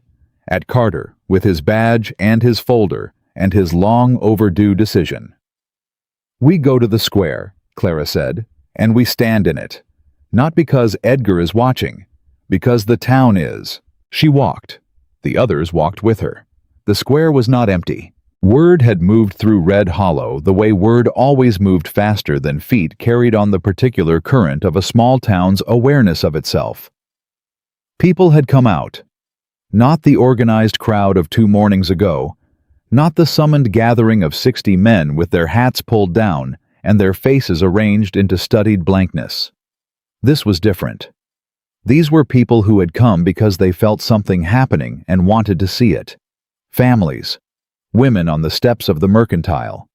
At Carter, with his badge and his folder, and his long overdue decision. "We go to the square," Clara said, "and we stand in it. Not because Edgar is watching, because the town is." She walked. The others walked with her. The square was not empty. Word had moved through Red Hollow the way word always moved, faster than feet carried on the particular current of a small town's awareness of itself. People had come out. Not the organized crowd of 2 mornings ago, not the summoned gathering of 60 men with their hats pulled down and their faces arranged into studied blankness. This was different. These were people who had come because they felt something happening and wanted to see it. Families. Women on the steps of the mercantile.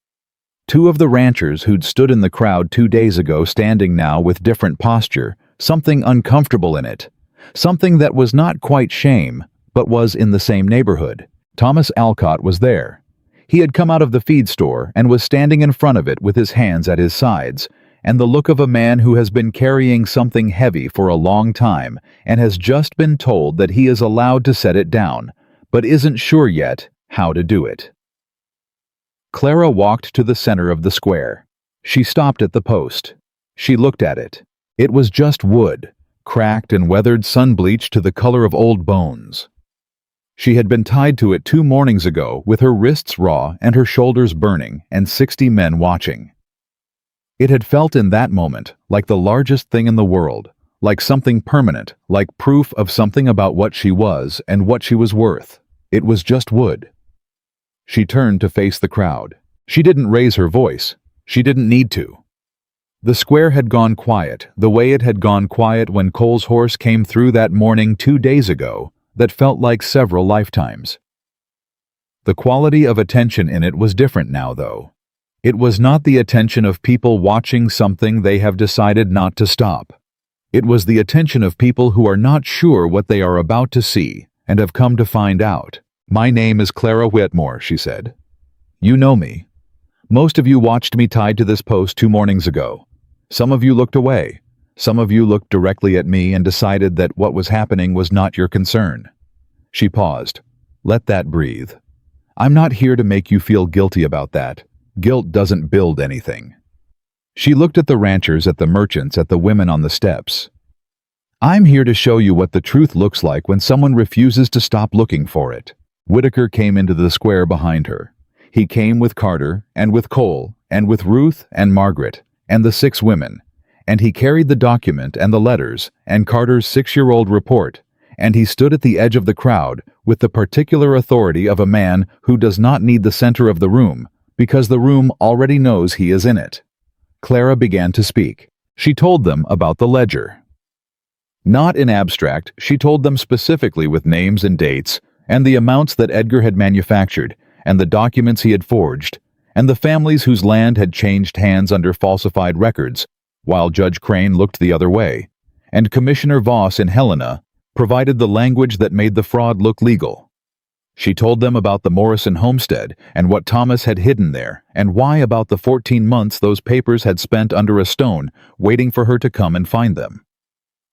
Two of the ranchers who'd stood in the crowd 2 days ago standing now with different posture, something uncomfortable in it. Something that was not quite shame, but was in the same neighborhood. Thomas Alcott was there. He had come out of the feed store and was standing in front of it with his hands at his sides, and the look of a man who has been carrying something heavy for a long time and has just been told that he is allowed to set it down, but isn't sure yet how to do it. Clara walked to the center of the square. She stopped at the post. She looked at it. It was just wood, cracked and weathered, sun-bleached to the color of old bones. She had been tied to it 2 mornings ago with her wrists raw and her shoulders burning and 60 men watching. It had felt in that moment like the largest thing in the world, like something permanent, like proof of something about what she was and what she was worth. It was just wood. She turned to face the crowd. She didn't raise her voice. She didn't need to. The square had gone quiet, the way it had gone quiet when Cole's horse came through that morning 2 days ago, that felt like several lifetimes. The quality of attention in it was different now, though. It was not the attention of people watching something they have decided not to stop. It was the attention of people who are not sure what they are about to see and have come to find out. "My name is Clara Whitmore," she said. "You know me. Most of you watched me tied to this post 2 mornings ago. Some of you looked away. Some of you looked directly at me and decided that what was happening was not your concern." She paused. "Let that breathe. I'm not here to make you feel guilty about that. Guilt doesn't build anything." She looked at the ranchers, at the merchants, at the women on the steps. "I'm here to show you what the truth looks like when someone refuses to stop looking for it." Whitaker came into the square behind her. He came with Carter, and with Cole, and with Ruth and Margaret, and the 6 women, and he carried the document and the letters and Carter's 6-year-old report, and he stood at the edge of the crowd with the particular authority of a man who does not need the center of the room, because the room already knows he is in it. Clara began to speak. She told them about the ledger. Not in abstract, she told them specifically with names and dates, and the amounts that Edgar had manufactured, and the documents he had forged, and the families whose land had changed hands under falsified records, while Judge Crane looked the other way, and Commissioner Voss in Helena provided the language that made the fraud look legal. She told them about the Morrison homestead and what Thomas had hidden there, and why about the 14 months those papers had spent under a stone waiting for her to come and find them.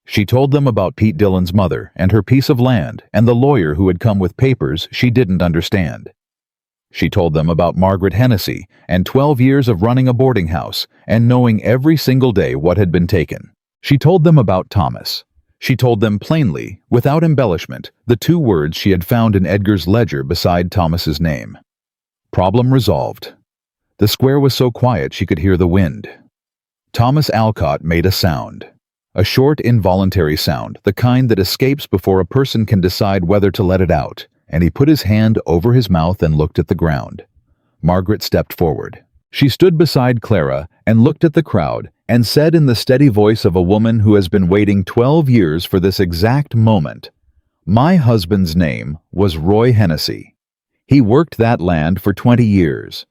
She told them about Pete Dillon's mother and her piece of land and the lawyer who had come with papers she didn't understand. She told them about Margaret Hennessy and 12 years of running a boarding house and knowing every single day what had been taken. She told them about Thomas. She told them plainly, without embellishment, the 2 words she had found in Edgar's ledger beside Thomas's name. Problem resolved. The square was so quiet she could hear the wind. Thomas Alcott made a sound. A short, involuntary sound, the kind that escapes before a person can decide whether to let it out, and he put his hand over his mouth and looked at the ground. Margaret stepped forward. She stood beside Clara and looked at the crowd and said in the steady voice of a woman who has been waiting 12 years for this exact moment, "My husband's name was Roy Hennessy. He worked that land for 20 years.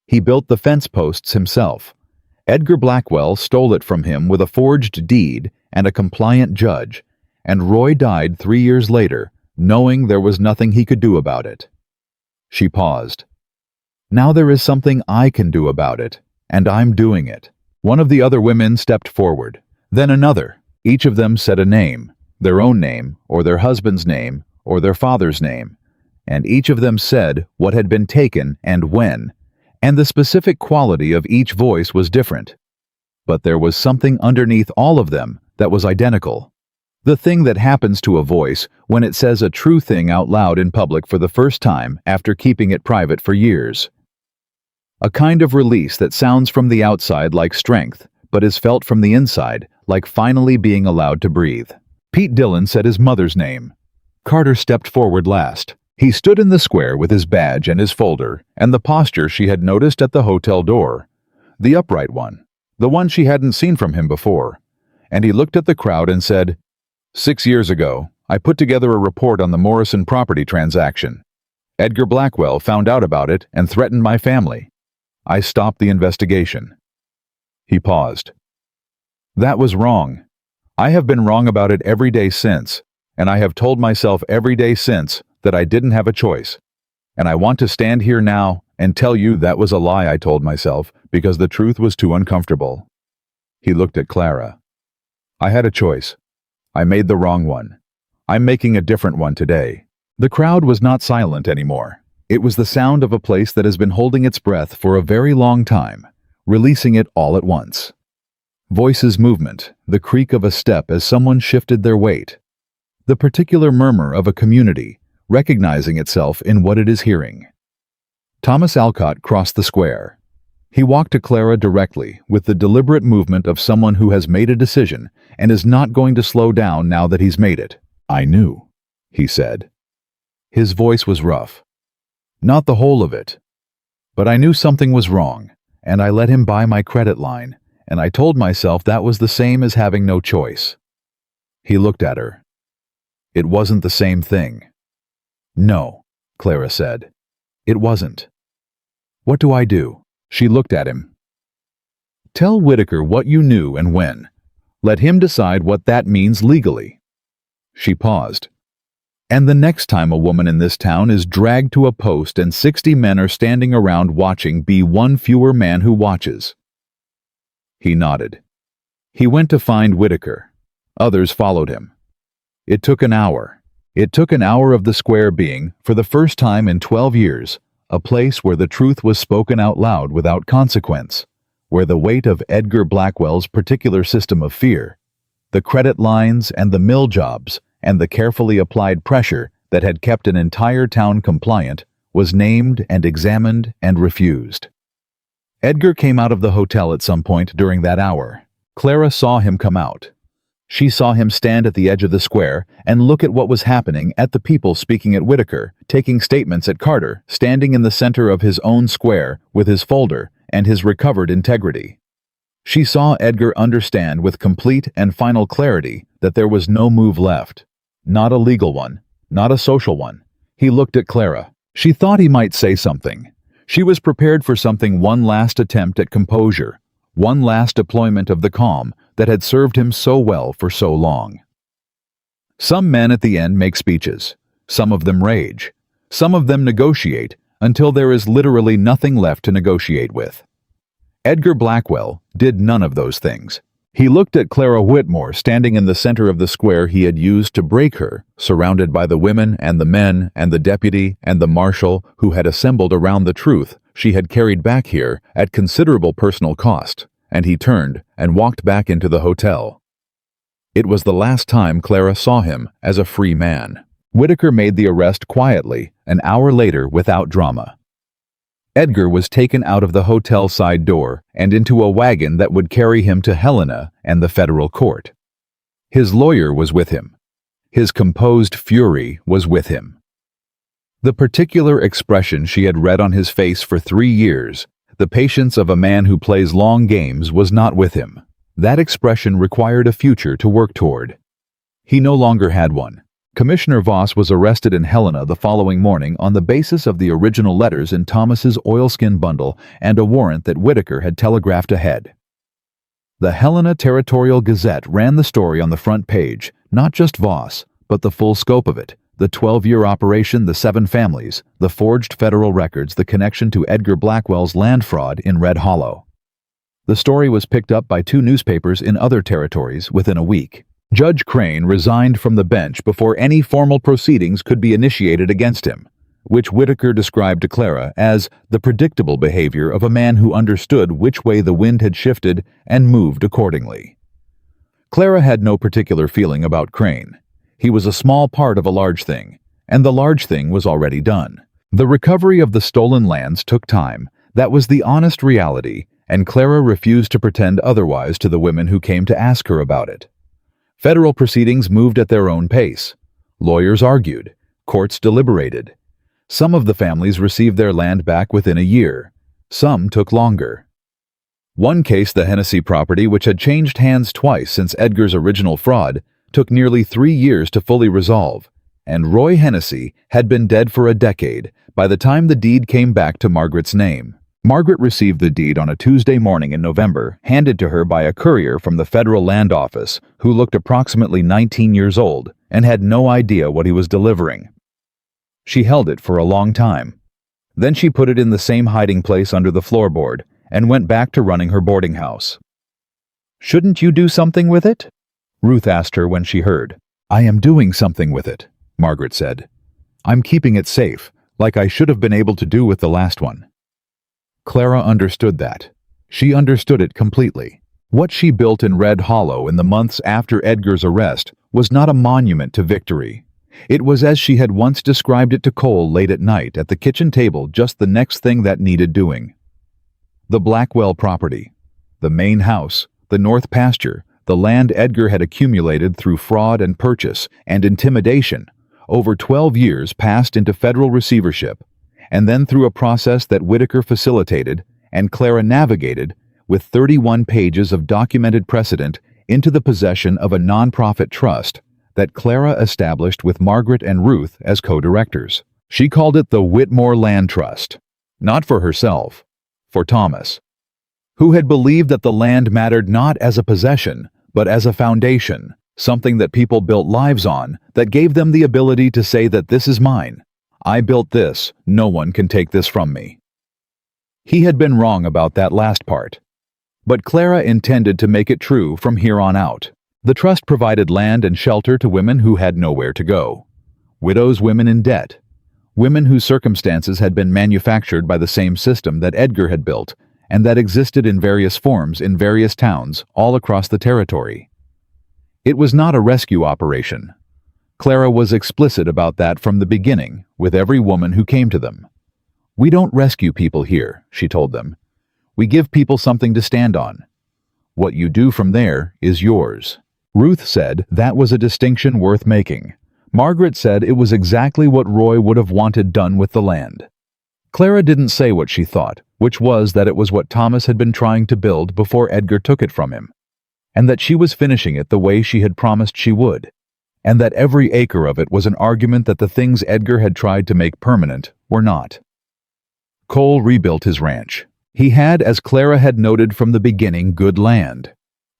He built the fence posts himself. Edgar Blackwell stole it from him with a forged deed and a compliant judge, and Roy died 3 years later, knowing there was nothing he could do about it." She paused. "Now there is something I can do about it, and I'm doing it." One of the other women stepped forward, then another. Each of them said a name, their own name, or their husband's name, or their father's name, and each of them said what had been taken and when, and the specific quality of each voice was different. But there was something underneath all of them that was identical. The thing that happens to a voice when it says a true thing out loud in public for the first time after keeping it private for years. A kind of release that sounds from the outside like strength, but is felt from the inside like finally being allowed to breathe. Pete Dillon said his mother's name. Carter stepped forward last. He stood in the square with his badge and his folder, and the posture she had noticed at the hotel door. The upright one. The one she hadn't seen from him before. And he looked at the crowd and said, 6 years ago, I put together a report on the Morrison property transaction. Edgar Blackwell found out about it and threatened my family. I stopped the investigation." He paused. "That was wrong. I have been wrong about it every day since, and I have told myself every day since that I didn't have a choice. And I want to stand here now and tell you that was a lie I told myself because the truth was too uncomfortable." He looked at Clara. "I had a choice. I made the wrong one. I'm making a different one today." The crowd was not silent anymore. It was the sound of a place that has been holding its breath for a very long time, releasing it all at once. Voices movement, the creak of a step as someone shifted their weight. The particular murmur of a community, recognizing itself in what it is hearing. Thomas Alcott crossed the square. He walked to Clara directly, with the deliberate movement of someone who has made a decision and is not going to slow down now that he's made it. "I knew," he said. His voice was rough. "Not the whole of it. But I knew something was wrong, and I let him buy my credit line, and I told myself that was the same as having no choice." He looked at her. "It wasn't the same thing." "No," Clara said. "It wasn't." "What do I do?" She looked at him. "Tell Whitaker what you knew and when. Let him decide what that means legally." She paused. "And the next time a woman in this town is dragged to a post and 60 men are standing around watching, be one fewer man who watches." He nodded. He went to find Whitaker. Others followed him. It took an hour. It took an hour of the square being, for the first time in 12 years, a place where the truth was spoken out loud without consequence, where the weight of Edgar Blackwell's particular system of fear, the credit lines and the mill jobs and the carefully applied pressure that had kept an entire town compliant, was named and examined and refused. Edgar came out of the hotel at some point during that hour. Clara saw him come out. She saw him stand at the edge of the square and look at what was happening, at the people speaking at Whitaker, taking statements at Carter, standing in the center of his own square with his folder and his recovered integrity. She saw Edgar understand with complete and final clarity that there was no move left. Not a legal one, not a social one. He looked at Clara. She thought he might say something. She was prepared for something, one last attempt at composure, one last deployment of the calm that had served him so well for so long. Some men at the end make speeches. Some of them rage. Some of them negotiate until there is literally nothing left to negotiate with. Edgar Blackwell did none of those things. He looked at Clara Whitmore standing in the center of the square he had used to break her, surrounded by the women and the men and the deputy and the marshal who had assembled around the truth she had carried back here at considerable personal cost, and he turned and walked back into the hotel. It was the last time Clara saw him as a free man. Whitaker made the arrest quietly, an hour later without drama. Edgar was taken out of the hotel side door and into a wagon that would carry him to Helena and the federal court. His lawyer was with him. His composed fury was with him. The particular expression she had read on his face for 3 years, the patience of a man who plays long games, was not with him. That expression required a future to work toward. He no longer had one. Commissioner Voss was arrested in Helena the following morning on the basis of the original letters in Thomas's oilskin bundle and a warrant that Whitaker had telegraphed ahead. The Helena Territorial Gazette ran the story on the front page, not just Voss, but the full scope of it, the 12-year operation, the 7 families, the forged federal records, the connection to Edgar Blackwell's land fraud in Red Hollow. The story was picked up by 2 newspapers in other territories within a week. Judge Crane resigned from the bench before any formal proceedings could be initiated against him, which Whitaker described to Clara as the predictable behavior of a man who understood which way the wind had shifted and moved accordingly. Clara had no particular feeling about Crane. He was a small part of a large thing, and the large thing was already done. The recovery of the stolen lands took time. That was the honest reality, and Clara refused to pretend otherwise to the women who came to ask her about it. Federal proceedings moved at their own pace. Lawyers argued. Courts deliberated. Some of the families received their land back within a year. Some took longer. One case, the Hennessy property, which had changed hands twice since Edgar's original fraud, took nearly 3 years to fully resolve, and Roy Hennessy had been dead for a decade by the time the deed came back to Margaret's name. Margaret received the deed on a Tuesday morning in November, handed to her by a courier from the Federal Land Office who looked approximately 19 years old and had no idea what he was delivering. She held it for a long time. Then she put it in the same hiding place under the floorboard and went back to running her boarding house. "Shouldn't you do something with it?" Ruth asked her when she heard. "I am doing something with it," Margaret said. "I'm keeping it safe, like I should have been able to do with the last one." Clara understood that. She understood it completely. What she built in Red Hollow in the months after Edgar's arrest was not a monument to victory. It was as she had once described it to Cole late at night at the kitchen table, just the next thing that needed doing. The Blackwell property, the main house, the north pasture, the land Edgar had accumulated through fraud and purchase and intimidation, over 12 years passed into federal receivership, and then through a process that Whitaker facilitated and Clara navigated with 31 pages of documented precedent into the possession of a nonprofit trust that Clara established with Margaret and Ruth as co-directors. She called it the Whitmore Land Trust, not for herself, for Thomas, who had believed that the land mattered not as a possession, but as a foundation, something that people built lives on, that gave them the ability to say that this is mine. I built this, no one can take this from me. He had been wrong about that last part. But Clara intended to make it true from here on out. The trust provided land and shelter to women who had nowhere to go. Widows, women in debt. Women whose circumstances had been manufactured by the same system that Edgar had built and that existed in various forms in various towns all across the territory. It was not a rescue operation. Clara was explicit about that from the beginning with every woman who came to them. "We don't rescue people here," she told them. "We give people something to stand on. What you do from there is yours." Ruth said that was a distinction worth making. Margaret said it was exactly what Roy would have wanted done with the land. Clara didn't say what she thought, which was that it was what Thomas had been trying to build before Edgar took it from him, and that she was finishing it the way she had promised she would, and that every acre of it was an argument that the things Edgar had tried to make permanent were not. Cole rebuilt his ranch. He had, as Clara had noted from the beginning, good land.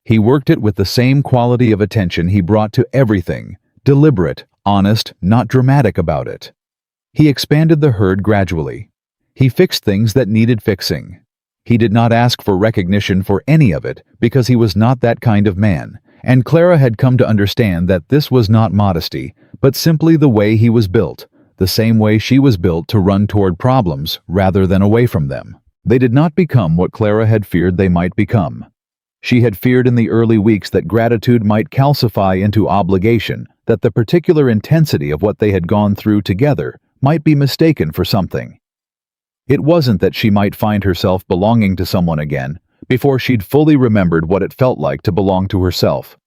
He worked it with the same quality of attention he brought to everything, deliberate, honest, not dramatic about it. He expanded the herd gradually. He fixed things that needed fixing. He did not ask for recognition for any of it because he was not that kind of man, and Clara had come to understand that this was not modesty, but simply the way he was built, the same way she was built to run toward problems rather than away from them. They did not become what Clara had feared they might become. She had feared in the early weeks that gratitude might calcify into obligation, that the particular intensity of what they had gone through together might be mistaken for something. It wasn't that she might find herself belonging to someone again before she'd fully remembered what it felt like to belong to herself.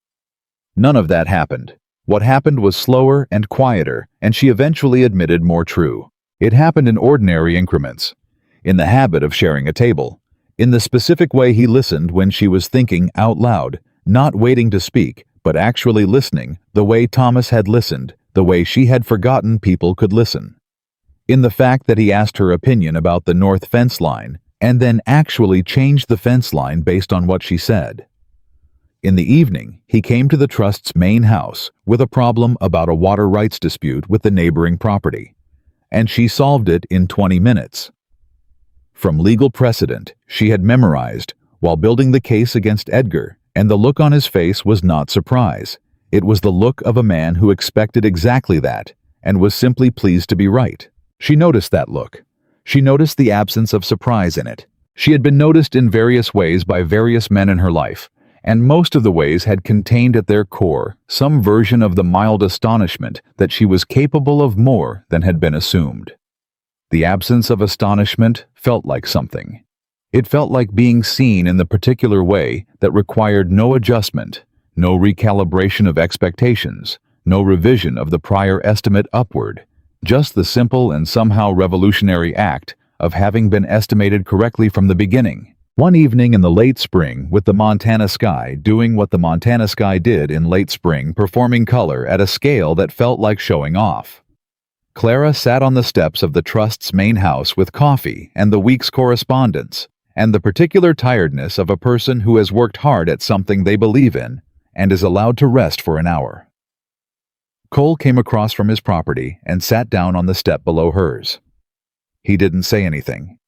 None of that happened. What happened was slower and quieter, and she eventually admitted more true. It happened in ordinary increments, in the habit of sharing a table, in the specific way he listened when she was thinking out loud, not waiting to speak, but actually listening, the way Thomas had listened, the way she had forgotten people could listen. In the fact that he asked her opinion about the north fence line, and then actually changed the fence line based on what she said. In the evening, he came to the trust's main house with a problem about a water rights dispute with the neighboring property, and she solved it in 20 minutes. From legal precedent she had memorized while building the case against Edgar, and the look on his face was not surprise. It was the look of a man who expected exactly that and was simply pleased to be right. She noticed that look. She noticed the absence of surprise in it. She had been noticed in various ways by various men in her life, and most of the ways had contained at their core some version of the mild astonishment that she was capable of more than had been assumed. The absence of astonishment felt like something. It felt like being seen in the particular way that required no adjustment, no recalibration of expectations, no revision of the prior estimate upward, just the simple and somehow revolutionary act of having been estimated correctly from the beginning. One evening in the late spring, with the Montana sky doing what the Montana sky did in late spring, performing color at a scale that felt like showing off. Clara sat on the steps of the Trust's main house with coffee and the week's correspondence, and the particular tiredness of a person who has worked hard at something they believe in and is allowed to rest for an hour. Cole came across from his property and sat down on the step below hers. He didn't say anything.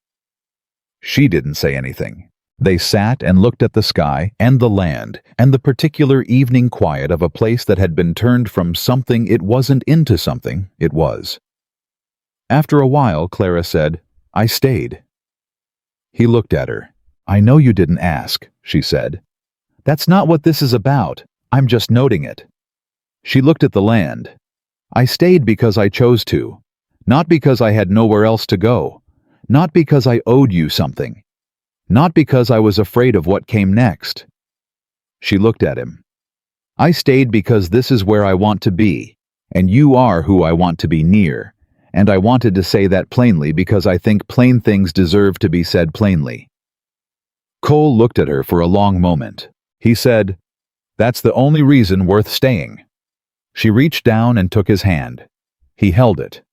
She didn't say anything. They sat and looked at the sky and the land and the particular evening quiet of a place that had been turned from something it wasn't into something it was. After a while, Clara said, "I stayed." He looked at her. "I know you didn't ask," she said. "That's not what this is about. I'm just noting it." She looked at the land. "I stayed because I chose to, not because I had nowhere else to go. Not because I owed you something. Not because I was afraid of what came next." She looked at him. "I stayed because this is where I want to be, and you are who I want to be near, and I wanted to say that plainly because I think plain things deserve to be said plainly." Cole looked at her for a long moment. He said, "That's the only reason worth staying." She reached down and took his hand. He held it.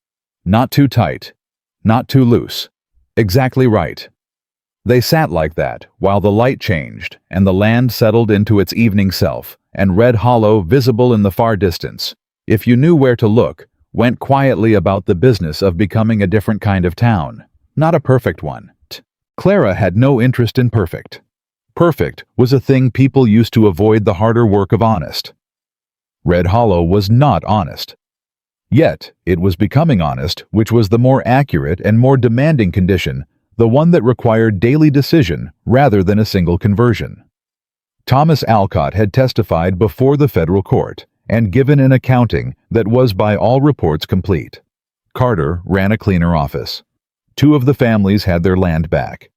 Not too tight, not too loose. Exactly right. They sat like that while the light changed and the land settled into its evening self, and Red Hollow, visible in the far distance, if you knew where to look, went quietly about the business of becoming a different kind of town, not a perfect one. Clara had no interest in perfect. Perfect was a thing people used to avoid the harder work of honest. Red Hollow was not honest. Yet, it was becoming honest, which was the more accurate and more demanding condition, the one that required daily decision rather than a single conversion. Thomas Alcott had testified before the federal court and given an accounting that was by all reports complete. Carter ran a cleaner office. 2 of the families had their land back.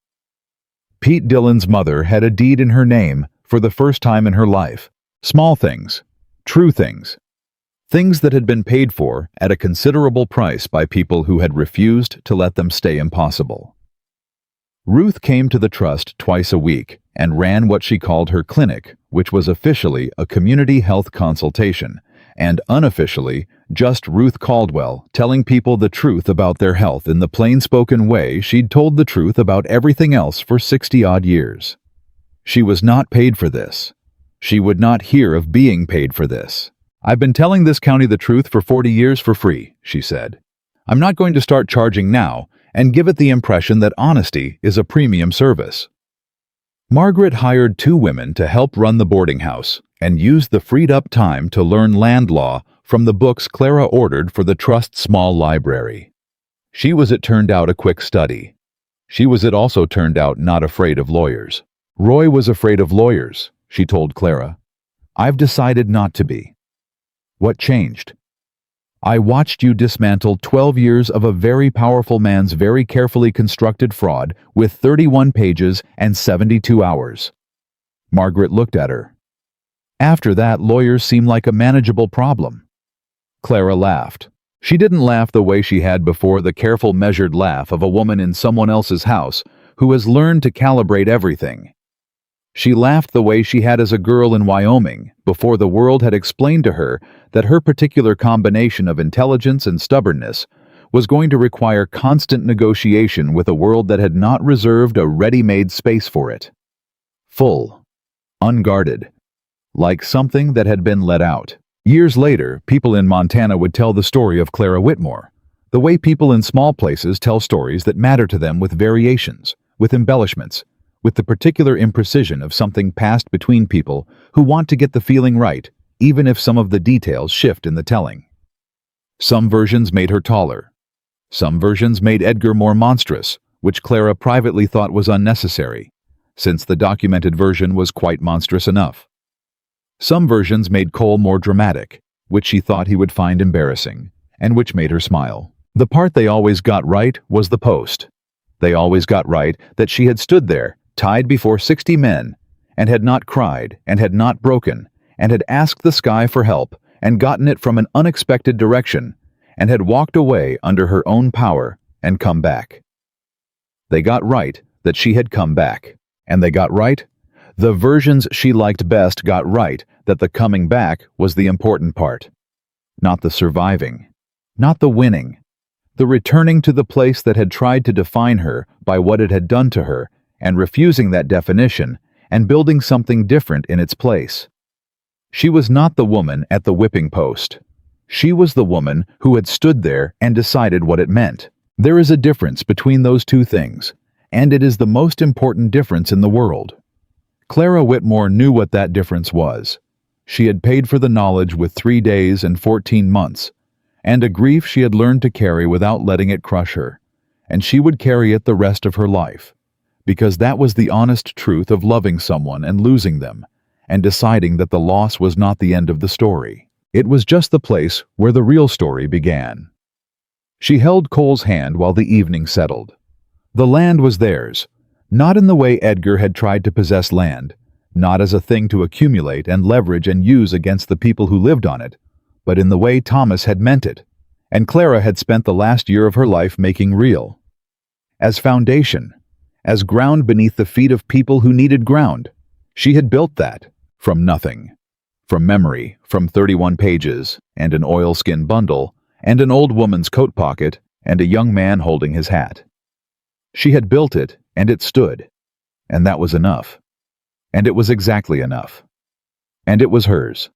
Pete Dillon's mother had a deed in her name for the first time in her life. Small things, true things. Things that had been paid for at a considerable price by people who had refused to let them stay impossible. Ruth came to the trust twice a week and ran what she called her clinic, which was officially a community health consultation, and unofficially just Ruth Caldwell telling people the truth about their health in the plain-spoken way she'd told the truth about everything else for 60-odd years. She was not paid for this. She would not hear of being paid for this. "I've been telling this county the truth for 40 years for free," she said. "I'm not going to start charging now and give it the impression that honesty is a premium service." Margaret hired 2 women to help run the boarding house and used the freed-up time to learn land law from the books Clara ordered for the Trust's small library. She was, it turned out, a quick study. She was, it also turned out, not afraid of lawyers. Roy was afraid of lawyers, she told Clara. "I've decided not to be." "What changed?" "I watched you dismantle 12 years of a very powerful man's very carefully constructed fraud with 31 pages and 72 hours. Margaret looked at her. "After that, lawyers seem like a manageable problem." Clara laughed. She didn't laugh the way she had before, the careful, measured laugh of a woman in someone else's house who has learned to calibrate everything. She laughed the way she had as a girl in Wyoming, before the world had explained to her that her particular combination of intelligence and stubbornness was going to require constant negotiation with a world that had not reserved a ready-made space for it. Full. Unguarded. Like something that had been let out. Years later, people in Montana would tell the story of Clara Whitmore, the way people in small places tell stories that matter to them, with variations, with embellishments, with the particular imprecision of something passed between people who want to get the feeling right, even if some of the details shift in the telling. Some versions made her taller. Some versions made Edgar more monstrous, which Clara privately thought was unnecessary, since the documented version was quite monstrous enough. Some versions made Cole more dramatic, which she thought he would find embarrassing, and which made her smile. The part they always got right was the post. They always got right that she had stood there, tied before 60 men, and had not cried, and had not broken, and had asked the sky for help, and gotten it from an unexpected direction, and had walked away under her own power, and come back. They got right that she had come back, And they got right. The versions she liked best got right that the coming back was the important part. Not the surviving. Not the winning. The returning to the place that had tried to define her by what it had done to her, and refusing that definition, and building something different in its place. She was not the woman at the whipping post. She was the woman who had stood there and decided what it meant. There is a difference between those two things, and it is the most important difference in the world. Clara Whitmore knew what that difference was. She had paid for the knowledge with 3 days and 14 months, and a grief she had learned to carry without letting it crush her, and she would carry it the rest of her life, because that was the honest truth of loving someone and losing them, and deciding that the loss was not the end of the story. It was just the place where the real story began. She held Cole's hand while the evening settled. The land was theirs, not in the way Edgar had tried to possess land, not as a thing to accumulate and leverage and use against the people who lived on it, but in the way Thomas had meant it, and Clara had spent the last year of her life making real. As foundation, as ground beneath the feet of people who needed ground, she had built that, from nothing. From memory, from 31 pages, and an oilskin bundle, and an old woman's coat pocket, and a young man holding his hat. She had built it, and it stood. And that was enough. And it was exactly enough. And it was hers.